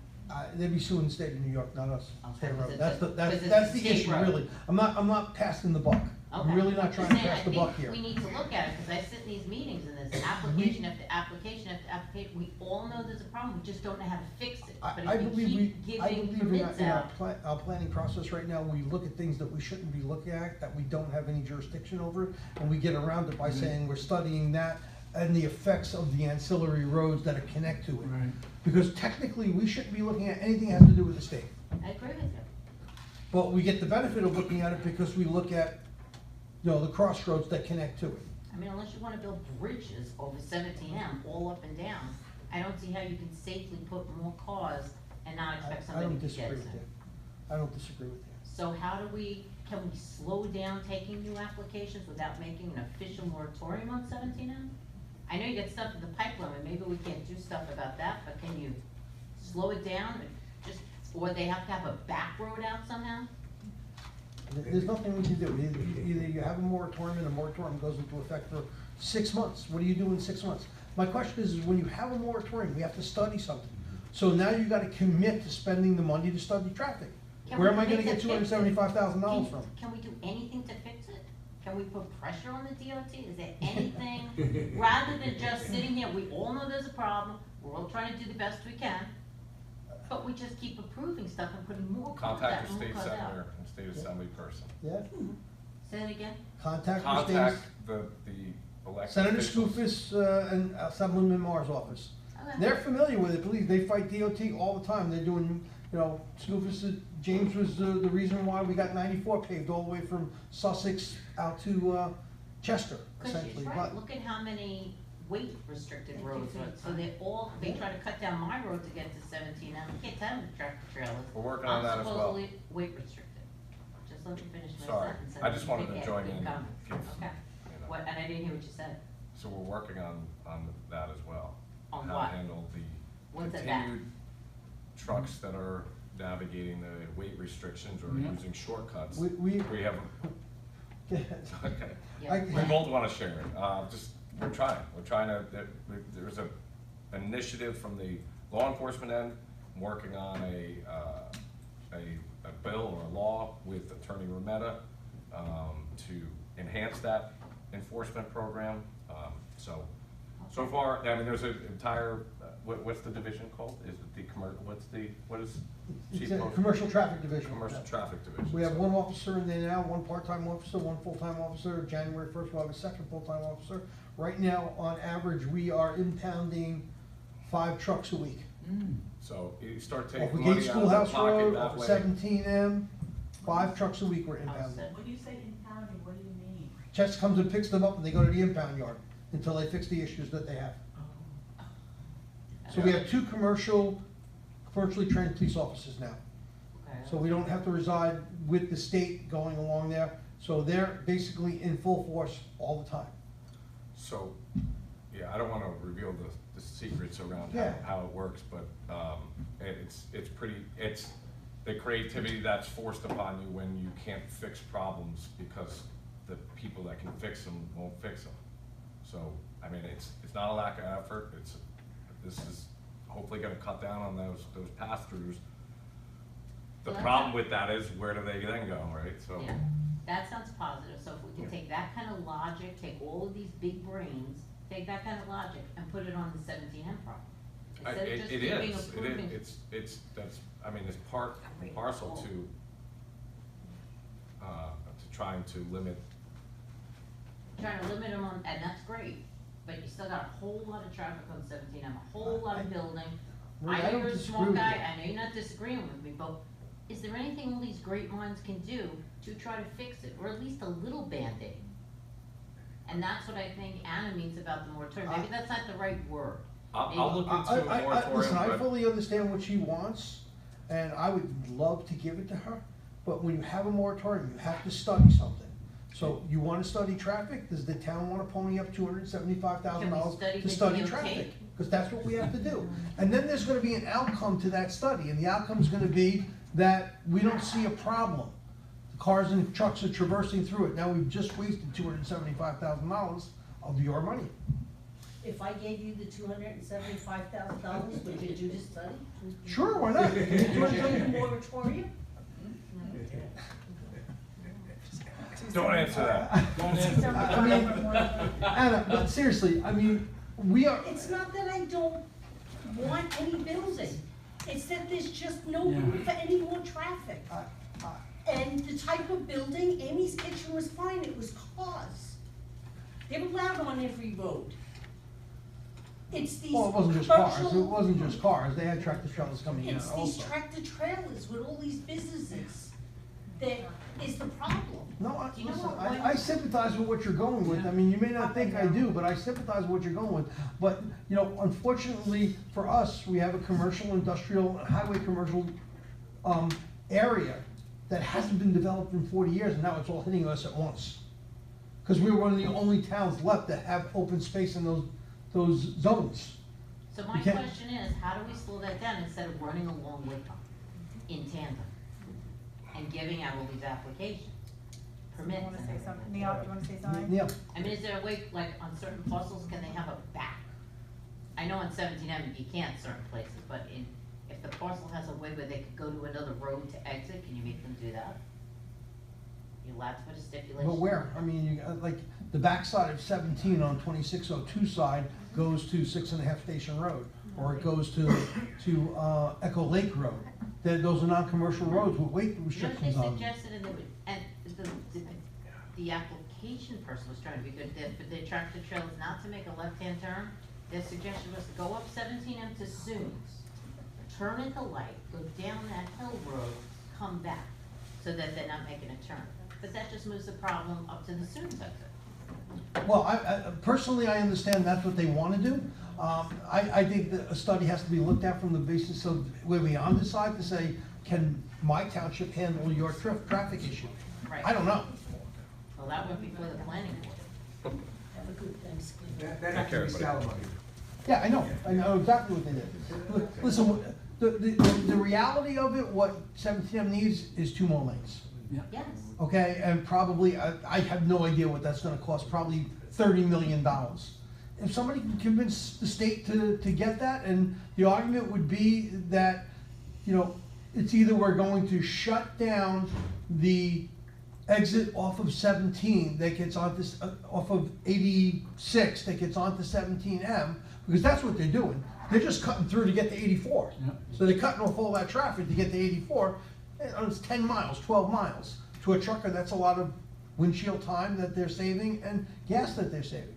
They'd be suing the state of New York, not us. Okay, State road. because That's it's the, a- that's, because it's that's a the state issue, road. really. I'm not passing the buck. I'm Okay. really not I'm trying to just saying, pass the buck here. I think we need to look at it, because I sit in these meetings and there's application after application after application, we all know there's a problem, we just don't know how to fix it. But I if we believe keep I giving believe permits in out, our planning process right now, we look at things that we shouldn't be looking at, that we don't have any jurisdiction over, and we get around it by saying we're studying that and the effects of the ancillary roads that connect to it. Right. Because technically, we shouldn't be looking at anything that has to do with the state. I agree with you. But we get the benefit of looking at it because we look at, the crossroads that connect to it. I mean, unless you wanna build bridges over 17M all up and down, I don't see how you can safely put more cars and not expect I somebody don't to disagree get with it. you. I don't disagree with you. So how do can we slow down taking new applications without making an official moratorium on 17M? I know you got stuff in the pipeline, and maybe we can't do stuff about that, but can you slow it down, and just, or they have to have a back road out somehow? There's nothing we can do. Either you have a moratorium and the moratorium goes into effect for 6 months. What do you do in 6 months? My question is when you have a moratorium, we have to study something. So now you gotta commit to spending the money to study traffic. Can Where we am I gonna make get it two hundred and seventy-five thousand dollars Can- from? Can we do anything to fix it? Can we put pressure on the DOT? Is there anything, rather than just sitting here, we all know there's a problem, we're all trying to do the best we can, but we just keep approving stuff and putting more cars out, Contact the more state cars out. senator and state assembly person. Yeah? Say that again? Contact the Contact state's, the elected Senator officials. Skoufis, and Assemblyman Marr's office. Okay. They're familiar with it, believe, they fight DOT all the time, they're doing, you know, Skoufis, James was the reason why we got 94 paved all the way from Sussex out to, Chester, Cause essentially, she's right, but, look at how many weight restricted roads are, so they try to cut down my road to get to 17, and I can't tell them the tractor trailers. We're working on that as well. I'm supposedly weight restricted, just let me finish my Sorry, sentence. and I just then wanted you to can join keep in, coming. give, Okay, you know. what, and I didn't hear what you said. So we're working on that as well. On How what? to handle the What's that? continued trucks that are navigating the weight restrictions or Yeah. using shortcuts. we, We have, okay. Yeah. We both wanna share it, we're trying to, there's a initiative from the law enforcement end, working on a bill or a law with Attorney Rometta, to enhance that enforcement program, so far, I mean, there's an entire, what's the division called? Is it the what is? it's Chief a Post- commercial traffic division. Commercial traffic division. We have so- one officer in there now, one part-time officer, one full-time officer. January 1st, we'll have a second full-time officer. Right now, on average, we are impounding 5 trucks a week. So you start Off taking of money Gate out of the Schoolhouse pocket Road, that off of way. 17M, 5 trucks a week we're impounding. Outset. When you say impounding, what do you mean? Chess comes and picks them up and they go to the impound yard until they fix the issues that they have. So we have 2 commercially trained police officers now. Okay. So we don't have to reside with the state going along there. So they're basically in full force all the time. So, yeah, I don't wanna reveal the secrets around Yeah. how it works, but, it's the creativity that's forced upon you when you can't fix problems because the people that can fix them won't fix them. So, I mean, it's not a lack of effort, this is hopefully gonna cut down on those pass-throughs. The Well, problem with that is, where do they then go, right, so. Yeah, that sounds positive, so if we can take that kind of logic, take all of these big brains, take that kind of logic and put it on the 17M problem. Instead of just It keeping is, approving. it's, that's, I mean, it's part and parcel to trying to limit, Trying to limit them on, and that's great, but you still got a whole lot of traffic on 17M, a whole lot of building. Marie, I I know don't you're a disagree smart with guy, you. I know you're not disagreeing with me, but is there anything all these great minds can do to try to fix it, or at least a little Band-Aid? And that's what I think Anna means about the moratorium, maybe that's not the right word. I'll look into a moratorium, Listen, I but fully understand what she wants, and I would love to give it to her, but when you have a moratorium, you have to study something. So you wanna study traffic, does the town wanna pony up $275,000 Can we study to the study DOT? traffic? Cause that's what we have to do. And then there's gonna be an outcome to that study, and the outcome's gonna be that we don't see a problem. The cars and trucks are traversing through it, now we've just wasted $275,000 of your money. If I gave you the $275,000, would you do the study? Sure, why not? Would you do the moratorium? don't answer that. I mean, Anna, but seriously, I mean, we are, It's not that I don't want any building, it's that there's just no room for any more traffic. And the type of building, Amy's Kitchen was fine, it was cars. They were allowed on every road. It's these well, it wasn't just cars, it commercial- wasn't just cars, they had tractor trailers coming in It's these also. tractor trailers with all these businesses that is the problem. No, Do you know listen, what one- I sympathize with what you're going with. I mean, you may not think I do, but I sympathize with what you're going with. But, you know, unfortunately for us, we have a commercial, industrial, highway commercial, area that hasn't been developed in 40 years, and now it's all hitting us at once. Because we're one of the only towns left that have open space in those zones. So my You can't- question is, how do we slow that down instead of running along with them in tandem? And giving out all these applications, permits You wanna and say everything? something, Neil, you wanna say something? Yeah, I mean, is there a way, like, on certain parcels, can they have a back? I know on 17M you can't certain places, but if the parcel has a way where they could go to another road to exit, can you make them do that? You allowed to put a stipulation? but where? I mean, you got, like, the backside of 17 on 2602 side goes to 6½ Station Road, or it goes to Echo Lake Road. Those are non-commercial roads with weight You know what restrictions they on them. suggested, and the application person was trying to be good, that for the tractor trailers not to make a left-hand turn, their suggestion was to go up 17M to Soons, turn at the light, go down that hill road, come back, so that they're not making a turn. But that just moves the problem up to the Soons exit. Well, personally, I understand that's what they want to do. I think that a study has to be looked at from the basis of where we on this side to say, can my township handle your traffic issue? Right. I don't know. Well, that went before the planning board. Have a good Thanksgiving. That has to be salary. Yeah, I know exactly what they did. Listen, the reality of it, what 17M needs is 2 more lanes. Yes. Okay, and probably, I have no idea what that's gonna cost, probably $30 million. If somebody can convince the state to get that, and the argument would be that, you know, it's either we're going to shut down the exit off of 17 that gets onto, off of 86 that gets onto 17M, because that's what they're doing. They're just cutting through to get to 84. Yep. So they're cutting off all that traffic to get to 84. And it's 10 miles, 12 miles. To a trucker, that's a lot of windshield time that they're saving and gas that they're saving.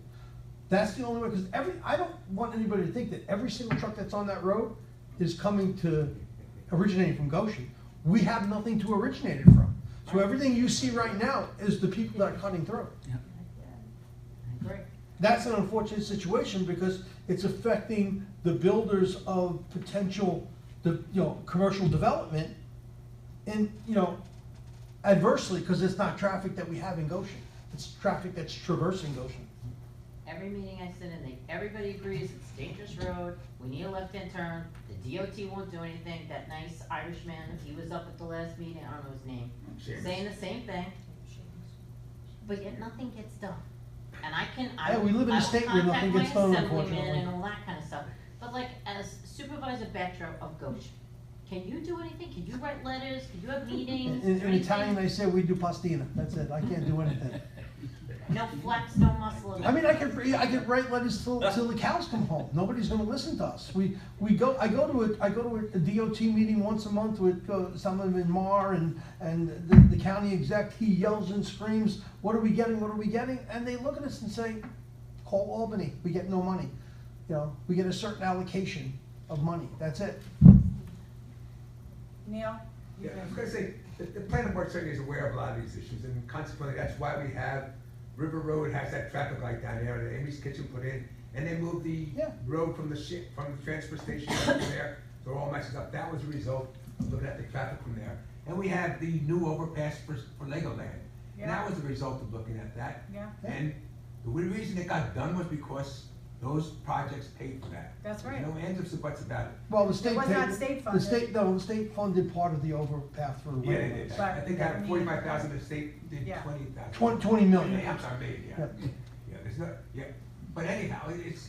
That's the only way, because I don't want anybody to think that every single truck that's on that road is originating from Goshen. We have nothing to originate it from. So everything you see right now is the people that are cutting through. I agree. That's an unfortunate situation because it's affecting the builders of potential, commercial development and, adversely, because it's not traffic that we have in Goshen. It's traffic that's traversing Goshen. Every meeting I sit in, everybody agrees it's a dangerous road, we need a left-hand turn, the DOT won't do anything. That nice Irishman, he was up at the last meeting, I don't know his name, saying the same thing, but yet nothing gets done. And Yeah, we live in a state where nothing gets done, I will contact my assemblyman unfortunately. and all that kind of stuff, but like, as Supervisor Betcher of Goshen, can you do anything? Can you write letters? Can you have meetings? In Is there anything? Italian, they say we do pastina. That's it. I can't do anything. No flex, no muscle. I mean, I can write letters till the cows come home. Nobody's gonna listen to us. I go to a DOT meeting once a month with some of them in Mar and the county exec. He yells and screams, "What are we getting? What are we getting?" And they look at us and say, "Call Albany. We get no money. We get a certain allocation of money. That's it." Neil? Yeah, I was gonna say, the planning board certainly is aware of a lot of these issues, and consequently, that's why we have, River Road has that traffic light down there, that Amy's Kitchen put in, and they moved the Yeah. road from the transfer station up to there, so it all messes up. That was a result of looking at the traffic from there. And we have the new overpass for Legoland, and that was a result of looking at that. Yeah. And the reason it got done was because those projects paid for that. That's right. There's no ands, ifs, or buts about it. Well, the state was paid. not state funded. The state funded part of the overpass for. Yeah, they did. But, I think I out of mean- 45,000, the state did Yeah. 20,000. 20 million. I'm sorry, maybe, yeah. Yeah. Yeah, there's no, yeah, but anyhow, it's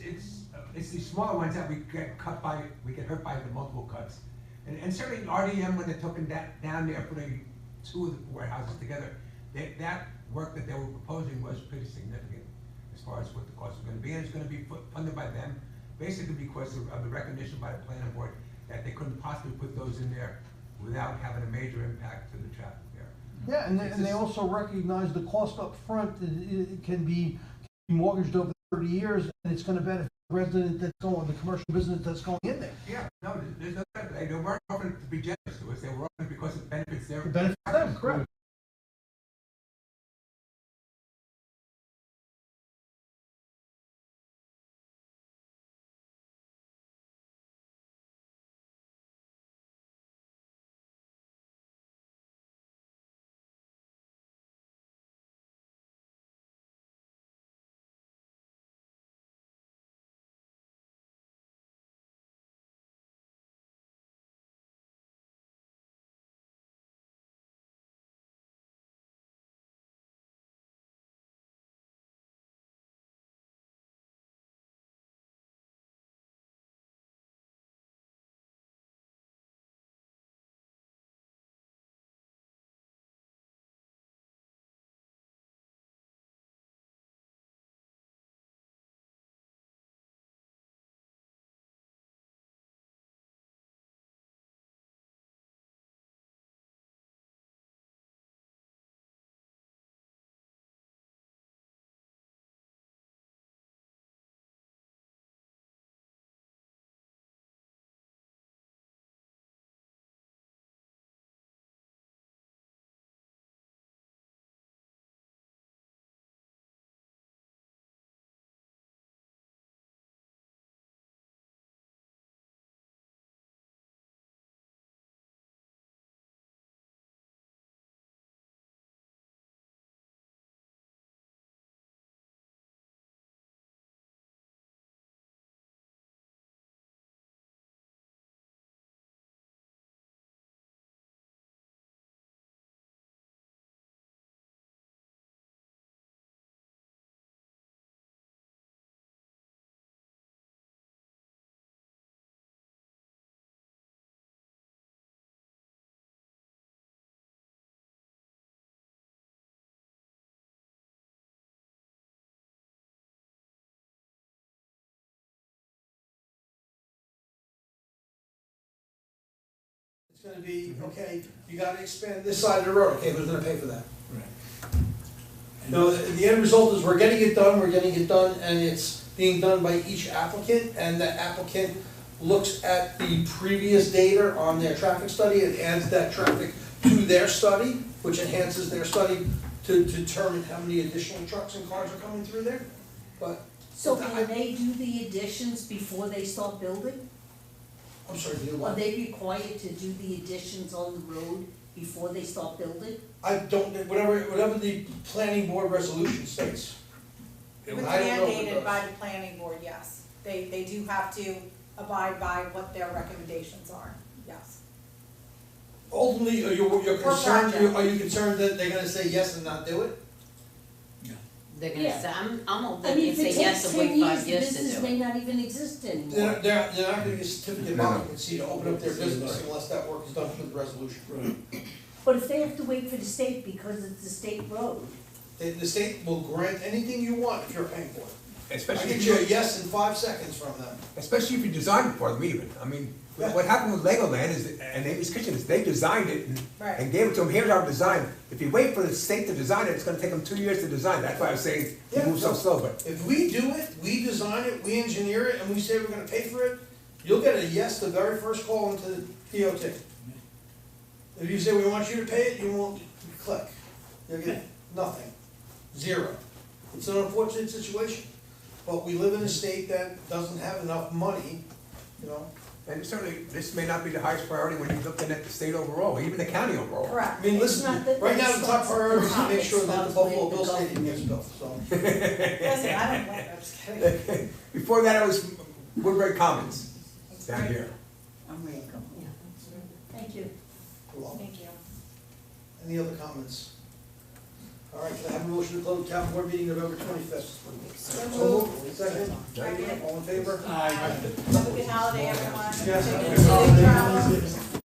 these smaller ones that we get hurt by the multiple cuts. And certainly RDM, when they took them down there, putting 2 of the warehouses together, that work that they were proposing was pretty significant as far as what the cost was gonna be, and it's gonna be funded by them, basically because of the recognition by the planning board that they couldn't possibly put those in there without having a major impact to the traffic there. Yeah, and It's they just- also recognize the cost up front, it can be mortgaged over 30 years, and it's gonna benefit the resident that's going, the commercial business that's going in there. Yeah, no, there's no, they weren't offering to be generous to us, they were offering because it benefits their. It benefits them, correct. It's gonna be, okay, you gotta expand this side of the road, okay, who's gonna pay for that? No, the end result is we're getting it done, and it's being done by each applicant, and the applicant looks at the previous data on their traffic study and adds that traffic to their study, which enhances their study to determine how many additional trucks and cars are coming through there. But, So can they do the additions before they start building? I'm sorry, do you Are want? they required to do the additions on the road before they start building? I don't, whatever the planning board resolution states. It was I don't know what it mandated does. by the planning board, yes. They do have to abide by what their recommendations are, yes. Ultimately, you're concerned, project. are you concerned that they're gonna say yes and not do it? They're gonna Yeah. say, I'm I open mean, to if say it yes takes and 10 wait 5 years, the years to business do may it. not even exist They're anymore. not gonna get a certificate of No, no. occupancy to open up their business unless that work is done through the resolution. But if they have to wait for the state because it's a state road, The state will grant anything you want if you're paying for it. I Especially get if you a you, yes in 5 seconds from them. especially if you design it for them even. I mean, what happened with Legoland is, and Amy's Kitchen, is they designed it Right. and gave it to them, here's our design. If you wait for the state to design it, it's gonna take them 2 years to design. That's why I was saying, Yeah, you move so no. slow, but If we do it, we design it, we engineer it, and we say we're gonna pay for it, you'll get a yes the very first call into the DOT. If you say we want you to pay it, you won't click. You'll get nothing, 0. It's an unfortunate situation, but we live in a state that doesn't have enough money, you know? and certainly, this may not be the highest priority when you're looking at the state overall, even the county overall. I Correct. mean, It's listen, not that right they now, the top sponsor priority is to the make sure that the topics, Buffalo the Bill Stadium government. gets built, so. Listen, I don't blame, I'm just kidding. Before that, it was Woodbury Commons down here. I'm ready to go. Thank you. You're welcome. Thank you. Any other comments? All right, can I have a motion to close town board meeting November 25th? So moved. Second? Second. All in favor? Have a good holiday, everyone. Yes. Safe travels.